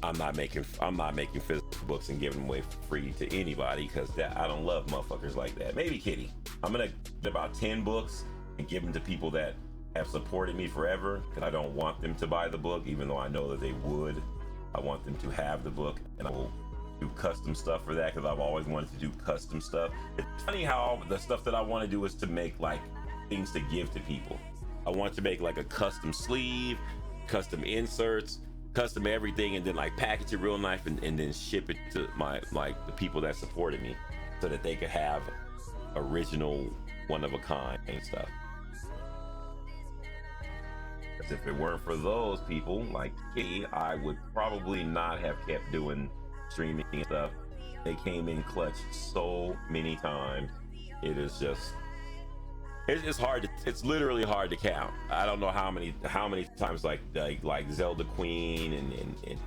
I'm not making physical books and giving them away for free to anybody, because I don't love motherfuckers like that. Maybe Kitty. I'm gonna get about 10 books and give them to people that have supported me forever, because I don't want them to buy the book, even though I know that they would. I want them to have the book, and I will do custom stuff for that, because I've always wanted to do custom stuff. It's funny how the stuff that I want to do is to make like things to give to people. I want to make like a custom sleeve, custom inserts, custom everything, and then like package it real nice and then ship it to my the people that supported me, so that they could have original one of a kind and stuff. Because if it weren't for those people like Kitty, I would probably not have kept doing streaming and stuff. They came in clutch so many times. It is just, it's hard to, it's literally hard to count. I don't know how many times like Zelda Queen and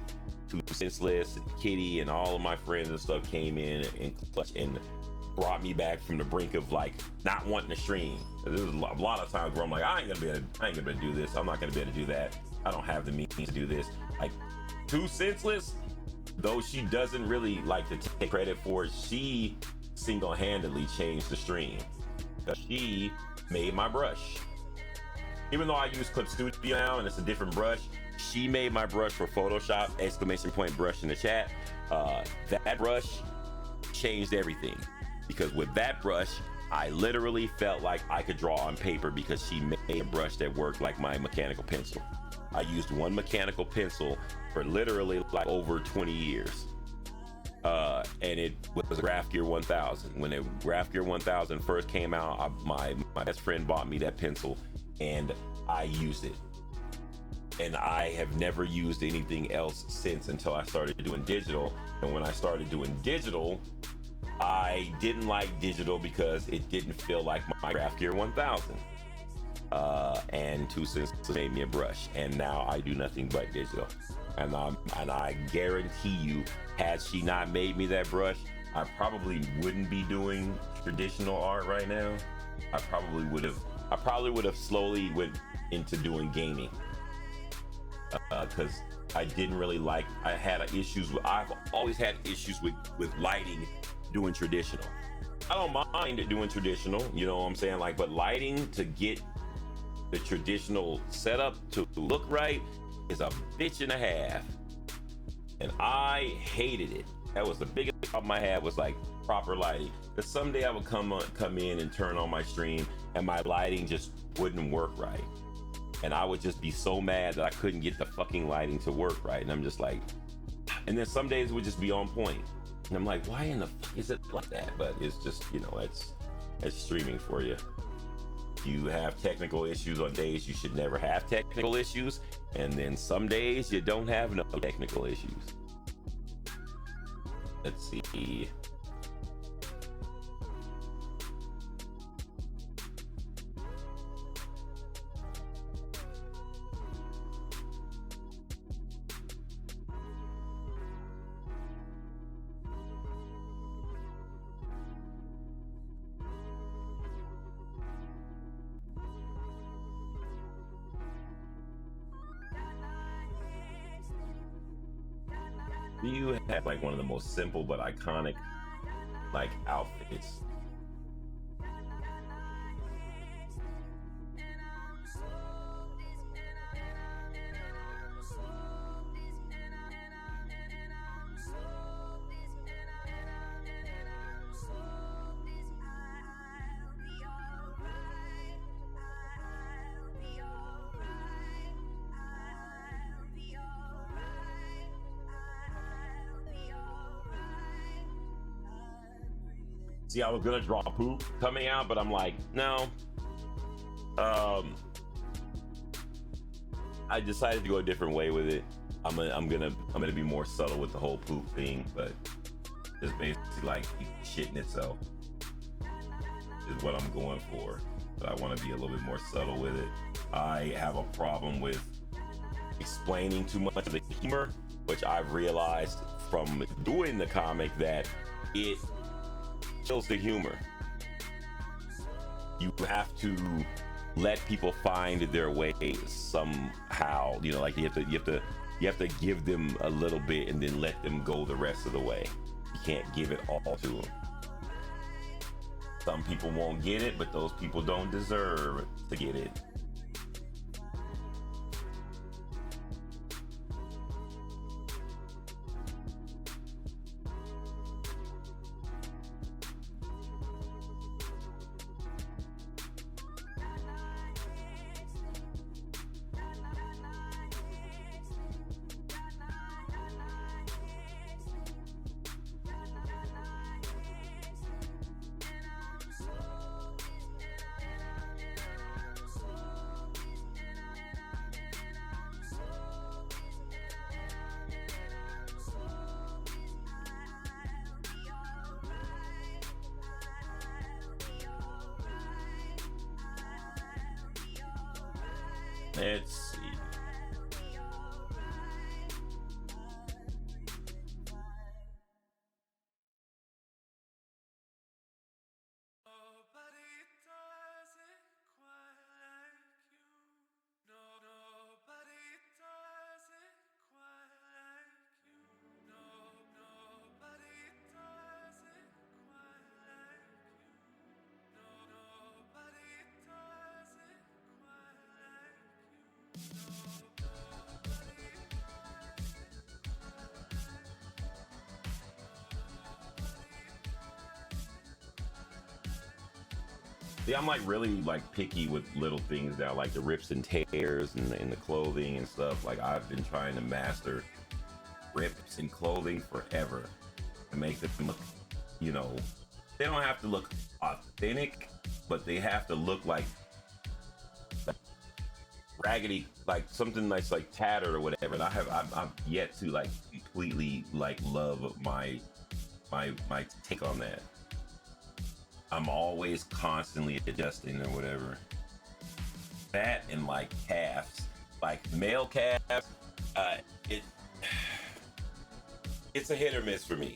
Two Senseless and Kitty and all of my friends and stuff came in and clutch and brought me back from the brink of like not wanting to stream. There was a lot of times where I'm like, I ain't gonna be able to do this. I'm not gonna be able to do that. I don't have the means to do this. Like Two Senseless, though she doesn't really like to take credit for it, she single-handedly changed the stream. She made my brush. Even though I use Clip Studio now and it's a different brush, She made my brush for Photoshop, exclamation point brush in the chat. That brush changed everything, because with that brush, I literally felt like I could draw on paper, because she made a brush that worked like my mechanical pencil. I used one mechanical pencil for literally like over 20 years. And it was a Graph Gear 1000. When the Graph Gear 1000 first came out, my best friend bought me that pencil and I used it. And I have never used anything else since, until I started doing digital. And when I started doing digital, I didn't like digital because it didn't feel like my Graph Gear 1000. And 2 cents made me a brush, and now I do nothing but digital. And I guarantee you, had she not made me that brush, I probably wouldn't be doing traditional art right now. I probably would have slowly went into doing gaming, because I didn't really like. I've always had issues with lighting doing traditional. I don't mind doing traditional, you know what I'm saying? Like, but lighting to get the traditional setup to look right is a bitch and a half, and I hated it. That was the biggest problem I had, was like proper lighting. Because someday I would come in and turn on my stream, and my lighting just wouldn't work right, and I would just be so mad that I couldn't get the fucking lighting to work right. And I'm just like, and then some days it would just be on point, and I'm like, why in the fuck is it like that? But it's just, you know, it's streaming for you. You have technical issues on days you should never have technical issues, and then some days you don't have no technical issues. Let's see. You have like one of the most simple but iconic like outfits. See, I was gonna draw poop coming out, but I'm like, no. I decided to go a different way with it. I'm gonna be more subtle with the whole poop thing, but it's basically like shitting itself is what I'm going for. But I want to be a little bit more subtle with it. I have a problem with explaining too much of the humor, which I've realized from doing the comic that it kills the humor. You have to let people find their way somehow. You know, like you have to give them a little bit and then let them go the rest of the way. You can't give it all to them. Some people won't get it, but those people don't deserve to get it. Let's see. Yeah, I'm like really like picky with little things now, like the rips and tears and the clothing and stuff. Like I've been trying to master rips in clothing forever to make them look, you know, they don't have to look authentic, but they have to look like raggedy, like something that's like tattered or whatever. And I'm yet to like completely like love my take on that. I'm always constantly adjusting or whatever. That and like calves, like male calves, it's a hit or miss for me.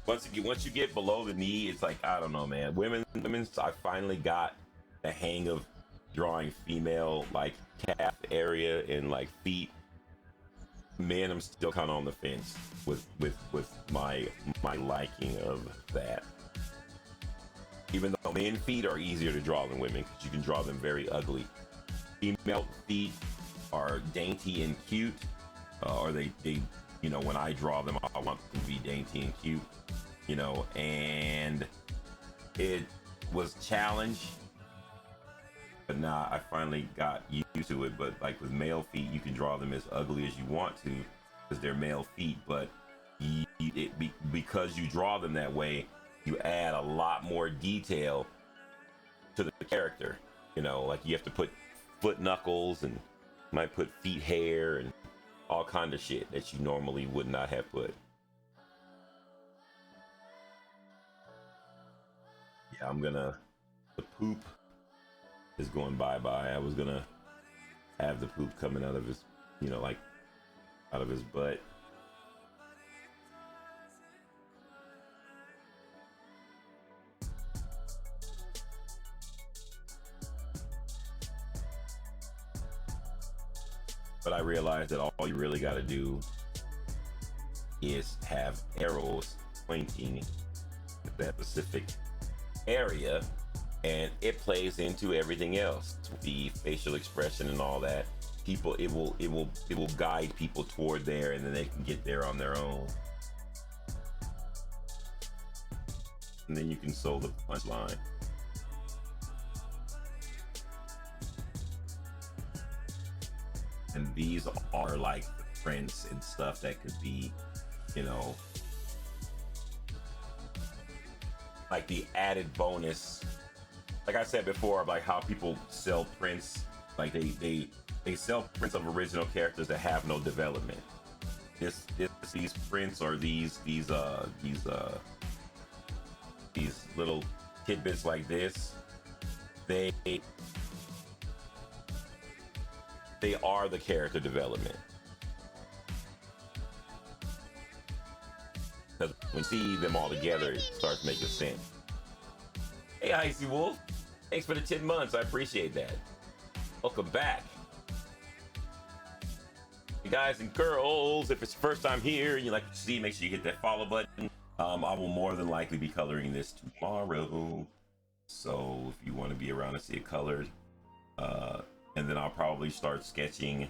Once you get below the knee, it's like, I don't know, man. Women's, I finally got the hang of drawing female like calf area and like feet. Man, I'm still kind of on the fence with my liking of that. Even though men feet are easier to draw than women because you can draw them very ugly. Female feet are dainty and cute, or they you know, when I draw them, I want them to be dainty and cute, you know, and it was a challenge, but nah, I finally got used to it. But like with male feet, you can draw them as ugly as you want to because they're male feet, but because you draw them that way, you add a lot more detail to the character. You know, like you have to put foot knuckles and might put feet hair and all kind of shit that you normally would not have put. Yeah, the poop is going bye-bye. I was gonna have the poop coming out of his, you know, like out of his butt. But I realized that all you really got to do is have arrows pointing at that specific area, and it plays into everything else. The facial expression and all that. People, it will guide people toward there, and then they can get there on their own. And then you can sew the punchline. And these are like the prints and stuff that could be, you know, like the added bonus. Like I said before, like how people sell prints, like they sell prints of original characters that have no development. These prints or these little tidbits like this, they are the character development. Because when you see them all together, it starts making sense. Hey, Icy Wolf. Thanks for the 10 months. I appreciate that. Welcome back. Hey guys and girls, if it's your first time here and you like to see, make sure you hit that follow button. I will more than likely be coloring this tomorrow. So if you want to be around to see it colored, and then I'll probably start sketching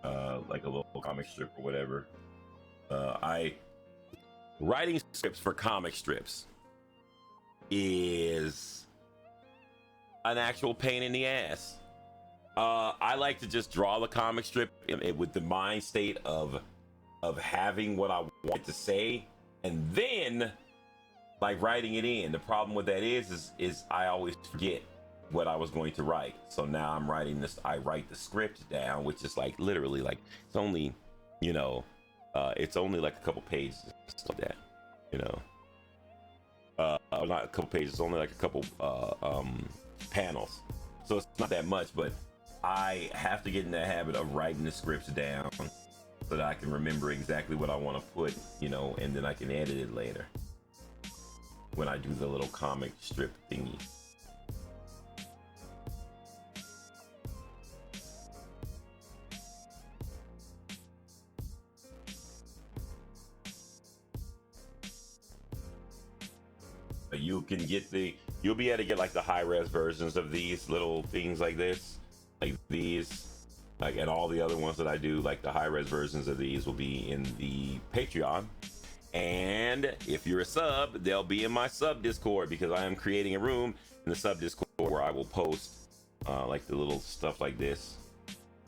like a little comic strip or whatever. Writing scripts for comic strips is an actual pain in the ass. I like to just draw the comic strip with the mind state of having what I want to say, and then like writing it in. The problem with that is I always forget what I was going to write. So now I'm writing this. I write the script down, which is like literally like it's only, you know, it's only like a couple pages, stuff like that, you know. Not a couple pages. It's only like a couple panels, so it's not that much. But I have to get in the habit of writing the scripts down so that I can remember exactly what I want to put, you know, and then I can edit it later when I do the little comic strip thingy. You can get you'll be able to get like the high-res versions of these little things like this, like these, like, and all the other ones that I do, like the high-res versions of these will be in the Patreon, And if you're a sub, they'll be in my sub Discord, because I am creating a room in the sub Discord where I will post like the little stuff like this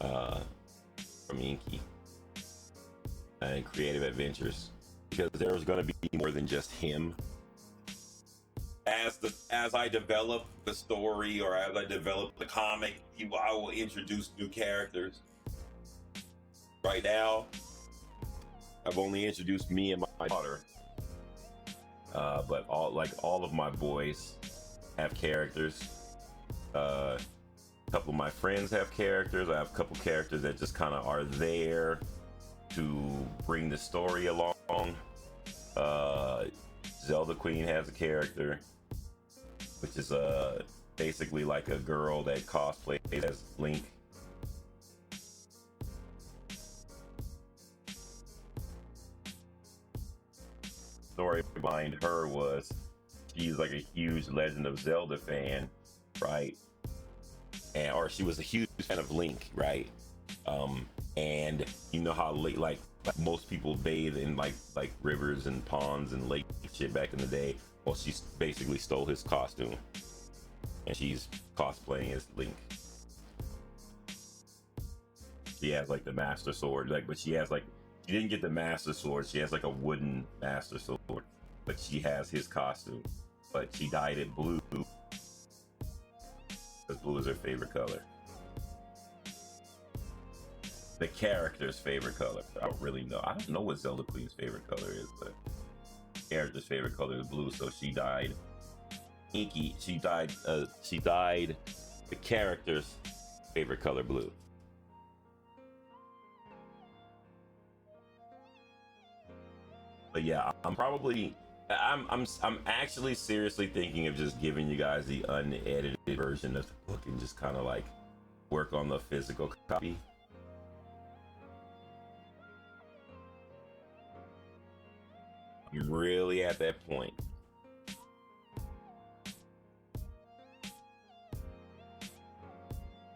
from Inky and Creative Adventures, because there's going to be more than just him. As I develop the story, or as I develop the comic, I will introduce new characters. Right now, I've only introduced me and my daughter, but all of my boys have characters. A couple of my friends have characters. I have a couple characters that just kind of are there to bring the story along. Zelda Queen has a character, which is basically like a girl that cosplays as Link. Story behind her was she's like a huge Legend of Zelda fan, right? Or she was a huge fan of Link, right? And you know how like most people bathe in like rivers and ponds and lakes and shit back in the day. Well, she basically stole his costume, and she's cosplaying as Link. She has like the Master Sword, but she didn't get the Master Sword. She has like a wooden Master Sword, but she has his costume. But she dyed it blue, because blue is her favorite color. The character's favorite color. I don't really know. I don't know what Zelda Queen's favorite color is, but the character's favorite color is blue. So she dyed Inky. She dyed the character's favorite color blue. But yeah, I'm actually seriously thinking of just giving you guys the unedited version of the book and just kind of like work on the physical copy. I'm really at that point.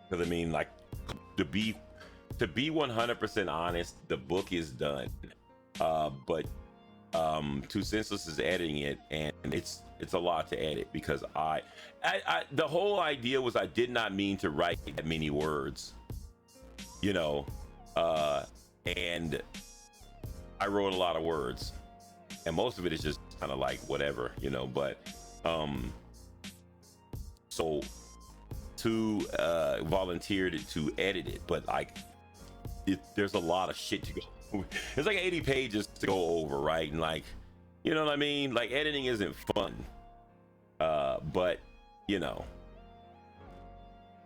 Because I mean, like, to be 100% honest, the book is done. But Two Senseless is editing it, and it's a lot to edit, because I the whole idea was I did not mean to write that many words, you know, and I wrote a lot of words, and most of it is just kind of like whatever, you know, but so to volunteered to edit it, but like there's a lot of shit to go. It's like 80 pages to go over, right? And like, you know what I mean? Like, editing isn't fun. But, you know,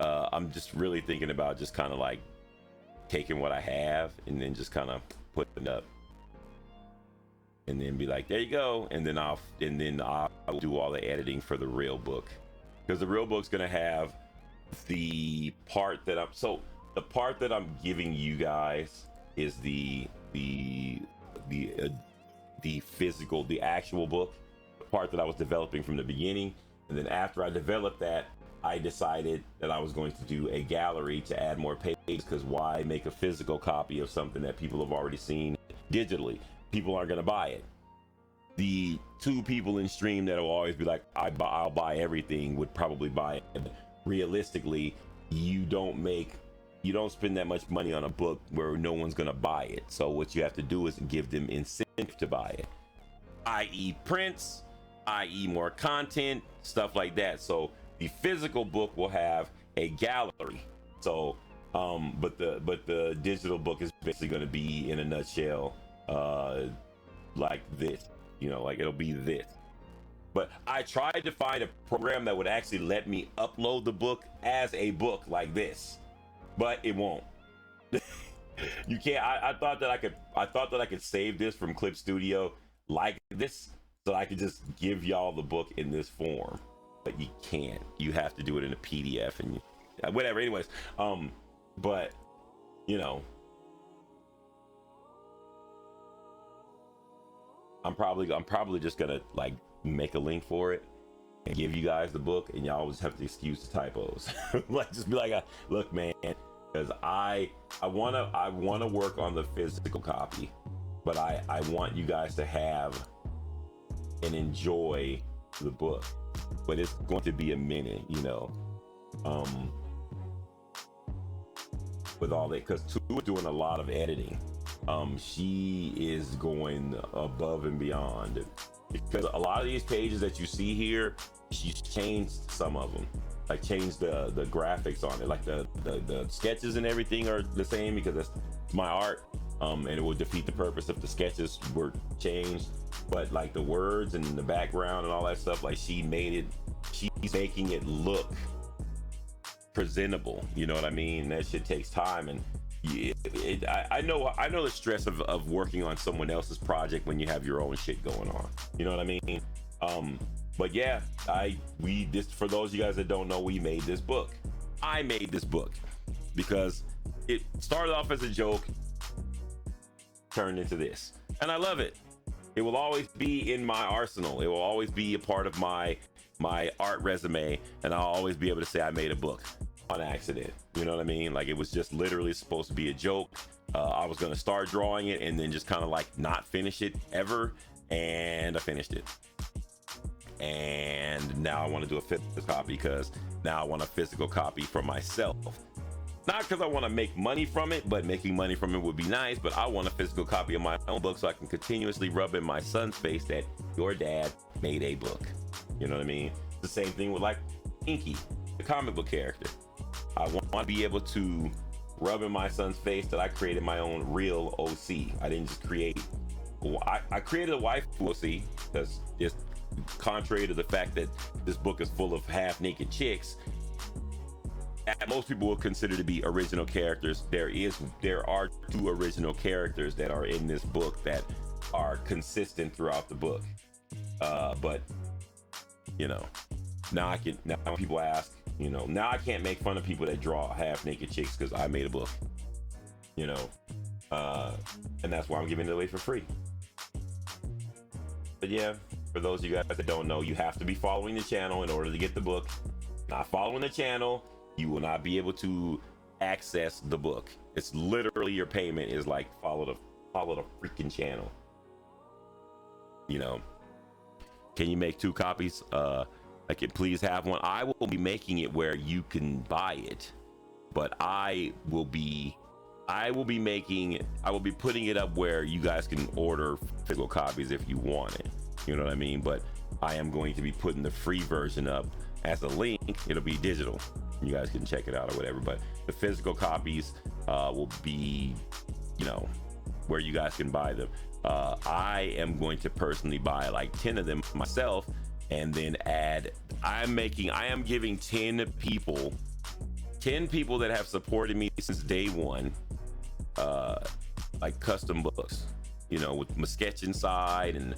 I'm just really thinking about just kind of like taking what I have and then just kind of putting it up. And then be like, there you go. And then I'll do all the editing for the real book. Because the real book's gonna have the part that the part that I'm giving you guys is the physical, the actual book, the part that I was developing from the beginning. And then after I developed that, I decided that I was going to do a gallery to add more pages, because why make a physical copy of something that people have already seen digitally? People aren't going to buy it. The 2 people in stream that will always be like, I'll buy everything, would probably buy it. Realistically, you don't spend that much money on a book where no one's gonna buy it. So what you have to do is give them incentive to buy it, i.e. prints, i.e. more content, stuff like that. So the physical book will have a gallery. So but the digital book is basically going to be, in a nutshell, like this, you know, like it'll be this. But I tried to find a program that would actually let me upload the book as a book like this, but it won't. You can't. I thought that I could save this from Clip Studio like this, so I could just give y'all the book in this form, but you can't. You have to do it in a PDF and whatever. Anyways, but you know, I'm probably just gonna like make a link for it and give you guys the book, and y'all always have to excuse the typos. Like, just be like, look, man, because I wanna work on the physical copy, but I want you guys to have and enjoy the book. But it's going to be a minute, you know, with all that, because Tua's doing a lot of editing. She is going above and beyond, because a lot of these pages that you see here, she's changed some of them, like changed the graphics on it, like the sketches and everything are the same because that's my art, and it would defeat the purpose if the sketches were changed. But like the words and the background and all that stuff, like she's making it look presentable, you know what I mean? That shit takes time, and I know the stress of working on someone else's project when you have your own shit going on, you know what I mean? But yeah, this, for those of you guys that don't know, we made this book. I made this book because it started off as a joke, turned into this, and I love it. It will always be in my arsenal. It will always be a part of my art resume, and I'll always be able to say I made a book on accident. You know what I mean? Like, it was just literally supposed to be a joke. I was gonna start drawing it and then just kind of like not finish it ever, and I finished it. And now I want to do a physical copy, because now I want a physical copy for myself. Not because I want to make money from it, but making money from it would be nice, but I want a physical copy of my own book so I can continuously rub in my son's face that your dad made a book. You know what I mean? The same thing with like Inky, the comic book character. I want to be able to rub in my son's face that I created my own real OC. I didn't just create, I created a wife OC, because just contrary to the fact that this book is full of half naked chicks, that most people will consider to be original characters. There are 2 original characters that are in this book that are consistent throughout the book. But you know, now when people ask, you know, now I can't make fun of people that draw half naked chicks because I made a book, you know, and that's why I'm giving it away for free. But yeah, for those of you guys that don't know, you have to be following the channel in order to get the book. Not following the channel, you will not be able to access the book. It's literally, your payment is like follow the freaking channel. You know, can you make 2 copies? I can please have one. I will be making it where you can buy it, but I will be putting it up where you guys can order physical copies if you want it. You know what I mean? But I am going to be putting the free version up as a link. It'll be digital. You guys can check it out or whatever, but the physical copies will be, you know, where you guys can buy them. I am going to personally buy like 10 of them myself, and then add, I am giving 10 people that have supported me since day one, like custom books, you know, with my sketch inside and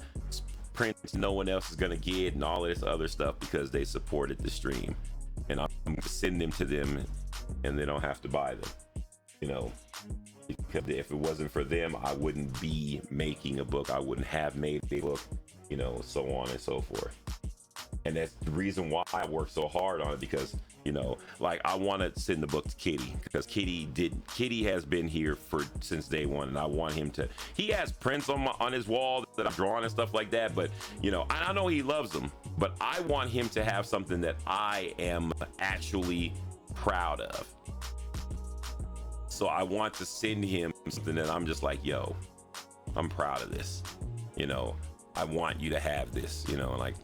prints no one else is gonna get and all this other stuff, because they supported the stream, and I'm gonna send them to them and they don't have to buy them, you know, because if it wasn't for them, I wouldn't be making a book. I wouldn't have made a book, you know, so on and so forth. And that's the reason why I work so hard on it, because, you know, like, I want to send the book to Kitty, because Kitty has been here since day one, and I want him to, he has prints on his wall that I'm drawing and stuff like that, but, you know, I know he loves them, but I want him to have something that I am actually proud of. So I want to send him something that I'm just like, yo, I'm proud of this, you know, I want you to have this, you know, like,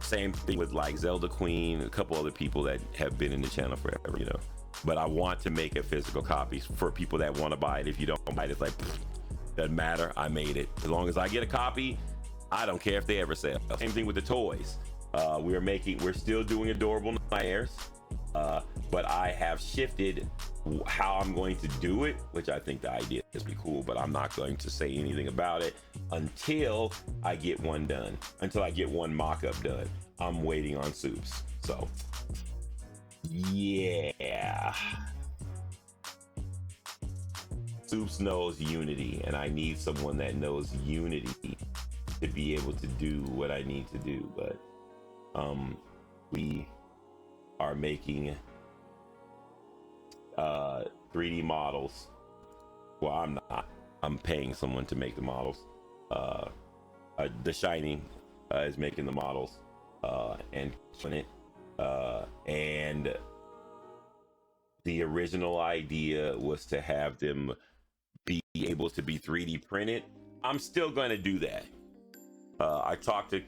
same thing with like Zelda Queen, a couple other people that have been in the channel forever, you know. But I want to make a physical copy for people that want to buy it. If you don't buy it, it's like, doesn't matter, I made it. As long as I get a copy, I don't care if they ever sell. Same thing with the toys. We're still doing adorable nightmares, but I have shifted how I'm going to do it, which I think the idea is pretty cool, but I'm not going to say anything about it until I get one done, until I get one mock-up done. I'm waiting on Soups. So yeah, Soups knows Unity, and I need someone that knows Unity to be able to do what I need to do. But we are making 3D models. Well, I'm not. I'm paying someone to make the models. The Shining is making the models and killing it. And the original idea was to have them be able to be 3D printed. I'm still going to do that. I talked to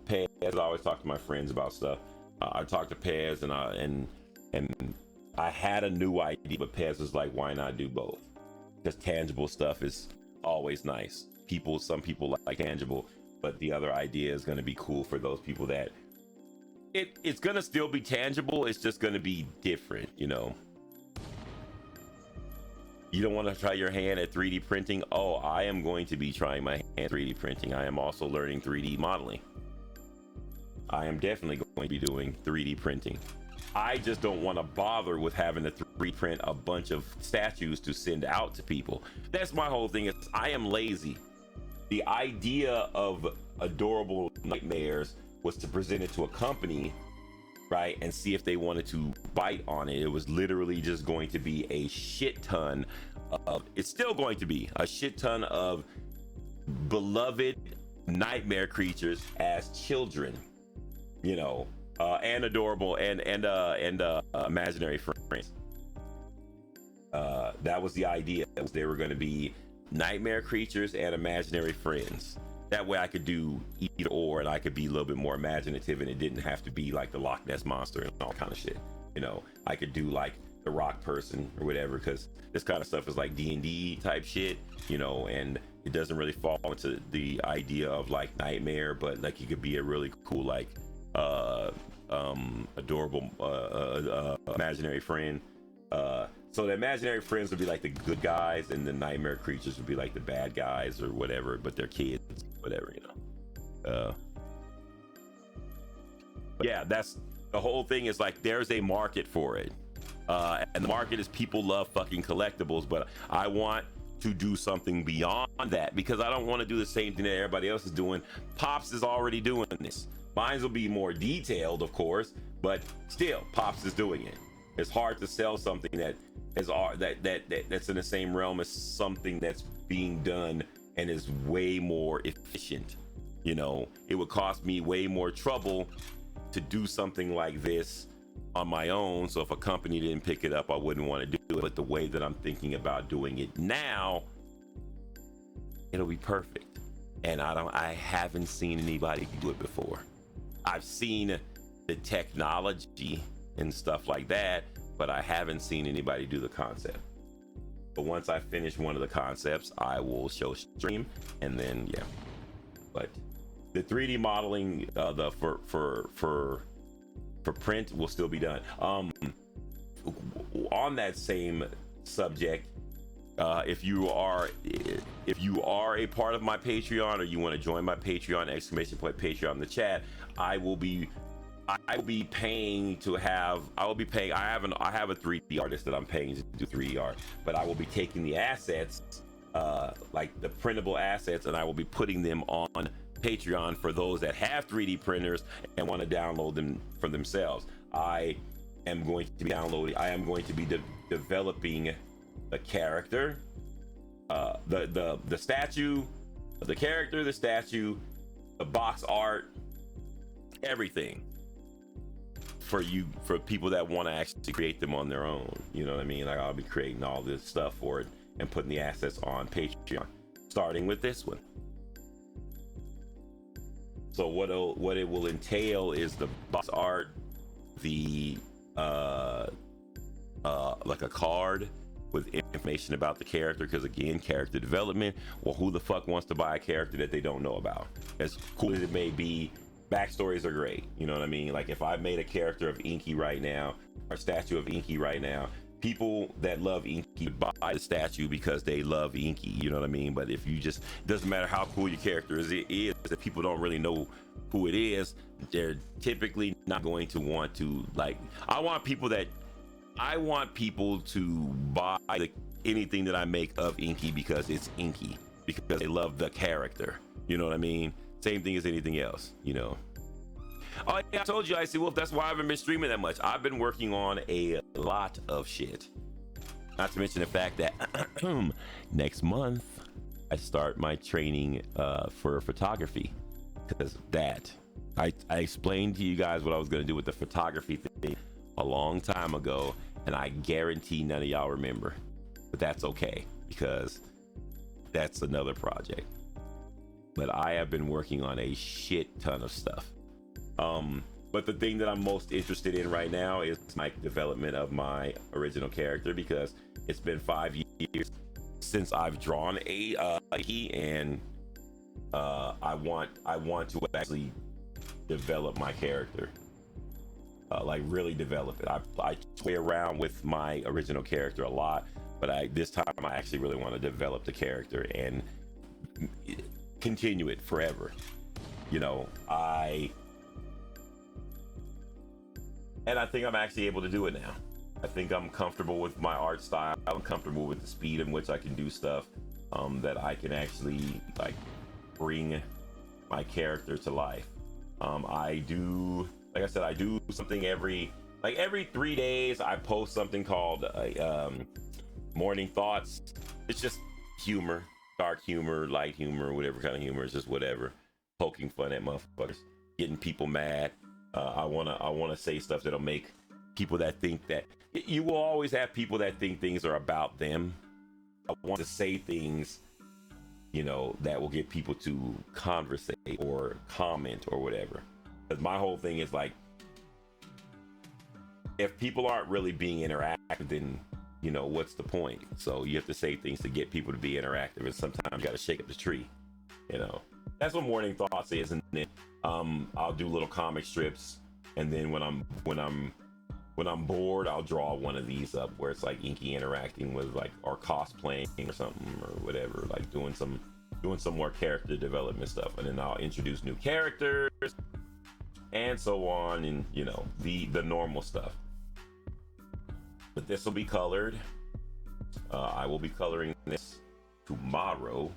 Pez. I always talk to my friends about stuff. I talked to Pez, and I had a new idea, but Pez was like, "Why not do both?" Because tangible stuff is always nice. Some people like tangible, but the other idea is going to be cool for those people that it's going to still be tangible. It's just going to be different, you know. You don't want to try your hand at 3D printing? Oh, I am going to be trying my hand at 3D printing. I am also learning 3D modeling. I am definitely going to be doing 3D printing. I just don't want to bother with having to 3D print a bunch of statues to send out to people. That's my whole thing. Is I am lazy. The idea of Adorable Nightmares was to present it to a company, right, and see if they wanted to bite on it. It was literally just going to be a shit ton of, it's still going to be a shit ton of beloved nightmare creatures as children, you know, and adorable and imaginary friends. That was the idea. They were going to be nightmare creatures and imaginary friends. That way I could do either or, and I could be a little bit more imaginative, and it didn't have to be like the Loch Ness monster and all kind of shit. You know, I could do like the rock person or whatever, because this kind of stuff is like D&D type shit, you know, and it doesn't really fall into the idea of like nightmare, but like you could be a really cool like adorable imaginary friend. So the imaginary friends would be like the good guys, and the nightmare creatures would be like the bad guys or whatever, but they're kids, whatever, you know. Yeah, that's the whole thing. Is like there's a market for it, and the market is people love fucking collectibles, but I want to do something beyond that, because I don't want to do the same thing that everybody else is doing. Pops is already doing this. Mine will be more detailed, of course, but still, Pops is doing it. It's hard to sell something that is that's in the same realm as something that's being done and is way more efficient. You know, it would cost me way more trouble to do something like this on my own. So if a company didn't pick it up, I wouldn't want to do it. But the way that I'm thinking about doing it now, it'll be perfect. And I haven't seen anybody do it before. I've seen the technology and stuff like that, but I haven't seen anybody do the concept. But once I finish one of the concepts, I will show stream, and then yeah. But the 3D modeling, for print will still be done. On that same subject, if you are a part of my Patreon, or you want to join my Patreon, !Patreon in the chat, I will be paying to have, I have a 3D artist that I'm paying to do 3D art, but I will be taking the assets, like the printable assets, and I will be putting them on Patreon for those that have 3D printers and want to download them for themselves. I am going to be developing the character, the statue, the character, the statue, the box art, everything for people that want to actually create them on their own. You know what I mean? Like, I'll be creating all this stuff for it and putting the assets on Patreon, starting with this one. So what it will entail is the box art, the like a card with information about the character, because again, character development. Well, who the fuck wants to buy a character that they don't know about? As cool as it may be, backstories are great. You know what I mean? Like, if I made a character of Inky right now, or a statue of Inky right now, people that love Inky buy the statue because they love Inky. You know what I mean? But if you just, it doesn't matter how cool your character is, if people don't really know who it is, they're typically not going to want to, like, I want people to buy anything that I make of Inky because it's Inky, because they love the character. You know what I mean? Same thing as anything else, you know. Oh yeah, I told you, Icy Wolf, that's why I haven't been streaming that much. I've been working on a lot of shit. Not to mention the fact that next month I start my training for photography, because that I explained to you guys what I was going to do with the photography thing a long time ago, and I guarantee none of y'all remember, but that's okay because that's another project. But I have been working on a shit ton of stuff. But the thing that I'm most interested in right now is my development of my original character, because it's been 5 years since I've drawn a key, and I want to actually develop my character, like really develop it. I play around with my original character a lot, but this time I actually really want to develop the character and continue it forever. You know, I think I'm actually able to do it now. I think I'm comfortable with my art style. I'm comfortable with the speed in which I can do stuff, that I can actually like bring my character to life. I do, like I said, I do something every 3 days. I post something called morning thoughts. It's just humor, dark humor, light humor, whatever kind of humor. It's just whatever, poking fun at motherfuckers, getting people mad. I wanna say stuff that'll make people that think that you will always have people that think things are about them. I want to say things, you know, that will get people to conversate or comment or whatever. Because my whole thing is like, if people aren't really being interactive, then you know what's the point? So you have to say things to get people to be interactive, and sometimes you got to shake up the tree. You know, that's what morning thoughts is, and then I'll do little comic strips, and then when I'm bored, I'll draw one of these up where it's like Inky interacting with like, or cosplaying or something or whatever, like doing some more character development stuff, and then I'll introduce new characters and so on, and you know, the normal stuff. But this will be colored. I will be coloring this tomorrow.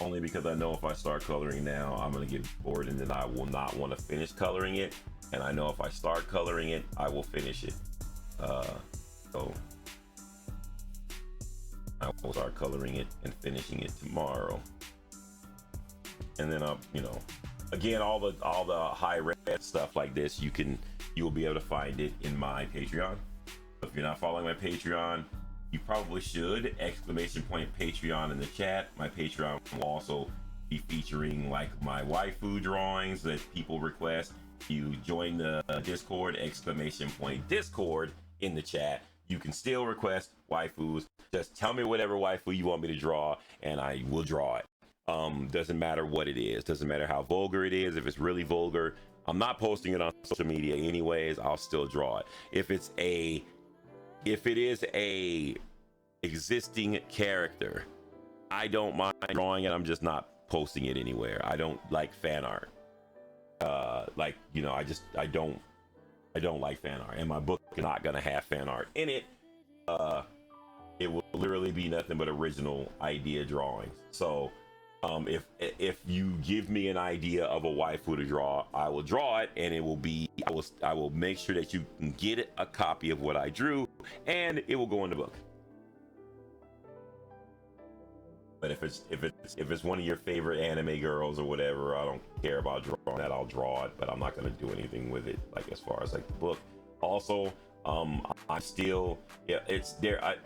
Only because I know if I start coloring now, I'm gonna get bored, and then I will not want to finish coloring it. And I know if I start coloring it, I will finish it. So I will start coloring it and finishing it tomorrow. And then you know, again, all the high red stuff like this, you will be able to find it in my Patreon. So if you're not following my Patreon, you probably should. !Patreon in the chat. My Patreon will also be featuring like my waifu drawings that people request. You join the Discord, !Discord in the chat. You can still request waifus. Just tell me whatever waifu you want me to draw, and I will draw it. Doesn't matter what it is. Doesn't matter how vulgar it is. If it's really vulgar, I'm not posting it on social media anyways. I'll still draw it. If it is a existing character, I don't mind drawing it. I'm just not posting it anywhere. I don't like fan art. Like, you know, I don't like fan art, and my book is not gonna have fan art in it. It will literally be nothing but original idea drawings. So if you give me an idea of a waifu to draw, I will draw it, and I will make sure that you can get a copy of what I drew, and it will go in the book. But if it's one of your favorite anime girls or whatever, I don't care about drawing that. I'll draw it, but I'm not gonna do anything with it, like as far as like the book. Also, I still, yeah, it's there.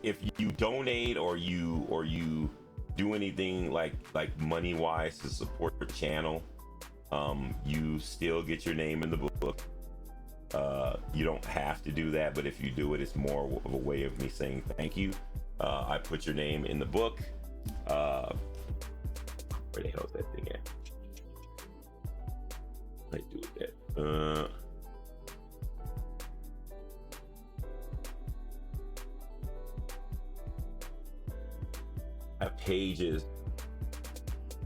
If you donate or you do anything like money wise to support the channel, you still get your name in the book. You don't have to do that, but if you do it, it's more of a way of me saying thank you. I put your name in the book. Where the hell is that thing at? I do that. Pages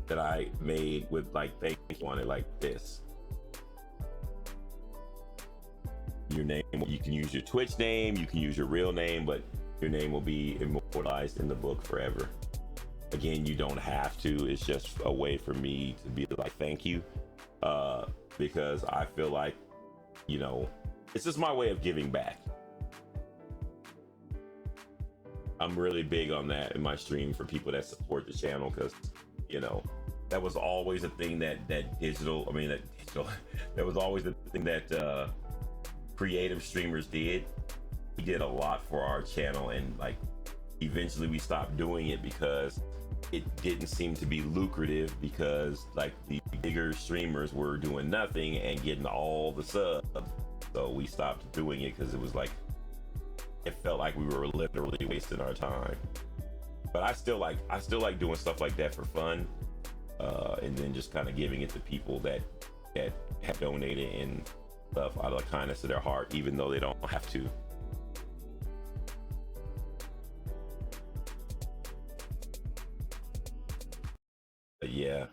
that I made with like thank you on it, like this. Your name, you can use your Twitch name, you can use your real name, but your name will be immortalized in the book forever. Again, you don't have to. It's just a way for me to be like thank you, because I feel like you know, it's just my way of giving back. I'm really big on that in my stream for people that support the channel, because, you know, that was always a thing that digital, that was always the thing that creative streamers did. We did a lot for our channel, and like eventually we stopped doing it because it didn't seem to be lucrative, because like the bigger streamers were doing nothing and getting all the subs. So we stopped doing it because it was like, it felt like we were literally wasting our time. But I still like doing stuff like that for fun, and then just kind of giving it to people that have donated and stuff out of the kindness of their heart, even though they don't have to. But yeah,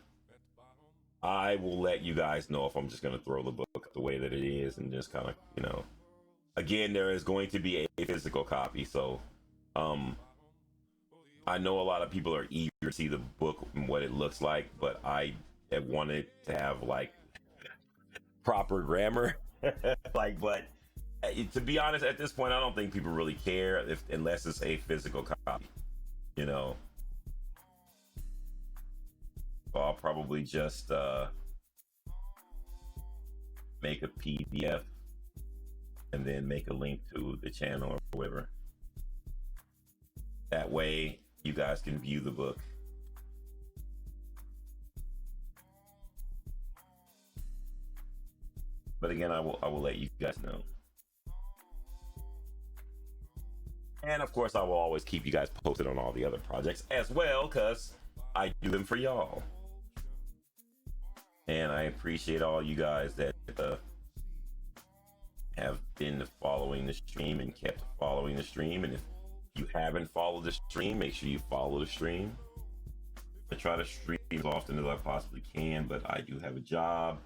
I will let you guys know if I'm just gonna throw the book the way that it is, and just kind of, you know, again, there is going to be a physical copy. So I know a lot of people are eager to see the book and what it looks like, but I have wanted to have like proper grammar. Like, but to be honest, at this point, I don't think people really care unless it's a physical copy, you know. So I'll probably just make a PDF and then make a link to the channel or whatever. That way you guys can view the book. But again, I will let you guys know. And of course, I will always keep you guys posted on all the other projects as well, because I do them for y'all. And I appreciate all you guys that have been following the stream and kept following the stream. And if you haven't followed the stream, make sure you follow the stream. I try to stream as often as I possibly can, but I do have a job.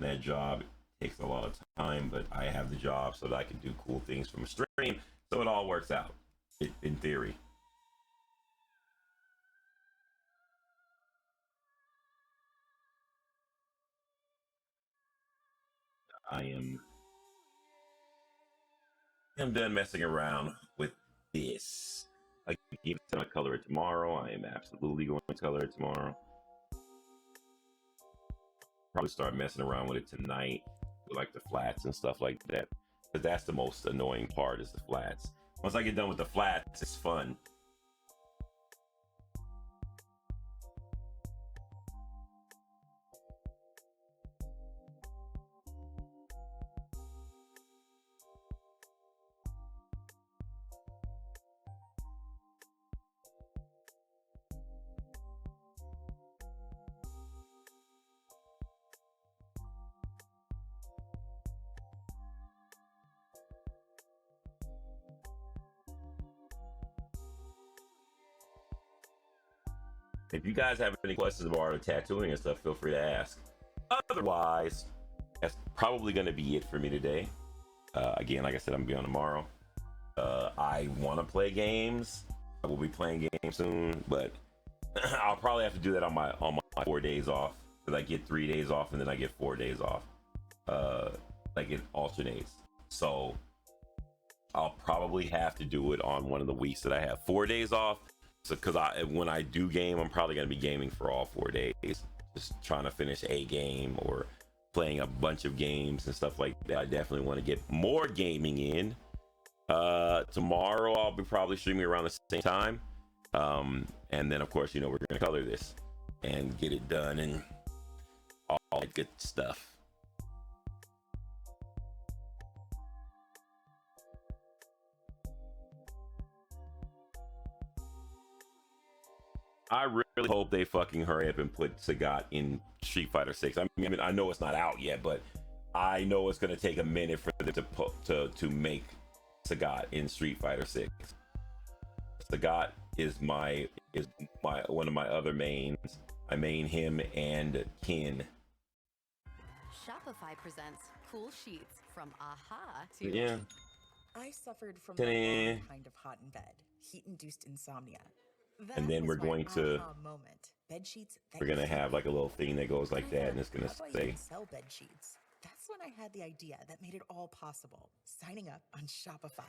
That job takes a lot of time, but I have the job so that I can do cool things from a stream. So it all works out, in theory. I'm done messing around with this. I keep going to color it tomorrow. I am absolutely going to color it tomorrow. Probably start messing around with it tonight, with like the flats and stuff like that, because that's the most annoying part, is the flats. Once I get done with the flats, it's fun. If you guys have any questions about art of tattooing and stuff, feel free to ask. Otherwise, that's probably going to be it for me today. Again, like I said, I'm going to be on tomorrow. I want to play games. I will be playing games soon, but I'll probably have to do that on my 4 days off, because I get 3 days off and then I get 4 days off. Like it alternates. So I'll probably have to do it on one of the weeks that I have 4 days off. So, because when I do game, I'm probably going to be gaming for all 4 days, just trying to finish a game or playing a bunch of games and stuff like that. I definitely want to get more gaming in. Tomorrow I'll be probably streaming around the same time, and then of course, you know, we're going to color this and get it done and all that good stuff. I really hope they fucking hurry up and put Sagat in Street Fighter VI. I mean, I know it's not out yet, but I know it's gonna take a minute for them to make Sagat in Street Fighter VI. Sagat is one of my other mains. I main him and Kin. Shopify presents cool sheets from AHA to Yeah. I suffered from Ta-da. the wrong kind of hot in bed, heat-induced insomnia. That And then was we're my going to aha moment. Bed sheets that we're gonna you have like a little thing that goes like I that, thought, and it's gonna how do I say even sell bed sheets That's when I had the idea that made it all possible, signing up on Shopify.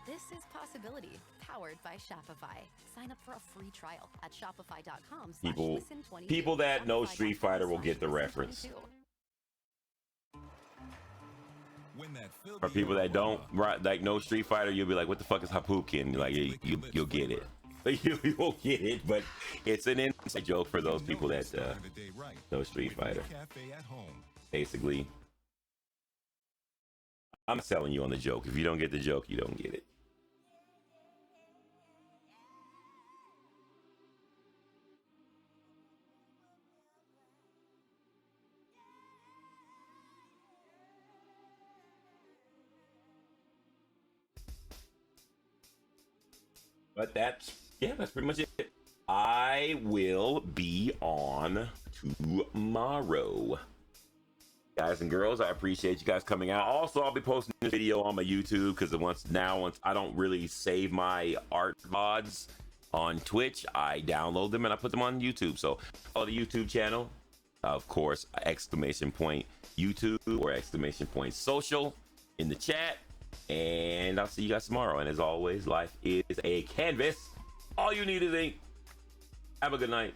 This is Possibility, powered by Shopify. Sign up for a free trial at shopify.com/listen22. People that know Street Fighter will get the reference. For people that don't like know Street Fighter, you'll be like, "What the fuck is Hapukin?" Like you'll get it. You won't get it, but it's an inside joke for those people that know Street Fighter. Basically, I'm selling you on the joke. If you don't get the joke, you don't get it. But that's pretty much it. I will be on tomorrow. Guys and girls, I appreciate you guys coming out. Also, I'll be posting this video on my YouTube because once I don't really save my art VODs on Twitch, I download them and I put them on YouTube. So follow the YouTube channel, of course, !YouTube or !social in the chat. And I'll see you guys tomorrow. And as always, life is a canvas. All you need is ink. Have a good night.